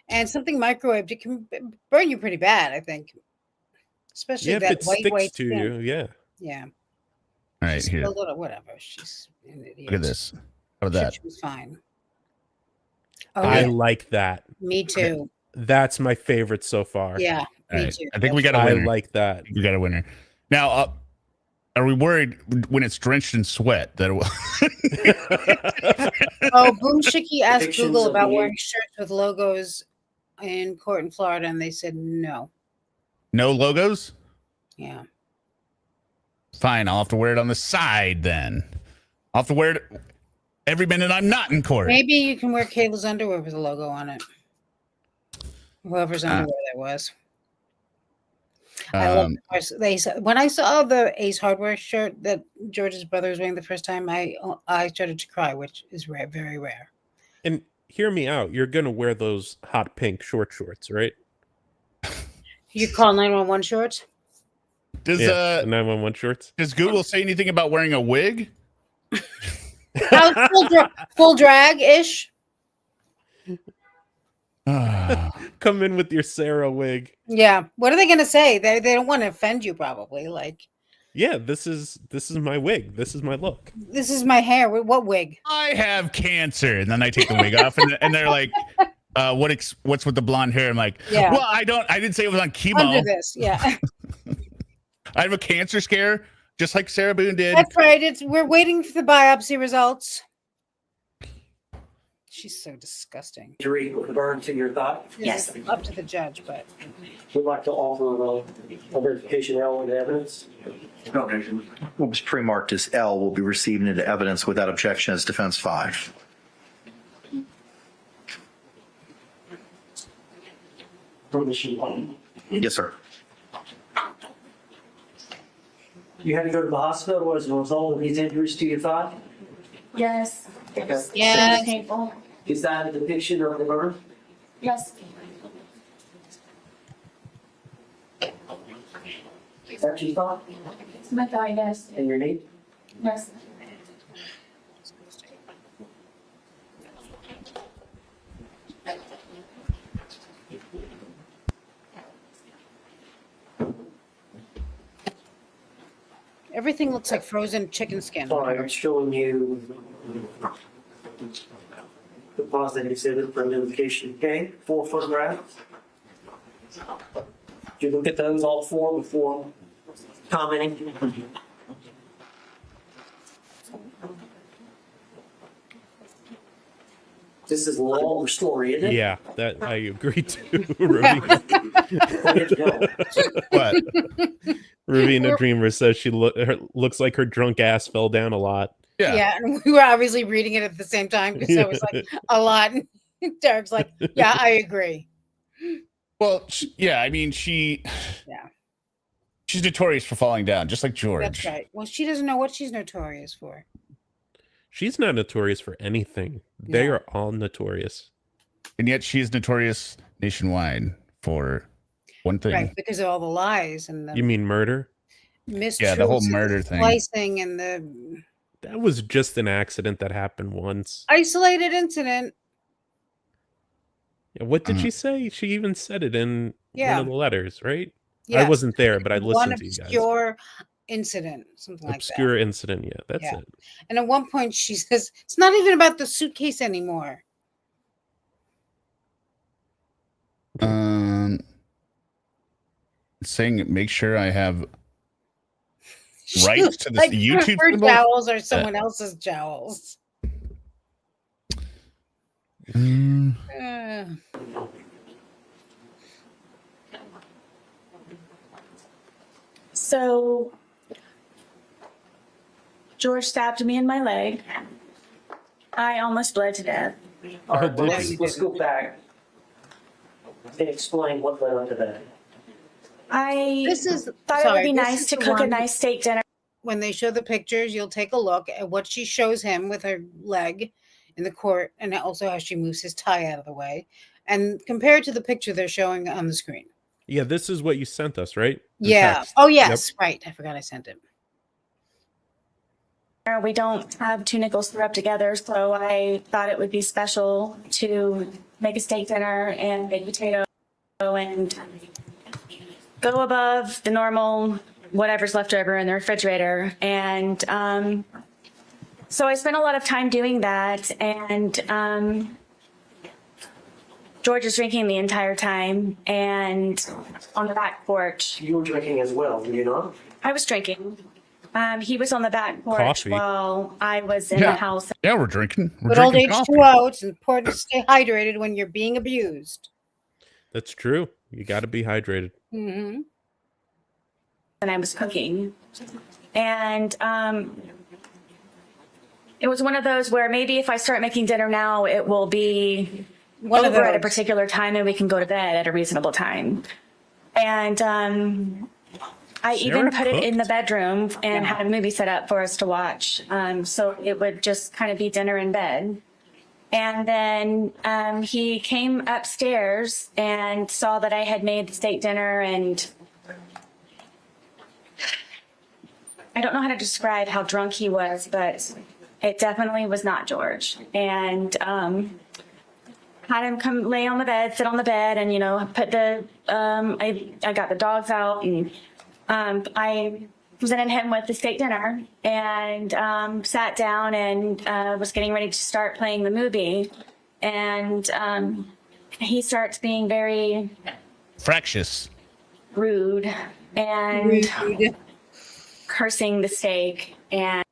and something microwaved, it can burn you pretty bad, I think, especially Yeah, if that it white sticks to skin. you, yeah. Yeah. All right, She's here. a little whatever. She's an idiot. Look at this. How about that? She was fine. Oh, I yeah. like that. Me too. That's my favorite so far. Yeah, All me right. too. I think we got a I winner. like that. We got a winner. Now, are we worried when it's drenched in sweat that it will? Oh, Boone Shicky asked Depictions Google of about the- wearing shirts with logos in court in Florida, and they said no. No logos? Yeah. Fine, I'll have to wear it on the side then. I'll have to wear it every minute I'm not in court. Maybe you can wear Kayla's underwear with a logo on it. Whoever's underwear that was. I love when I saw the Ace Hardware shirt that George's brother was wearing the first time, I started to cry, which is very rare. And hear me out. You're going to wear those hot pink shorts, right? You call 911 shorts? Does Yeah, 911 shorts. does Google say anything about wearing a wig? Full drag ish. Come in with your Sarah wig. Yeah. What are they going to say? They don't want to offend you, probably. Like, Yeah, this is my wig. This is my look. this is my hair. What wig? I have cancer, and then I take the wig off, and they're like, "What's with the blonde hair?" I'm like, Yeah. "Well, I didn't say it was on chemo. Under this, yeah. I have a cancer scare, just like Sarah Boone did." That's right. We're waiting for the biopsy results. She's so disgusting. To read the burn to your thought. Yes. It's up to the judge, but We'd like to offer a verification element evidence. What was pre-marked as L will be received into evidence without objection as defense 5. Permission. Yes, sir. You had to go to the hospital as a result of these injuries to your thigh? Yes. It was Yes. so painful. Is that a depiction of the burn? Yes. Is that your thigh It's my thigh, yes. and your knee? Yes. everything looks like frozen chicken skin. Sorry, I'm showing you the positive exhibit for identification. Okay, 4 photographs. Did you look at those all 4 before commenting? This is a longer story, isn't it? Yeah, that I agree too. Ravina, What? Ravina Dreamer says she looks like her drunk ass fell down a lot. Yeah. Yeah, and we were obviously reading it at the same time because I was like a lot. And Derek's like, yeah, I agree. Well, yeah. I mean, she's notorious for falling down, just like George. That's right. Well, she doesn't know what she's notorious for. She's not notorious for anything. They No. are all notorious. And yet she's notorious nationwide for one thing. Right, because of all the lies and the You mean murder? mistruths, Yeah, the whole and murder thing. slicing, and the That was just an accident that happened once. isolated incident. Yeah, what did she say? She even said it in Yeah. one of the letters, right? Yes. I wasn't there, but I One listened to you guys. obscure incident, something like Obscure incident, yeah, that's Yeah. it. that. And at one point, she says, "It's not even about the suitcase anymore." Saying make sure I have She rights was to this like, YouTube her symbol? jowls are someone else's jowls. Uh, So George stabbed me in my leg. I almost bled to death. All right, did well, you? let's go back and explain what led up to that. I This is thought it sorry, would be this nice is to the cook a one- nice steak dinner. When they show the pictures, you'll take a look at what she shows him with her leg in the court, and also how she moves his tie out of the way, and compared to the picture they're showing on the screen. Yeah, this is what you sent us, right? The Yeah. text. Oh yes, right. I forgot I sent it. We don't have two nickels to rub together, so I thought it would be special to make a steak dinner and baked potato and go above the normal whatever's left over in the refrigerator. And so I spent a lot of time doing that, and George is drinking the entire time, and on the back porch. You were drinking as well, were you not? I was drinking. He was on the back porch Coffee. while I was in the house. Yeah, we're drinking. We're Good old drinking coffee. H2O. It's important to stay hydrated when you're being abused. That's true. You got to be hydrated. Mm-hmm. And I was cooking. And it was one of those where maybe if I start making dinner now, it will be One of over at a those. particular time and we can go to bed at a reasonable time. And I even put it in the bedroom and had a movie set up for us to watch. So it would just kind of be dinner in bed. And then he came upstairs and saw that I had made the steak dinner, and I don't know how to describe how drunk he was, but it definitely was not George. And had him come lay on the bed, sit on the bed, and, you know, put the, I got the dogs out, and I presented him with the steak dinner and sat down and was getting ready to start playing the movie. And he starts being very Fractious. rude and cursing the steak. And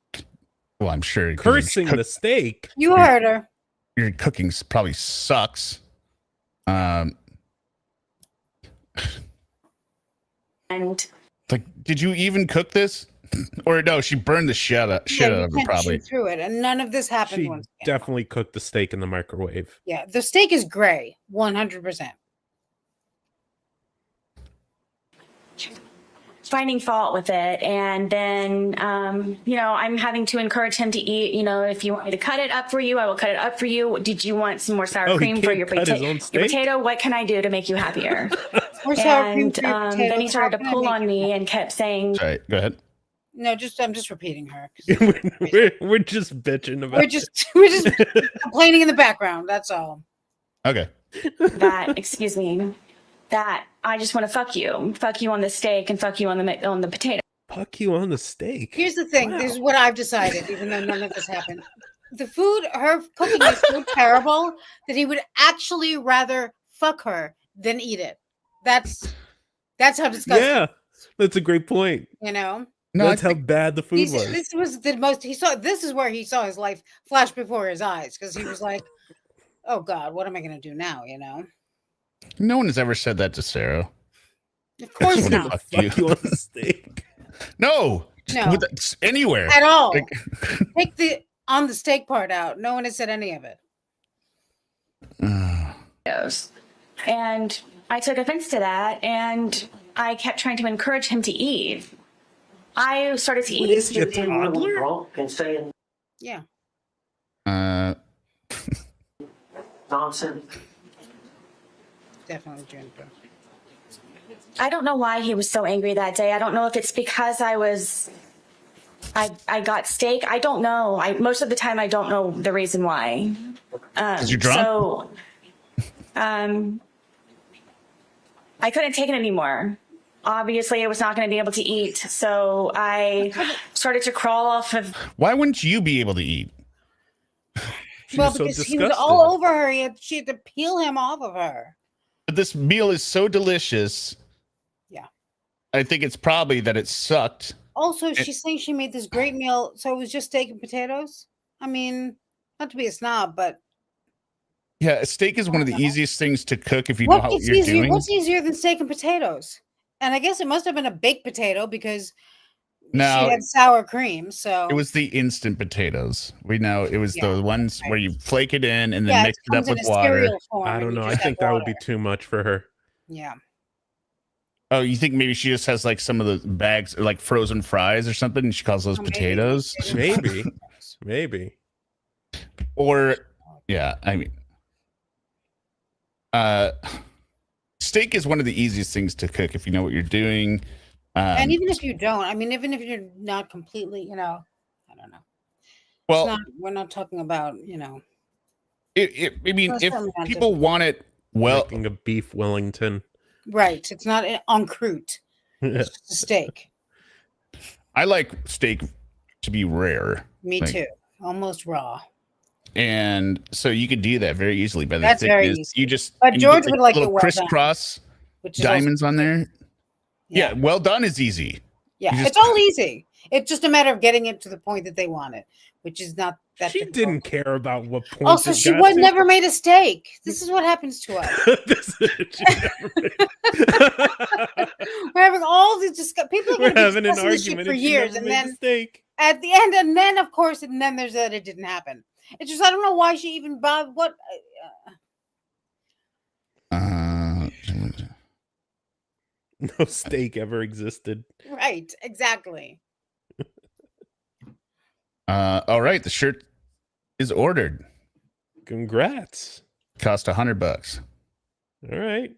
Well, I'm sure. 'cause Cursing the steak. You heard her. your cooking probably sucks. and Like, did you even cook this? Or no, she burned the shit out of You it, can't probably. shoot through it, and none of this happened She once again. definitely cooked the steak in the microwave. Yeah, the steak is gray, 100%. finding fault with it. And then, you know, I'm having to encourage him to eat. You know, if you want me to cut it up for you, I will cut it up for you. Did you want some more sour Oh, he cream for can't your, cut his own steak? potato? What can I do to make you happier? Or sour cream And for your then he potatoes. started How to can I pull make on it me and kept saying, Sorry, go ahead. No, I'm just repeating her. 'Cause we're just bitching about we're just complaining in the background. That's all. Okay. that, excuse me, that I just want to fuck you on the steak and fuck you on the potato. Fuck you on the steak. Here's the thing. Wow. This is what I've decided, even though none of this happened. The food, her cooking is so terrible that he would actually rather fuck her than eat it. That's how disgusting. Yeah, that's a great point. You know. No, That's how bad the food was. This was the most he saw. This is where he saw his life flash before his eyes because he was like, "Oh God, what am I going to do now?" You know. no one has ever said that to Sarah. Of course Fuck not you. Fuck you on the steak. No. No. Anywhere. at all. Like- Take the on the steak part out. No one has said any of it. And I took offense to that, and I kept trying to encourage him to eat. I started to eat. is your Being really toddler? drunk and saying Yeah. nonsense. Definitely Jennifer. I don't know why he was so angry that day. I don't know if it's because I got steak. I don't know. Most of the time I don't know the reason why. 'Cause you're drunk? So, I couldn't take it anymore. Obviously, I was not going to be able to eat. So I started to crawl off of. Why wouldn't you be able to eat? Well, so because he was disgusted. all over her. She had to peel him off of her. But this meal is so delicious. Yeah. I think it's probably that it sucked. Also, she's saying she made this great meal, so it was just steak and potatoes. I mean, not to be a snob, but Yeah, a steak is one of the easiest things to cook if you know what how is you're easier? doing. What's easier than steak and potatoes? And I guess it must have been a baked potato because No, she had sour cream, so it was the instant potatoes. We know it was Yeah, the ones where you flake it in and then yeah, mix it it up comes in with a water. cereal form. I and don't you know. I just think add that would be water. too much for her. Yeah. Oh, you think maybe she just has like some of the bags, like frozen fries or something, and she calls those Or maybe potatoes? Maybe. Maybe. Or, yeah, I mean, steak is one of the easiest things to cook if you know what you're doing. And even if you don't, I mean, even if you're not completely, I don't know. well, We're not talking about, I mean, That's if not meant people to- want it, well, Making a beef Wellington. right. It's not en croûte. It's just a steak. I like steak to be rare. Me Like, too. Almost raw. And so you could do that very easily by the That's very thickness. easy. You just But and you George get would like it little well done, crisscross which is also- diamonds on there. Yeah, well done is easy. Yeah, You just- it's all easy. It's just a matter of getting it to the point that they want it, which is not that She difficult. didn't care about what point. Also, it she got would to. never made a steak. This is what happens to us. She never made- We're having all these people are We're going to be having an discussing this shit argument for and she years, never and made the then steak. at the end, and then of course, and then there's that it didn't happen. It's just I don't know why she even bothered. What? No steak ever existed. Right? Exactly. All right, the shirt is ordered. Congrats. Cost $100. All right.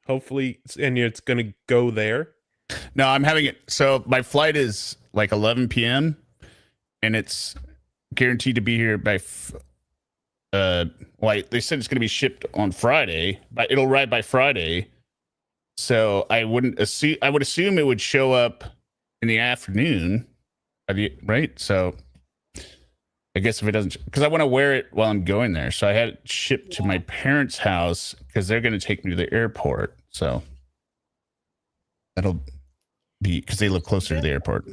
Hopefully, and it's going to go there. No, I'm having it. So my flight is like 11 p.m. and it's guaranteed to be here by. They said it's going to be shipped on Friday, but it'll arrive by Friday. So I would assume it would show up in the afternoon, right? So I guess if it doesn't, because I want to wear it while I'm going there. So I had it shipped to my parents' house because they're going to take me to the airport. So that'll be because they live closer to the airport.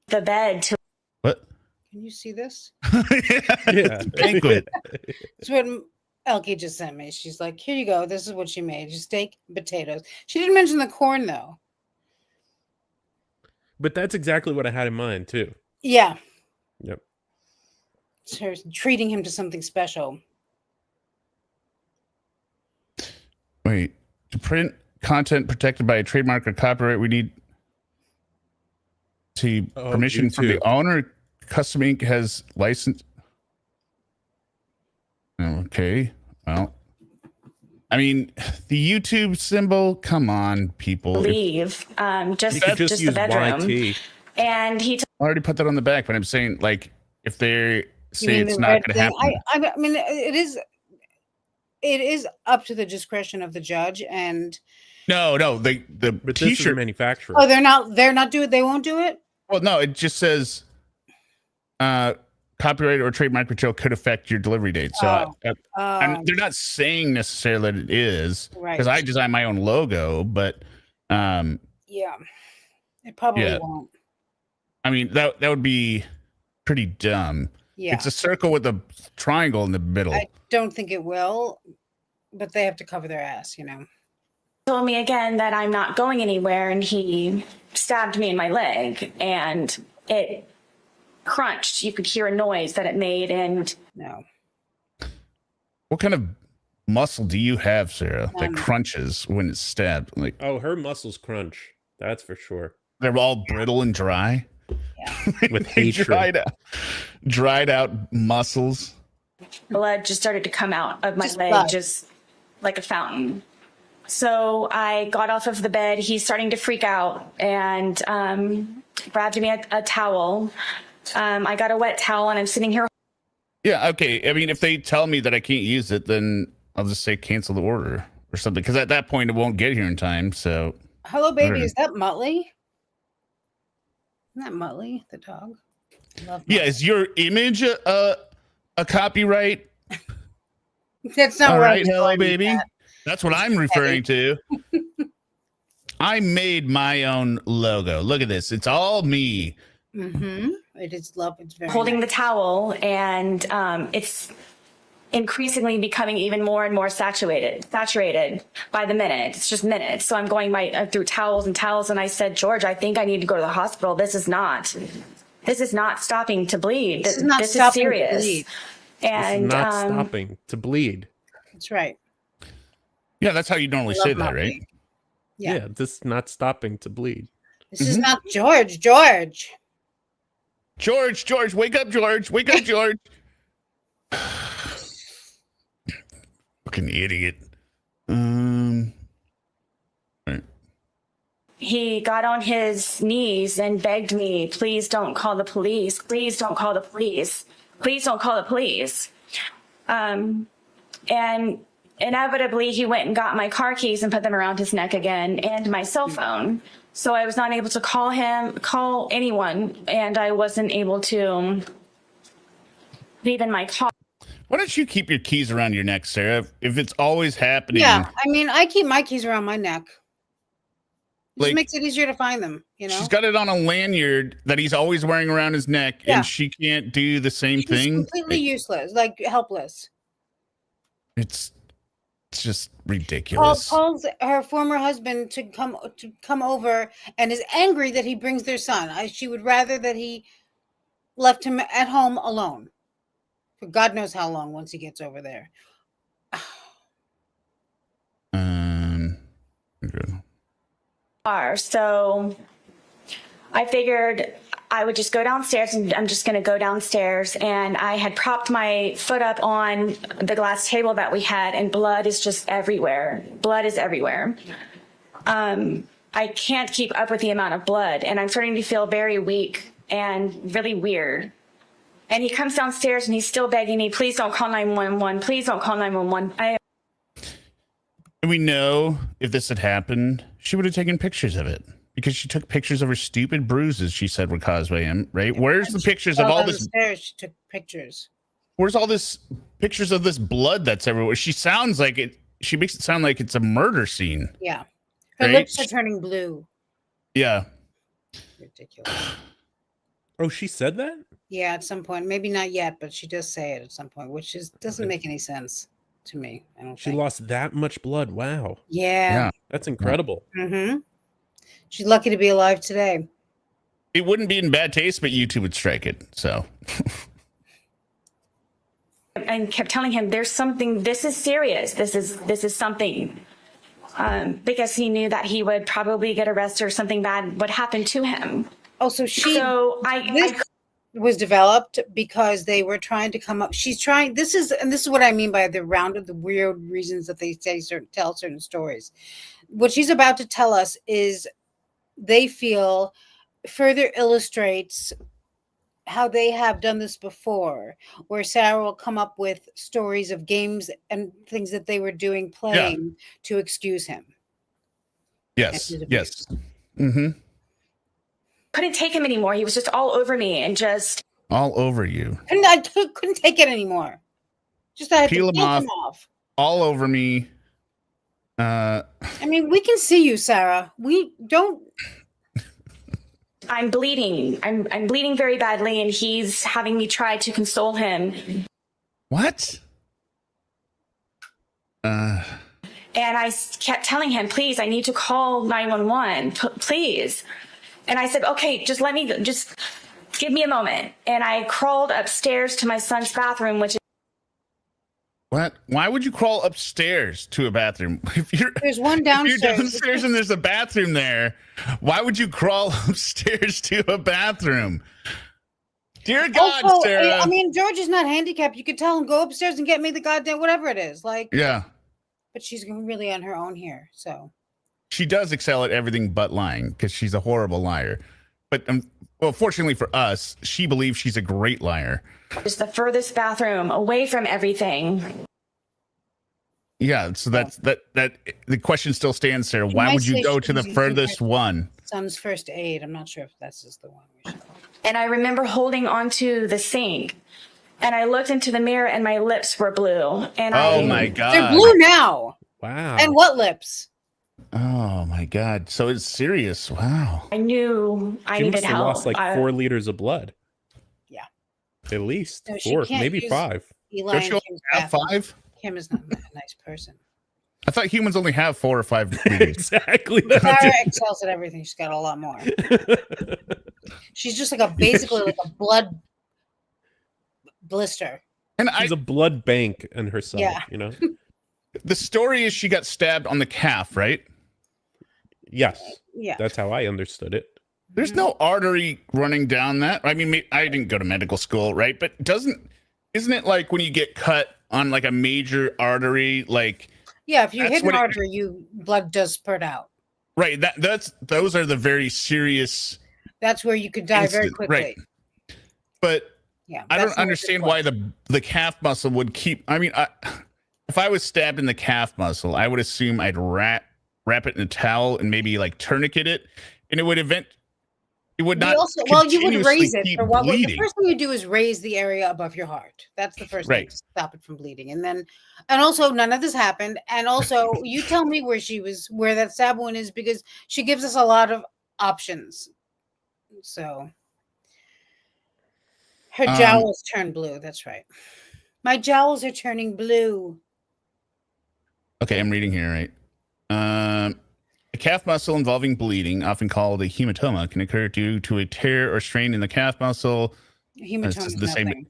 The bed to What? Can you see this? Yeah. Banquet. It's what Elke just sent me. She's like, "Here you go. This is what she made: just steak, and potatoes." She didn't mention the corn though. But that's exactly what I had in mind, too. Yeah, Yep. it's her treating him to something special. Wait, to print content protected by a trademark or copyright, we need permission from the YouTube. owner. Custom Ink has license. Okay, well, I mean, the YouTube symbol. Come on, people. leave, You just could just the use bedroom. YT. And he I already put that on the back, but I'm saying, like, if they You say mean it's the not red going to thing? happen, I mean, it is. It is up to the discretion of the judge, and no, the But this is a T-shirt. manufacturer. oh, they're not doing. They won't do it. Well, no, it just says copyright or trademark material could affect your delivery date. So they're not saying necessarily that it is, because I design my own logo, but yeah, it probably Yeah. won't. I mean that would be pretty dumb. Yeah, It's a circle with a triangle in the middle. I don't think it will, but they have to cover their ass, told me again that I'm not going anywhere, and he stabbed me in my leg, and it crunched. You could hear a noise that it made, and No, What kind of muscle do you have, Sarah, that crunches when it's stabbed? Like, Oh, her muscles crunch. That's for sure. they're all brittle and dry. With hatred. dried out muscles. blood just started to come out of my Just leg, blood. just like a fountain. So I got off of the bed. He's starting to freak out and grabbed me a towel. I got a wet towel, and I'm sitting here. Yeah, okay. I mean, if they tell me that I can't use it, then I'll just say cancel the order or something. Because at that point, it won't get here in time. So, hello, baby. Alright. Is that Muttley? Isn't that Muttley, the dog? Love yeah, Muttley. is your image a copyright? That's not All where I right, was hello, going with baby. that. That's what I'm referring to. I made my own logo. Look at this. It's all me. Mm-hmm. It is love. It's very Holding the nice. towel, and it's increasingly becoming even more and more saturated by the minute. It's just minutes. So I'm going through towels, and I said, George, I think I need to go to the hospital. This is not stopping to bleed. This is not this stopping is serious. to bleed. And This is not stopping to bleed. That's right. Yeah, that's how you normally say that, right? Bleed. Yeah. This is not stopping to bleed. This is not George. George. George, wake up, George. Wake up, George. Fucking idiot. Right. He got on his knees and begged me, please don't call the police. Please don't call the police. Please don't call the police. And inevitably, he went and got my car keys and put them around his neck again, and my cell phone. So I was not able to call anyone, and I wasn't able to leave in my car. Why don't you keep your keys around your neck, Sarah? If it's always happening. Yeah, I mean, I keep my keys around my neck. It Like, just makes it easier to find them, you know? she's got it on a lanyard that he's always wearing around his neck, and she can't do the same She's thing. completely useless, like helpless. It's just ridiculous. Calls her former husband to come over and is angry that he brings their son. She would rather that he left him at home alone for God knows how long once he gets over there. Okay. So I figured I would just go downstairs, and I'm just going to go downstairs. And I had propped my foot up on the glass table that we had, and blood is just everywhere. Blood is everywhere. I can't keep up with the amount of blood, and I'm starting to feel very weak and really weird. And he comes downstairs and he's still begging me, please don't call 911. Please don't call 911. We know if this had happened, she would have taken pictures of it, because she took pictures of her stupid bruises she said were caused by him, right? Where's the pictures of all this? She took pictures. Where's all this pictures of this blood that's everywhere? She sounds like it. She makes it sound like it's a murder scene. Yeah. Her Right? lips are turning blue. Yeah. Ridiculous. Oh, she said that? Yeah, at some point. Maybe not yet, but she does say it at some point, which doesn't make any sense to me. I don't She think. lost that much blood. Wow. Yeah. That's incredible. Mm-hmm. She's lucky to be alive today. It wouldn't be in bad taste, but YouTube would strike it. So. And kept telling him, there's something, this is serious. This is something. Because he knew that he would probably get arrested or something bad would happen to him. Oh, so I was developed because they were trying to come up. She's trying. This is what I mean by the round of the weird reasons that they tell certain stories. What she's about to tell us is, they feel, further illustrates how they have done this before, where Sarah will come up with stories of games and things that they were playing to excuse him. Yes. Yes. Mm-hmm. couldn't take him anymore. He was just all over me and just all over you. And I couldn't take it anymore. Just I had Peel to him peel him off. All over me. I mean, we can see you, Sarah. We don't. I'm bleeding. I'm bleeding very badly, and he's having me try to console him. What? And I kept telling him, please, I need to call 911, please. And I said, okay, just give me a moment. And I crawled upstairs to my son's bathroom, which is. What? Why would you crawl upstairs to a bathroom? There's one downstairs. If you're downstairs and there's a bathroom there, why would you crawl upstairs to a bathroom? Dear God, also, Sarah. I mean, George is not handicapped. You could tell him, go upstairs and get me the goddamn whatever it is. Like, yeah. But she's really on her own here. So she does excel at everything but lying, because she's a horrible liar. But well, fortunately for us, she believes she's a great liar. It's the furthest bathroom away from everything. Yeah, so that the question still stands, Sarah. Why would you go to the furthest one? Son's first aid. I'm not sure if this is the one we should. And I remember holding onto the sink, and I looked into the mirror, and my lips were blue. And my God, they're blue now. Wow. And what lips? Oh my God. So it's serious. Wow. I knew I She needed must have help. lost like 4 liters of blood. Yeah. At least No, she 4, can't maybe use- 5. Eli Don't and you Kim's have bathroom. 5? Kim is not a nice person. I thought humans only have 4 or 5 readings. Exactly. Sarah excels at everything. She's got a lot more. She's just like basically like a blood blister. And She's a blood bank in herself, Yeah. you know? the story is she got stabbed on the calf, right? Yes. Yeah. That's how I understood it. There's no artery running down that. I mean, I didn't go to medical school, right? But isn't it like when you get cut on like a major artery, like Yeah, if you that's hit an what it- artery, blood does spurt out. right? Those are the very serious. That's where you could die very Instant, quickly. right. But Yeah, I that's don't not understand good why the calf muscle would keep. I mean, if I was stabbed in the calf muscle, I would assume I'd wrap it in a towel and maybe like tourniquet it, and it would not. You would raise it. keep For what, the bleeding. first thing you do is raise the area above your heart. That's the first thing Right. to stop it from bleeding. And also none of this happened. And also you tell me where that stab wound is, because she gives us a lot of options. So her jowls turn blue. That's right. My jowls are turning blue. Okay, I'm reading here, right? A calf muscle involving bleeding, often called a hematoma, can occur due to a tear or strain in the calf muscle. Hematoma is the same. nothing.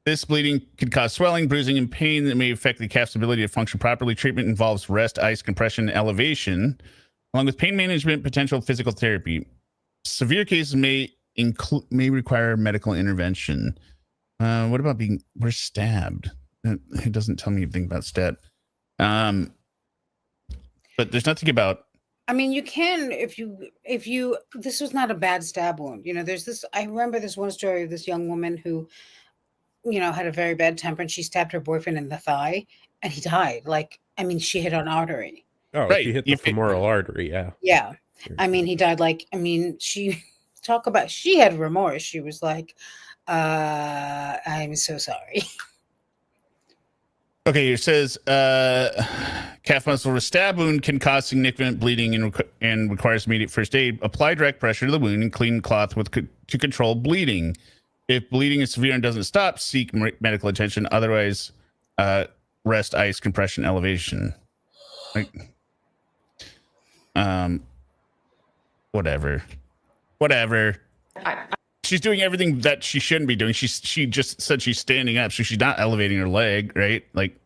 This bleeding could cause swelling, bruising, and pain that may affect the calf's ability to function properly. Treatment involves rest, ice, compression, and elevation, along with pain management, potential physical therapy. Severe cases may require medical intervention. What about we're stabbed? It doesn't tell me anything about stab. But there's nothing about. I mean, you can if you. This was not a bad stab wound. You know, there's this. I remember this one story of this young woman who, had a very bad temper, and she stabbed her boyfriend in the thigh, and he died. Like, I mean, she hit an artery. Oh, Right. she hit the femoral artery, yeah. Yeah, I mean, he died. Like, I mean, she had remorse. She was like, "I'm so sorry." Okay, it says calf muscle stab wound can cause significant bleeding and requires immediate first aid. Apply direct pressure to the wound and clean cloth to control bleeding. If bleeding is severe and doesn't stop, seek medical attention. Otherwise, rest, ice, compression, elevation. Like, whatever. She's doing everything that she shouldn't be doing. She just said she's standing up, so she's not elevating her leg, right? Like,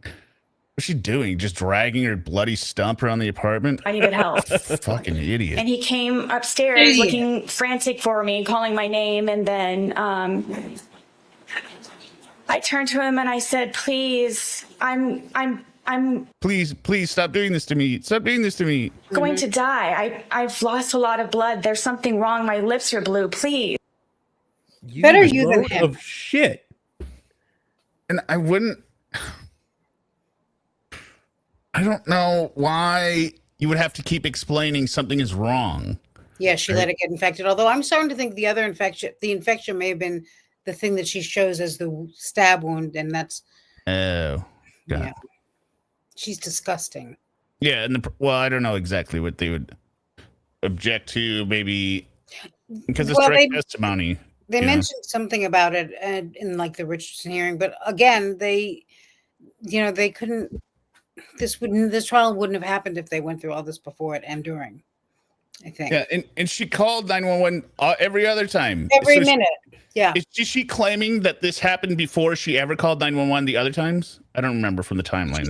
what's she doing? Just dragging her bloody stump around the apartment? I needed help. Fucking idiot. And he came upstairs looking frantic for me, calling my name. And then I turned to him and I said, please, I'm Please stop doing this to me. Stop doing this to me. going to die. I've lost a lot of blood. There's something wrong. My lips are blue. Please. Better you than load him. of shit. And I don't know why you would have to keep explaining something is wrong. Yeah, she let it get infected. Although I'm starting to think the infection may have been the thing that she shows as the stab wound, and that's Oh, God. yeah. She's disgusting. Yeah, and I don't know exactly what they would object to, maybe because it's direct testimony. They mentioned something about it in like the Richardson hearing, but again, they couldn't. This trial wouldn't have happened if they went through all this before it and during. I think. Yeah, and she called 911 every other time. Every minute. Yeah. Is she claiming that this happened before she ever called 911 the other times? I don't remember from the timeline.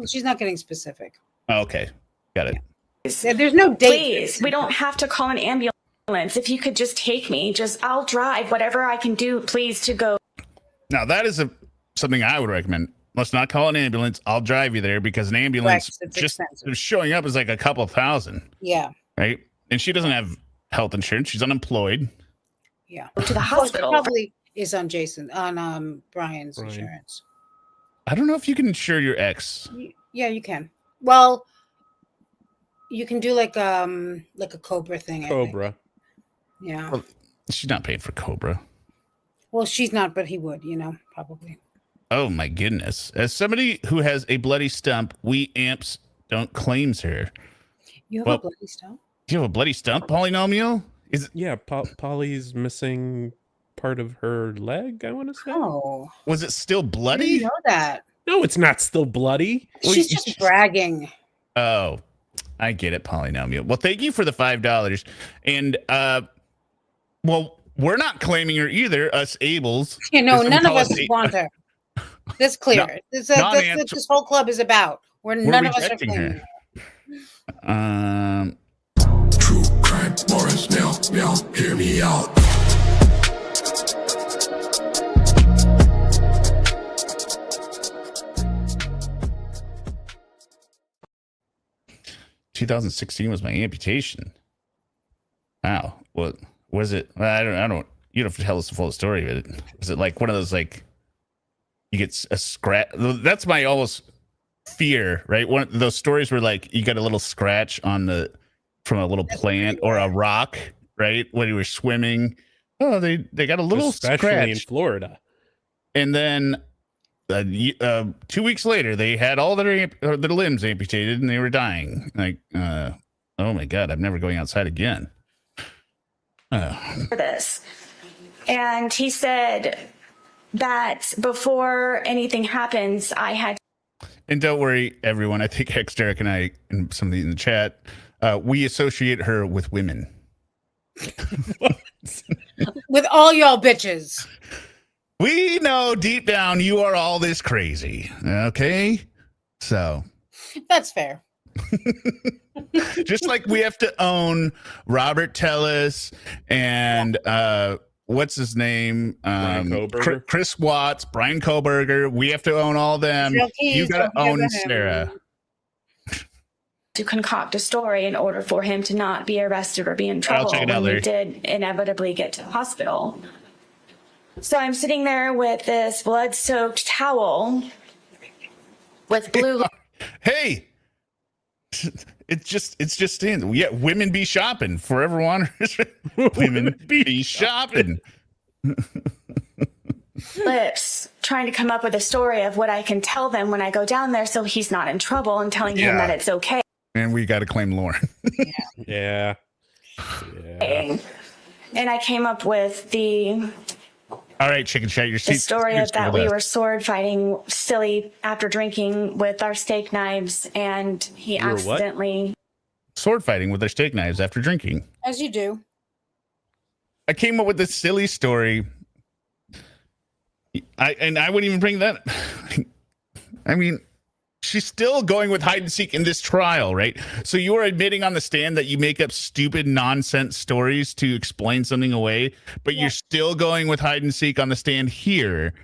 She's not getting specific. Oh, okay, got it. Yeah, there's no date. Please, we don't have to call an ambulance. If you could just take me, I'll drive whatever I can do, please, to go. Now that is something I would recommend. Let's not call an ambulance. I'll drive you there, because an ambulance just showing up is like a couple thousand. Yeah. Right. And she doesn't have health insurance. She's unemployed. Yeah. To the hospital. Well, probably is on Brian's insurance. I don't know if you can insure your ex. Yeah, you can. Well, you can do like a Cobra thing. Cobra. Yeah. Well, she's not paid for Cobra. Well, she's not, but he would, probably. Oh my goodness. As somebody who has a bloody stump, we amps don't claims her. You have a bloody stump? Do you have a bloody stump polynomial? Yeah, Polly's missing part of her leg, I want to say. Oh, Was it still I bloody? didn't know that. No, it's not still bloody. She's just bragging. Oh, I get it, Polynomial. Well, thank you for the $5. And well, we're not claiming her either, us Ables. None of us want her. That's clear. No, That's what this whole club is about. None of us are claiming her. True crime, Morris, meow, hear me out. $2016 was my amputation. Wow. What was it? I don't. You don't have to tell us the full story of it. Was it like one of those like you get a scratch? That's my almost fear, right? One of those stories where like you got a little scratch on from a little plant or a rock, right? When you were swimming. Oh, they got a little especially scratch in Florida. And then 2 weeks later, they had all their limbs amputated and they were dying. Like, oh my God, I'm never going outside again. For this. And he said that before anything happens, I had. And don't worry, everyone. I think Hex Derek and I, and somebody in the chat, we associate her with women. With all y'all bitches. We know deep down you are all this crazy. Okay? So. That's fair. Just like we have to own Robert Tellis and what's his name? Chris Watts, Brian Koberger. We have to own all them. You got to own Sarah. To concoct a story in order for him to not be arrested or be in trouble when we did inevitably get to the hospital. So I'm sitting there with this blood-soaked towel with blue. Hey, it's just standing. Yeah, women be shopping. Forever Wanderers. Women be shopping. Lips, trying to come up with a story of what I can tell them when I go down there so he's not in trouble and telling him that it's okay. And we got to claim Lauren. Yeah. And I came up with the all right, chicken chat, your seat. The story of that we were sword fighting silly after drinking with our steak knives, and he accidentally sword fighting with their steak knives after drinking. As you do. I came up with this silly story. I wouldn't even bring that. I mean, she's still going with hide and seek in this trial, right? So you are admitting on the stand that you make up stupid nonsense stories to explain something away, but you're still going with hide and seek on the stand here.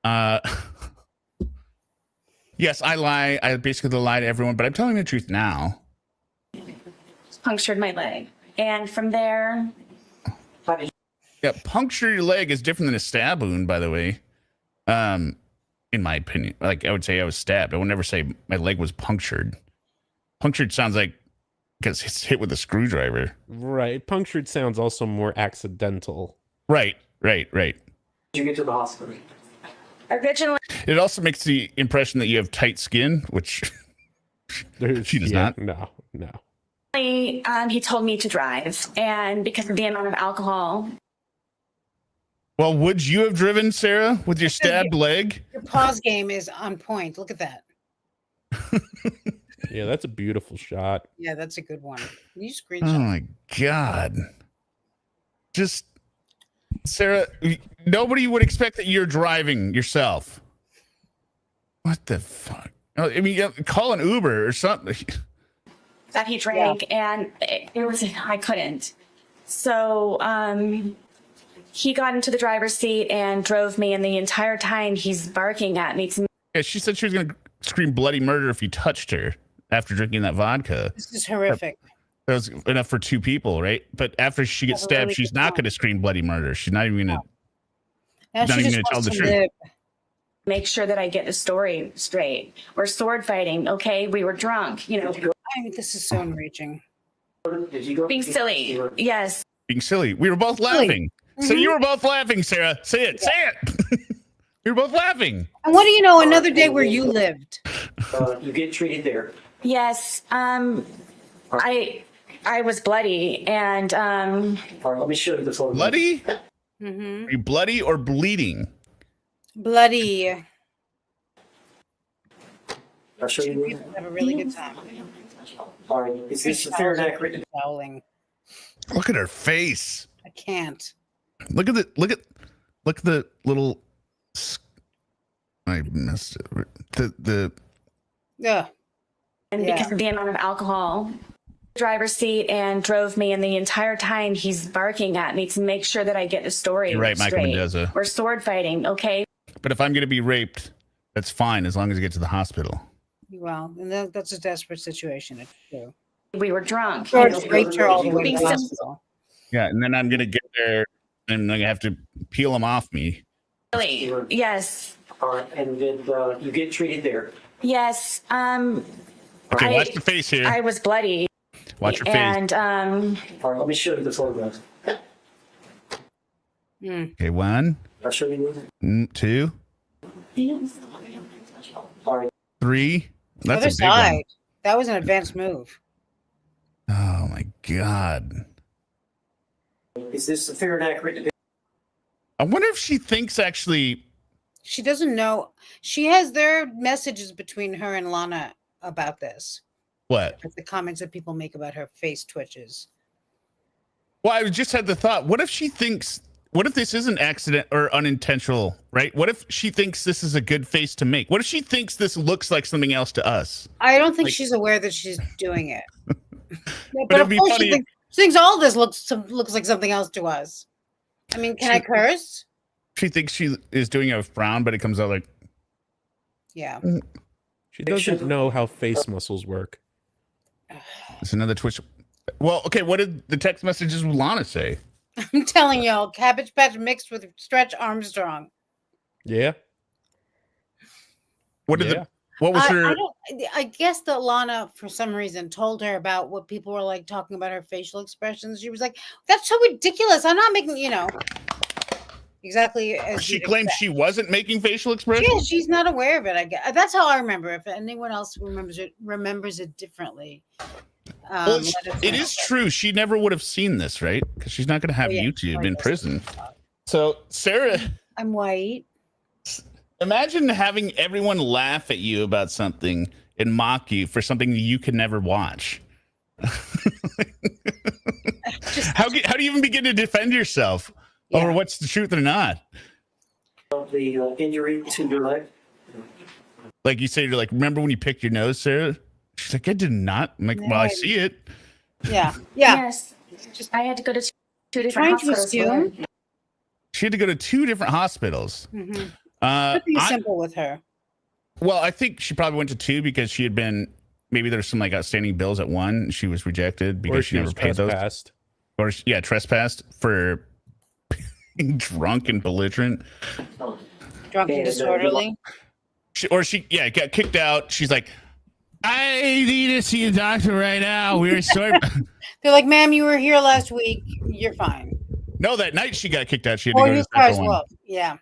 Yes, I lie. I basically lie to everyone, but I'm telling the truth now. Punctured my leg. And from there... Yeah, puncture your leg is different than a stab wound, by the way. In my opinion, like I would say I was stabbed. I would never say my leg was punctured. Punctured sounds like because it's hit with a screwdriver. Right. Punctured sounds also more accidental. Right. Did you get to the hospital? Originally, it also makes the impression that you have tight skin, which she does not. No. He told me to drive, and because of the amount of alcohol. Well, would you have driven, Sarah, with your stabbed leg? Your pause game is on point. Look at that. Yeah, that's a beautiful shot. Yeah, that's a good one. Can you screenshot? Oh my God. Just, Sarah, nobody would expect that you're driving yourself. What the fuck? I mean, call an Uber or something. That he drank, and it was, I couldn't. So, he got into the driver's seat and drove me, and the entire time he's barking at me. Yeah, she said she was going to scream bloody murder if you touched her after drinking that vodka. This is horrific. That was enough for two people, right? But after she gets stabbed, really she's not going to scream bloody murder. She's not even going to tell the truth. Make sure that I get the story straight. We're sword fighting, okay? We were drunk, you know. I mean, this is so enraging. Being silly, yes. Being silly. We were both laughing. So you were both laughing, Sarah. Say it. Say it. We were both laughing. And what do you know? Another day where you lived. You get treated there. Yes. I was bloody, and let me show you the photo. Bloody? Mm-hmm. Are you bloody or bleeding? Bloody. I'll show you. People have a really good time. All right, is this a fair and accurate? Howling. Look at her face. I can't. Look at the little. I missed it. Yeah. And because of the amount of alcohol, driver's seat, and drove me, and the entire time he's barking at me to make sure that I get the story You're right, Michael straight. Mendoza. We're sword fighting, okay? But if I'm going to be raped, that's fine as long as I get to the hospital. Well, and that's a desperate situation. It's true. We were drunk. George raped her all the way to the Being hospital. Yeah, and then I'm going to get there and I'm going to have to peel them off me. Really? Yes. All right, and did you get treated there? Yes. Okay, watch the face here. I was bloody. Watch your face. And All right, let me show you the photographs. Okay, 1, I'll show you. 2, All right. 3. That's Other a big one. side. That was an advanced move. Oh my God. Is this a fair and accurate? I wonder if she thinks actually. She doesn't know. She has their messages between her and Lana about this. What? The comments that people make about her face twitches. Well, I just had the thought. What if she thinks? What if this isn't accident or unintentional? Right? What if she thinks this is a good face to make? What if she thinks this looks like something else to us? I don't think Like- she's aware that she's doing it. But but it'd of be course, funny she thinks all this looks like something else to us. I mean, can I curse? She thinks she is doing it with frown, but it comes out like. Yeah. She doesn't know how face muscles work. It's another twitch. Well, okay. What did the text messages with Lana say? I'm telling y'all, Cabbage Patch mixed with Stretch Armstrong. Yeah. What did Yeah. what was her? I guess that Lana, for some reason, told her about what people were like talking about her facial expressions. She was like, "That's so ridiculous. I'm not making, exactly as She you'd claimed expect." she wasn't making facial expressions. Yeah, she's not aware of it. I guess that's how I remember. If anyone else remembers it differently, Well, let us it know. is true. She never would have seen this, right? Because she's not going to have Oh, yeah. YouTube Oh, in yes. prison. So, Sarah, I'm white. imagine having everyone laugh at you about something and mock you for something you could never watch. How do you even begin to defend yourself over what's the truth or not? The injury to your leg. Like you say, you're like, remember when you picked your nose, Sarah? She's like, I did not. I'm like, No, well, I I see it. Yeah. yes. I had to go to two different Trying to hospitals. assume. She had to go to 2 different hospitals. Mhm. Uh, Pretty I- simple with her. Well, I think she probably went to 2 because she had been, maybe there's some like outstanding bills at 1. And she was rejected because Or she she never was paid those. trespassed. Or trespassed for being drunk and belligerent. Drunk and disorderly. She got kicked out. She's like, I need to see a doctor right now. We're sorry. They're like, "Ma'am, you were here last week. You're fine." No, that night she got kicked out. She had to Or go to your the car's second one. well. Yeah.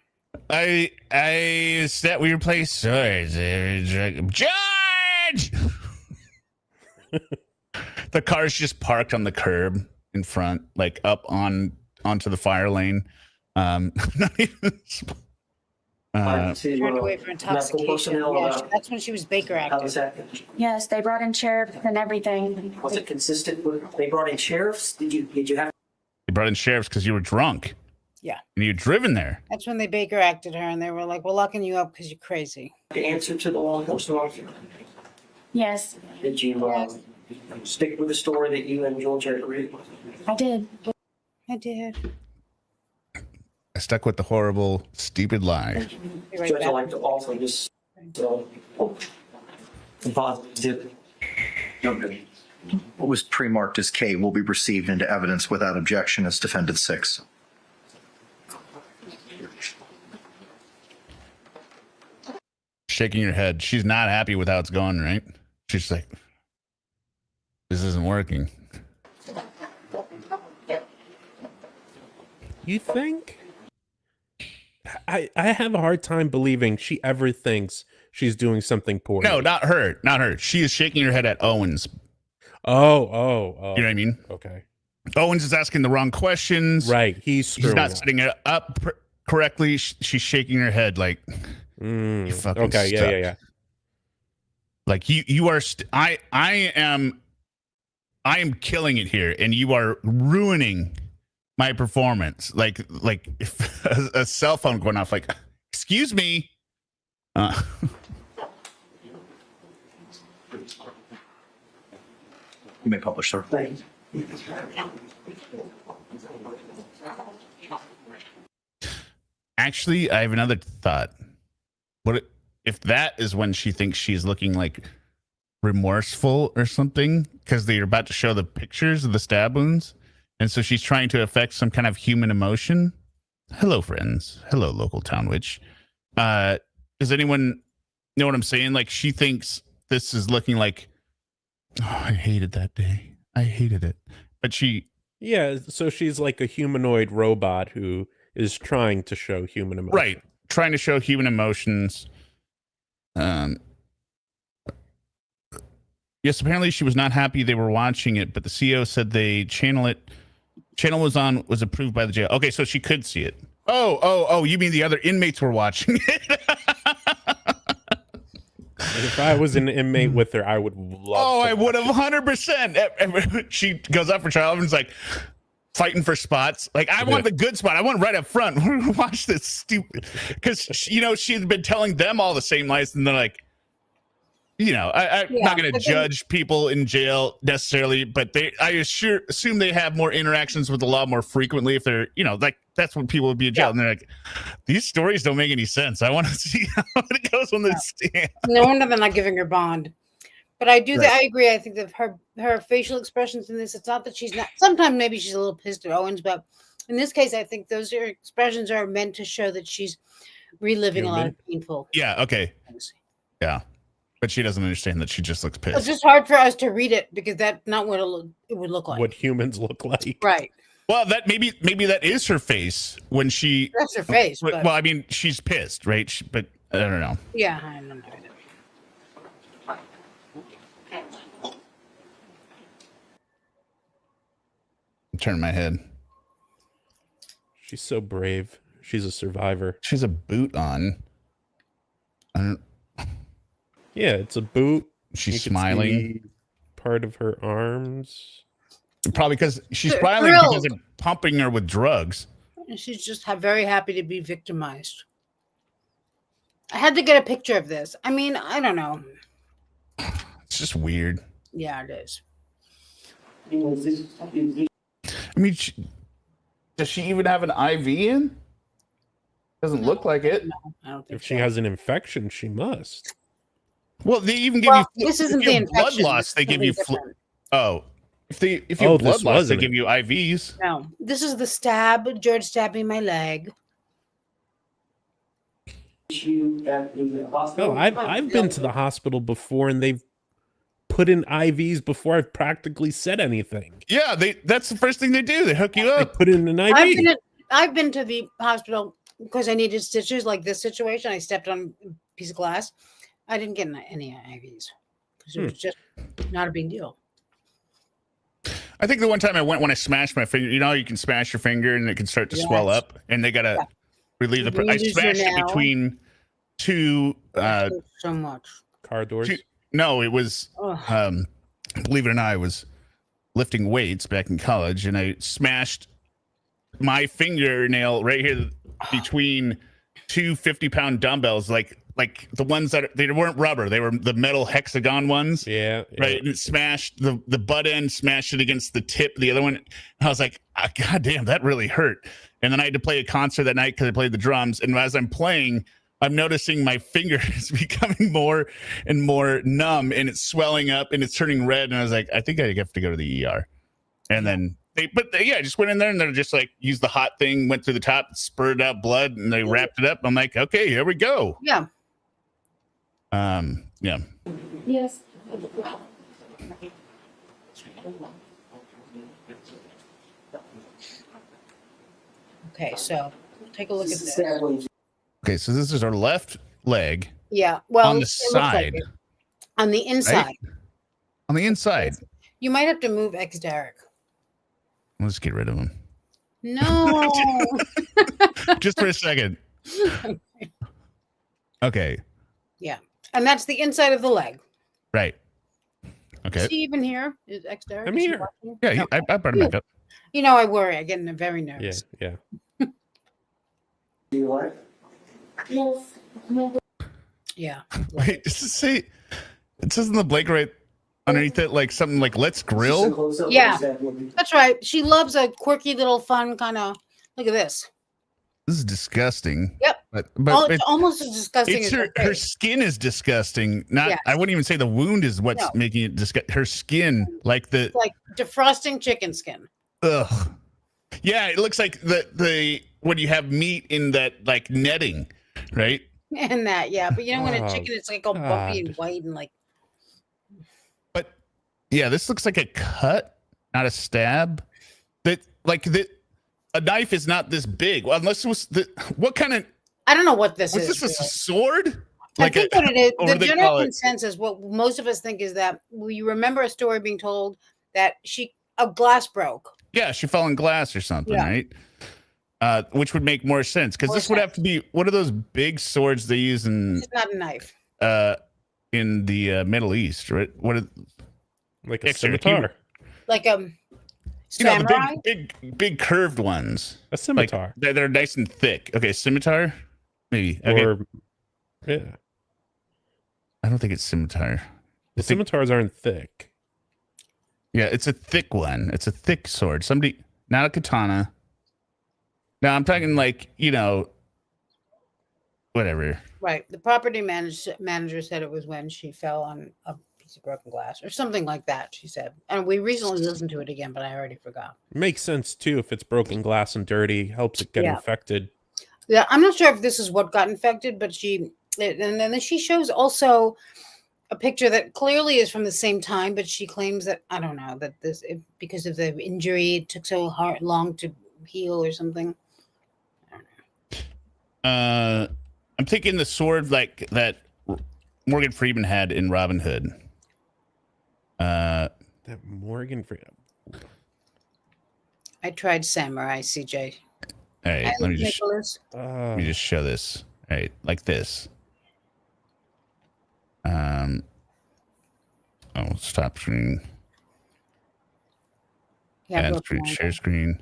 I said we replaced swords. George! The car's just parked on the curb in front, like up onto the fire lane. Not even. Turned away for intoxication. personnel, Yeah, that's when she was Baker How was active. that? Yes, they brought in sheriffs and everything. Was it consistent with? They brought in sheriffs. Did you have? They brought in sheriffs because you were drunk. Yeah. And you'd driven there. That's when they Baker acted her, and they were like, "We're locking you up because you're crazy." The answer to the law enforcement officer? Yes, Did you stick with the story that you and George had agreed? I did. I did. I stuck with the horrible, stupid lie. Be right Judge, I'd back. like to also just positive. What was pre-marked as K will be received into evidence without objection as defendant 6. Shaking your head. She's not happy with how it's going, right? She's like, this isn't working. You think? I have a hard time believing she ever thinks she's doing something poor. No, not her. Not her. She is shaking her head at Owens. Oh. You know what I mean? Okay. Owens is asking the wrong questions. Right. He's not up. setting it up correctly. She's shaking her head like, you fucking okay. suck. Yeah. Like you are. I am killing it here, and you are ruining my performance. Like if a cell phone going off. Like, excuse me. You may publish, sir. Thanks. Actually, I have another thought. What if that is when she thinks she's looking like remorseful or something? Because they're about to show the pictures of the stab wounds. And so she's trying to affect some kind of human emotion. Hello, friends. Hello, local town witch. Does anyone know what I'm saying? Like, she thinks this is looking like, oh, I hated that day. I hated it. But Yeah, so she's like a humanoid robot who is trying to show human emotion. right, trying to show human emotions. Yes, apparently she was not happy they were watching it, but the CEO said they channel was approved by the jail. Okay, so she could see it. Oh, you mean the other inmates were watching it? If I was an inmate with her, I would love I would have 100%. She goes up for trial and is like fighting for spots. Like, I want the good spot. I want right up front. Watch this stupid. Because, she had been telling them all the same lies, and they're like, I'm not going to judge people in jail necessarily, but I assume they have more interactions with the law more frequently if they're, like that's when people would be in jail. And they're like, these stories don't make any sense. I want to see how it goes on the stand. No wonder they're not giving her bond. But I do, I agree. I think that her facial expressions in this, it's not that she's not, sometimes maybe she's a little pissed at Owens, but in this case, I think those expressions are meant to show that she's reliving a lot of painful. Yeah. Okay. Things. Yeah. But she doesn't understand that she just looks pissed. It's just hard for us to read it because that's not what it would look like. What humans look like. Right. Well, that maybe that is her face when she. That's her face. But, well, I mean, she's pissed, right? But I don't know. Yeah, I don't know. I'm turning my head. She's so brave. She's a survivor. She's a boot on. I don't. Yeah, it's a boot. She's smiling. Part of her arms. Probably because she's smiling because they're pumping her with drugs. She's just very happy to be victimized. I had to get a picture of this. I mean, I don't know. It's just weird. Yeah, it is. I mean, does she even have an IV in? Doesn't look like it. No, I don't think if she has an infection, she must. Well, they even give you. This isn't the infection. Blood loss. They give you. If you have blood loss, they give you IVs. No, this is the stab. George stabbing my leg. No, I've been to the hospital before, and they've put in IVs before I've practically said anything. Yeah, that's the first thing they do. They hook you up. They put in an IV. I've been to the hospital because I needed stitches, like this situation. I stepped on a piece of glass. I didn't get any IVs because it was just not a big deal. I think the one time I went when I smashed my finger, you can smash your finger and it can start to swell up, and they gotta relieve the. I smashed it between two. So much. Car doors. No, it was. Believe it or not, I was lifting weights back in college, and I smashed my fingernail right here between two 50-pound dumbbells, like the ones they weren't rubber, they were the metal hexagon ones. Yeah. Right. And it smashed the butt end, smashed it against the tip, the other one. And I was like, God damn, that really hurt. And then I had to play a concert that night because I played the drums. And as I'm playing, I'm noticing my finger is becoming more and more numb, and it's swelling up and it's turning red. And I was like, I think I have to go to the ER. And then I just went in there and they're just like, used the hot thing, went through the top, spurted out blood, and they wrapped it up. I'm like, okay, here we go. Yeah. Yeah. Yes. Okay, so take a look at this. Okay, so this is our left leg. Yeah, well, on the side. Like on the inside. Right? On the inside. You might have to move Derek. Let's get rid of him. No. Just for a second. Okay. Yeah. And that's the inside of the leg. Right. Okay. Is he even here? Is Derek? I'm Is he here. watching? Yeah, No. I brought him back up. You know, I worry. I get very Yeah, nervous. yeah. Do you what? Yeah. Wait, does it say? It says in the blank right underneath it, like something like "Let's grill." Yeah. That's right. She loves a quirky little fun kind of. Look at this. This is disgusting. Yep. But It's almost as disgusting it's as her face. skin is disgusting. Not Yes. I wouldn't even say the wound is what's No. making it disgusting. Her skin, like the It's like defrosting chicken skin. ugh. Yeah, it looks like the when you have meat in that like netting, right? And that, yeah. But you know, when a Oh, chicken is like all bumpy and God. white and like, But yeah, this looks like a cut, not a stab. That like that a knife is not this big. Well, unless it was the what kind of I don't know what this was is. this a really. sword? I think what it is, or the they general call it- consensus, what most of us think is that we remember a story being told that a glass broke. Yeah, she fell in glass or something, Yeah. right? Which would make more sense because More this would have sense. to be one of those big swords they use It's not a knife. in the Middle East, right? What are, Like a Dexter, scimitar. Like you know, samurai. the big curved ones, A scimitar. like they're nice and thick. Okay, scimitar, maybe. Okay. Or yeah. I don't think it's scimitar. The scimitars aren't thick. Yeah, it's a thick one. It's a thick sword. Somebody, not a katana. No, I'm talking like, whatever. Right. The property manager said it was when she fell on a piece of broken glass or something like that, she said. And we recently listened to it again, but I already forgot. Makes sense too if it's broken glass and dirty, helps it get Yeah. infected. Yeah, I'm not sure if this is what got infected, but and then she shows also a picture that clearly is from the same time, but she claims that, I don't know, that because of the injury, it took so long to heal or something. I'm taking the sword like that Morgan Freeman had in Robin Hood. That Morgan I tried samurai, CJ. All right, let me just Nicholas. show this. All right, like this. Stop screen. Yeah, Add broken screen, ankle. share screen.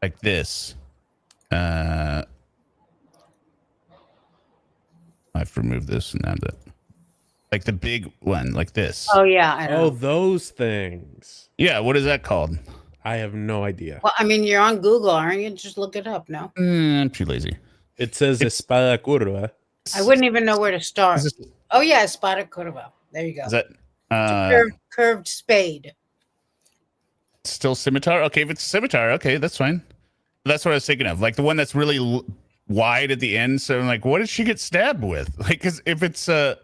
Like this. I've removed this and add that. Like the big one, like this. Oh yeah, I know. Oh, those things. Yeah, what is that called? I have no idea. Well, I mean, you're on Google, aren't you? Just look it up. No, I'm too lazy. It says espada curva. I wouldn't even know where to start. Is this- Oh yeah, espada curva. There you go. Is that Curved spade. still scimitar? Okay, if it's scimitar, okay, that's fine. That's what I was thinking of, like the one that's really wide at the end. So I'm like, what did she get stabbed with? Like, because if it's a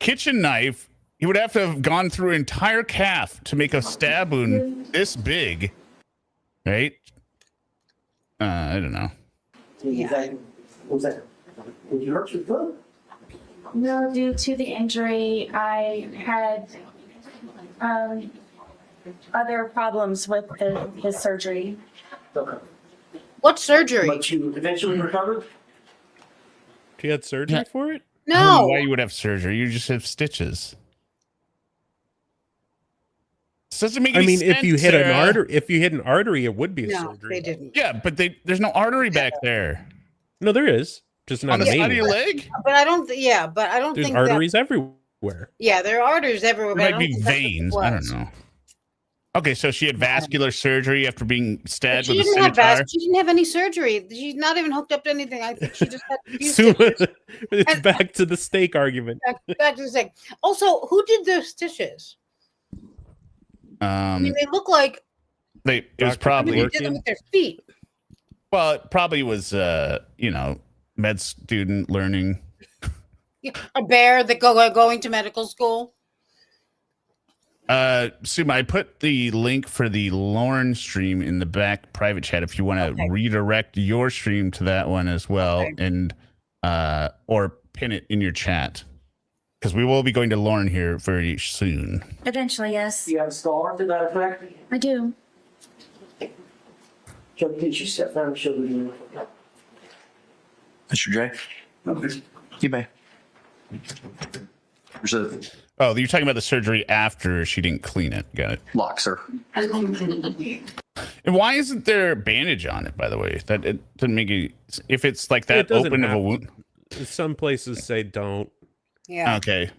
kitchen knife, you would have to have gone through an entire calf to make a stab wound this big, right? I don't know. What was that? Did you hurt your foot? No, due to the injury, I had other problems with his surgery. Okay. What surgery? But you eventually recovered? She had surgery Yeah. for it? I don't know No. why you would have surgery. You just have stitches. This doesn't make I any mean, sense, if you hit Sarah. an artery, it would be a No, surgery. they didn't. Yeah, but there's no artery back there. No, there is. Just not On a the main side of your one. leg? But I don't. But I don't There's think arteries everywhere. Yeah, there are arteries everywhere. There But I might don't be think that's what it veins. I don't was. know. Okay, so she had vascular surgery after being stabbed She with a didn't have scimitar. She didn't have any surgery. She's not even hooked up to anything. I think she just had a few So stitches. it's And- back to the steak argument. Back to the thing. Also, who did those stitiches? I mean, they look like It was Dr. they probably did them with their feet. well, it probably was med student learning. Yeah, a bear that going to medical school. Suma, I put the link for the Lauren stream in the back private chat if you want to Okay. redirect your stream to that one as well, Okay. and or pin it in your chat. because we will be going to Lauren here very soon. Eventually, yes. Do you have a scar to that effect? I do. Joe, could you step down and show the unit? Mr. J. You may. There's a Oh, you're talking about the surgery after she didn't clean it. Got it. lock, sir. And why isn't there a bandage on it, by the way? That it doesn't make it. If it's like It that doesn't open of a have- wound. Some places say don't. Yeah. Okay.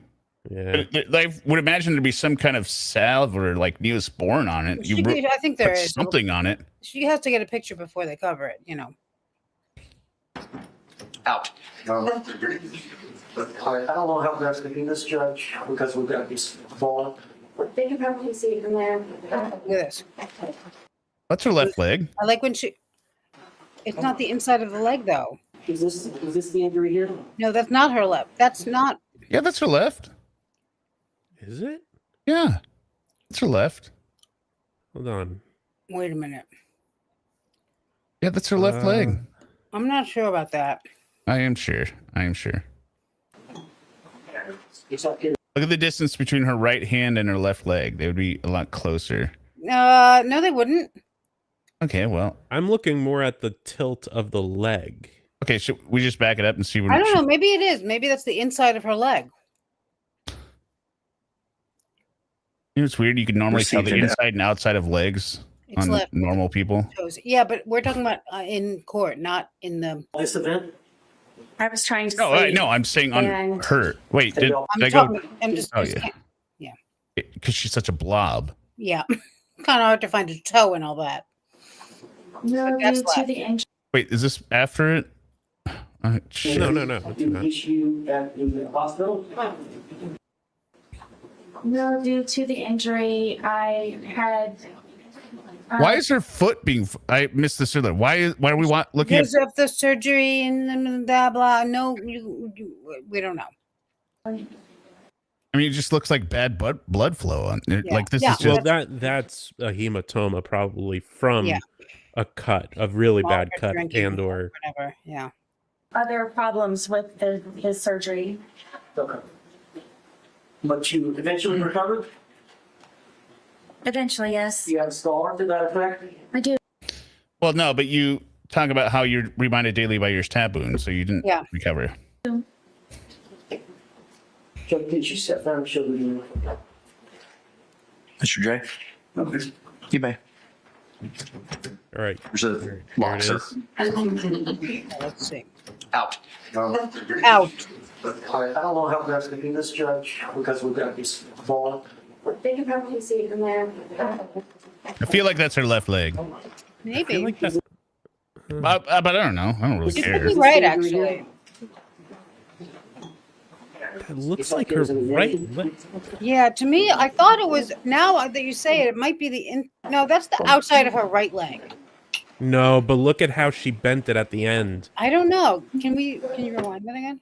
Yeah. But I would imagine there'd be some kind of salve or like Neosporin on it. You I think there put is something on it. She has to get a picture before they cover it. You know. Out. All right, I don't know how that's going to be this judge because we've got this ball. They can probably see it from there. Look at this. That's her left leg. I like when she. It's not the inside of the leg though. Is this the injury here? No, that's not her left. That's not. Yeah, that's her left. Is it? Yeah, it's her left. Hold on. Wait a minute. Yeah, that's her left leg. I'm not sure about that. I am sure. I am sure. It's up here. Look at the distance between her right hand and her left leg. They would be a lot closer. No, they wouldn't. Okay, well. I'm looking more at the tilt of the leg. Okay, should we just back it up and see what I don't know. Maybe it is. Maybe that's the inside of her leg. You know, it's weird. You can normally tell the Received it. inside and outside of legs It's on left. normal people. Toes. Yeah, but we're talking about in court, not in the. This event? I was trying to No, sleep. no, I'm saying on And- her. Wait, did I'm I go? talking. I'm just. Oh, just yeah. can't- Because she's such a blob. Yeah, kind of hard to find a toe and all that. No, That's due to left. the injury. Wait, is this after it? Shit. No. Do you issue at the hospital? No, due to the injury, I had. Why is her foot being? I missed this earlier. Why are we looking at? Because of the surgery and blah blah. No, we don't know. I mean, it just looks like bad blood flow on it. Yeah. Like this Yeah. is just. Well, that's a hematoma probably from Yeah. a cut, a really While bad we're cut, drinking and or whatever. Yeah. Other problems with his surgery. Okay. But you eventually recovered? Eventually, yes. Do you have a scar to that effect? I do. Well, no, but you talk about how you're reminded daily by your stab wound, so you didn't recover. Joe, could you step down and show the unit? Mr. J. You may. all right. There's a Here lock, it sir. is. Let's see. Out. Out. All right, I don't know how that's going to be this judge because we've got this ball. They can probably see it from there. I feel like that's her left leg, Maybe. I feel like that's but I don't know. I don't really You could care. be right, actually. it looks like her right leg. Yeah, to me, I thought it was. Now that you say it, it might be the No, that's the outside of her right leg. No, but look at how she bent it at the end. I don't know. Can you rewind that again?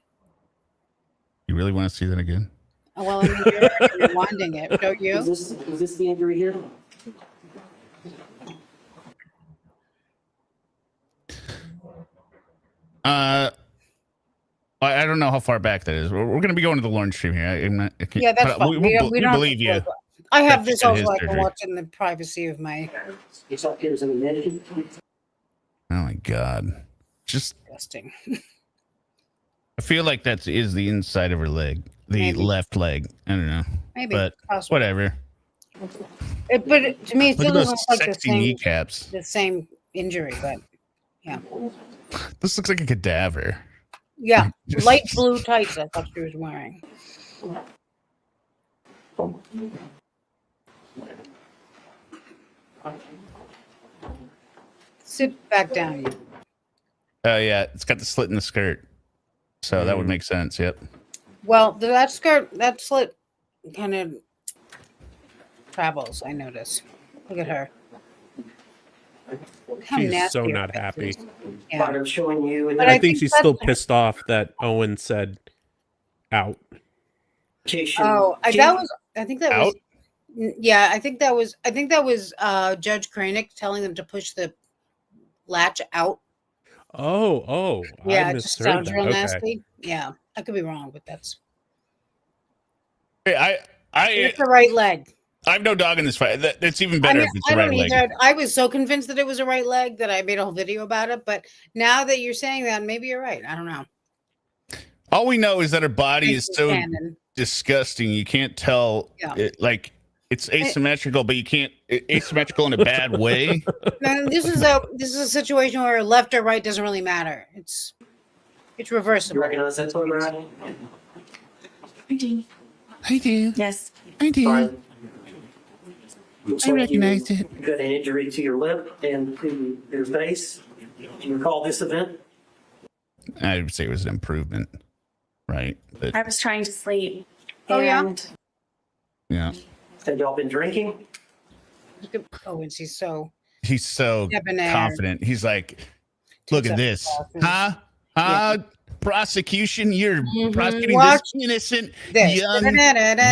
You really want to see that again? Oh, well, I mean, you're rewinding it, don't you? Is this the injury here? I don't know how far back that is. We're going to be going to the Lauren stream here. I can't, Yeah, that's but fine. We don't have believe to you. talk about it. I have That's this all his so I can surgery. watch in the privacy of my It's up here as an admitted. Oh my god! Just testing. I feel like that is the inside of her leg, the Maybe. left leg. I don't know, Maybe. but possibly. whatever. To me, it Look still at those doesn't look like sexy kneecaps. the same injury, but yeah. This looks like a cadaver. Yeah, light blue tights I thought she was wearing. Sit back down. You. Oh yeah, it's got the slit in the skirt, so that would make sense. Yep. Well, that slit kind of travels, I notice. Look at her. Look how She's nasty so her not face happy. is. But Yeah. I'm showing you. And But I, I think think she's that's- still pissed off that Owen said out. Oh, I think that was. Out? Yeah, I think that was Judge Kranick telling them to push the latch out. Oh, Yeah, I it just misheard sounds that. real Okay. nasty. Yeah, I could be wrong, but that's. It's the right leg. I have no dog in this fight. It's even better if it's the right leg. I was so convinced that it was a right leg that I made a whole video about it. But now that you're saying that, maybe you're right. I don't know. All we know is that her body is so disgusting. You can't tell. Like it's asymmetrical, but you can't asymmetrical in a bad way. No, this is a situation where left or right doesn't really matter. It's reversible. You recognize that one, Brad? I do. I do. Yes. I do. Fine. Looks I like recognized you it. got an injury to your lip and to your face. Do you recall this event? I would say it was an improvement, right? But, I was trying to sleep. Oh, yeah? yeah. Have y'all been drinking? Oh, and she's so debonair. Confident. He's like, look at this. Huh? Prosecution? You're prosecuting this innocent young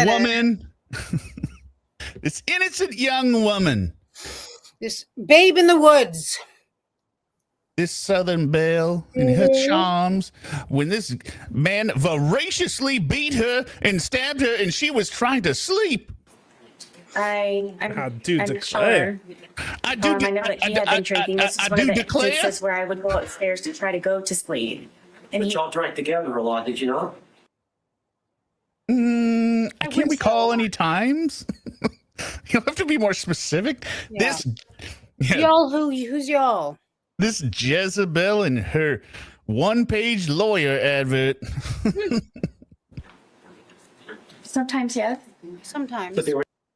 woman. This innocent young woman. This babe in the woods. This Southern belle and her charms. When this man voraciously beat her and stabbed her and she was trying to sleep. I'm declare. sure. I do I know that he had been drinking. This is one of the instances where I would go upstairs to try to go to sleep. And But y'all drank together a lot, did you not? I can't recall any times. You'll have to be more specific. Yeah. Y'all, who's y'all? This Jezebel and her one-page lawyer advert. Sometimes, yes. Sometimes.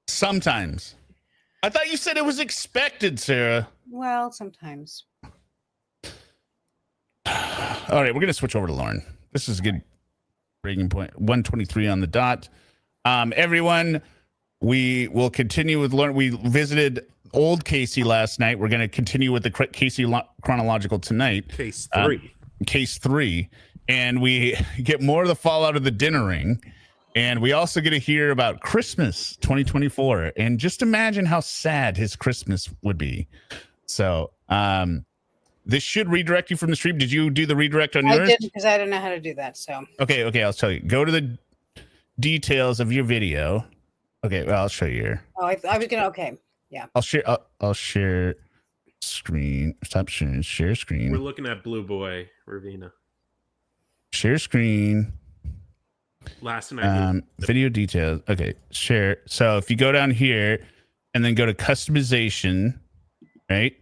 Sometimes. I thought you said it was expected, Sarah. Well, sometimes. All right, we're going to switch over to Lauren. This is a good breaking point. 1:23 on the dot. Everyone, we will continue with Lauren. We visited old Casey last night. We're going to continue with the Casey chronological tonight. Case 3. Case 3. And we get more of the fallout of the dinner ring. And we also get to hear about Christmas 2024. And just imagine how sad his Christmas would be. So, this should redirect you from the stream. Did you do the redirect on yours? I didn't because I don't know how to do that. So okay, I'll tell you. Go to the details of your video. Okay, well, I'll show you here. Oh, I was gonna. Okay, yeah. I'll share screen. Stop sharing. Share screen. We're looking at Blue Boy, Ravina. Share screen. Last night. Video details. Okay, share. So if you go down here and then go to customization, right?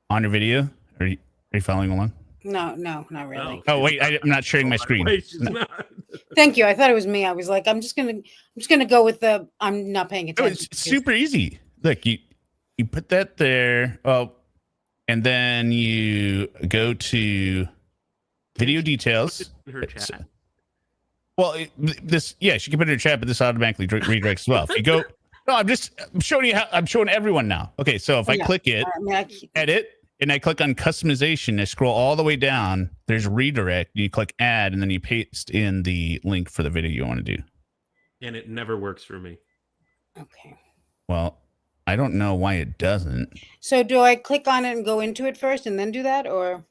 On your video, are you following along? No, not really. Oh wait, I'm not sharing my screen. Wait, she's not. Thank you. I thought it was me. I was like, I'm just gonna go with the. I'm not paying attention. It's super easy. Look, you put that there. Oh, and then you go to video details. In her chat. Well, she can put it in her chat, but this automatically redirects as well. If you go, no, I'm showing you how. I'm showing everyone now. Okay, so if I click it, edit. And I click on customization, I scroll all the way down. There's redirect. You click add, and then you paste in the link for the video you want to do. And it never works for me. Okay. Well, I don't know why it doesn't. So do I click on it and go into it first and then do that, or?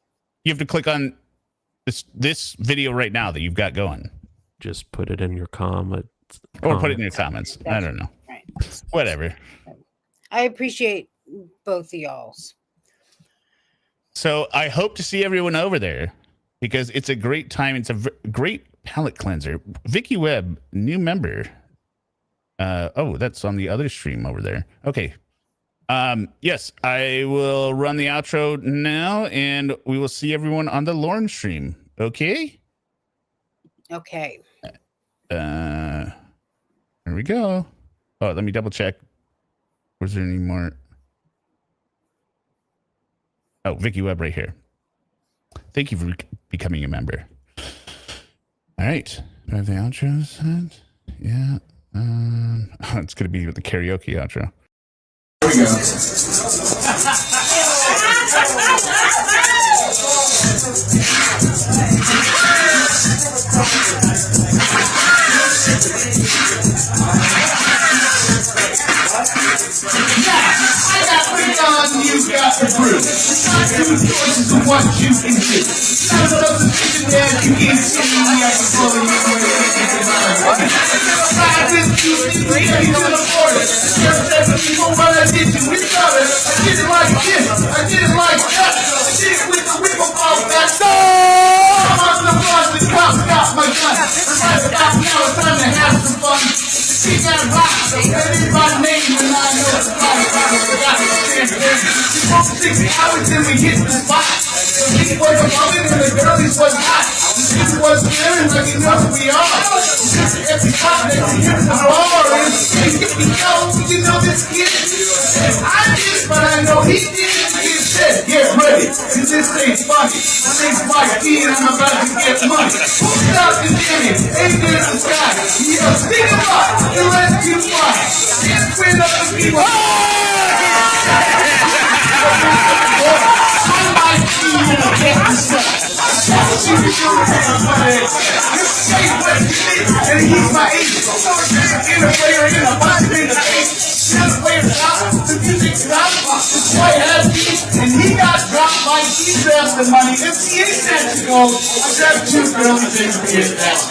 You have to click on this video right now that you've got going. Just put it in your comment. Or put it in your comments. I don't know. Right. Whatever. I appreciate both of y'all's. So I hope to see everyone over there because it's a great time. It's a great palate cleanser. Vicky Webb, new member. That's on the other stream over there. Okay. Yes, I will run the outro now and we will see everyone on the Lauren stream. Okay? Okay. There we go. Oh, let me double check. Was there any more? Oh, Vicky Webb right here. Thank you for becoming a member. All right. Do I have the outro set? Yeah. It's going to be with the karaoke outro. Here we go. I got three on, you got the proof. Two choices of what you can do. None of those decisions there, you can't see me, I can follow you where it is. people, but I did it with others. I did it like this, I did it like that. I did it with the whip about that. I'm on the bus, the cops got my gun. I'm right about now, it's time to have some fun. She got rock, so everybody name and I know it's fine. I forgot to stand there. We smoked 6 hours and we hit the spot. The heat was above and the girlies was hot. The heat was feeling like you know who we are. Just every time that we hit the bar and we go, you know this kid. I did, but I know he did. He said, get ready, cause this ain't funny. My name's Mike D and I'm about to get money. Who's out the Jimmy? Ain't there the sky? He goes, think about the rest you fly. Can't win up the people. I'm Mike D and I can't decide. She was doing it on my head. This say what you need, and he's my agent. So in a player in a box in the face. Just play it out, the music stopped. This boy has beats, and he got dropped like he grabbed the money. 58 cents ago, I grabbed 2 girls and 3 cents.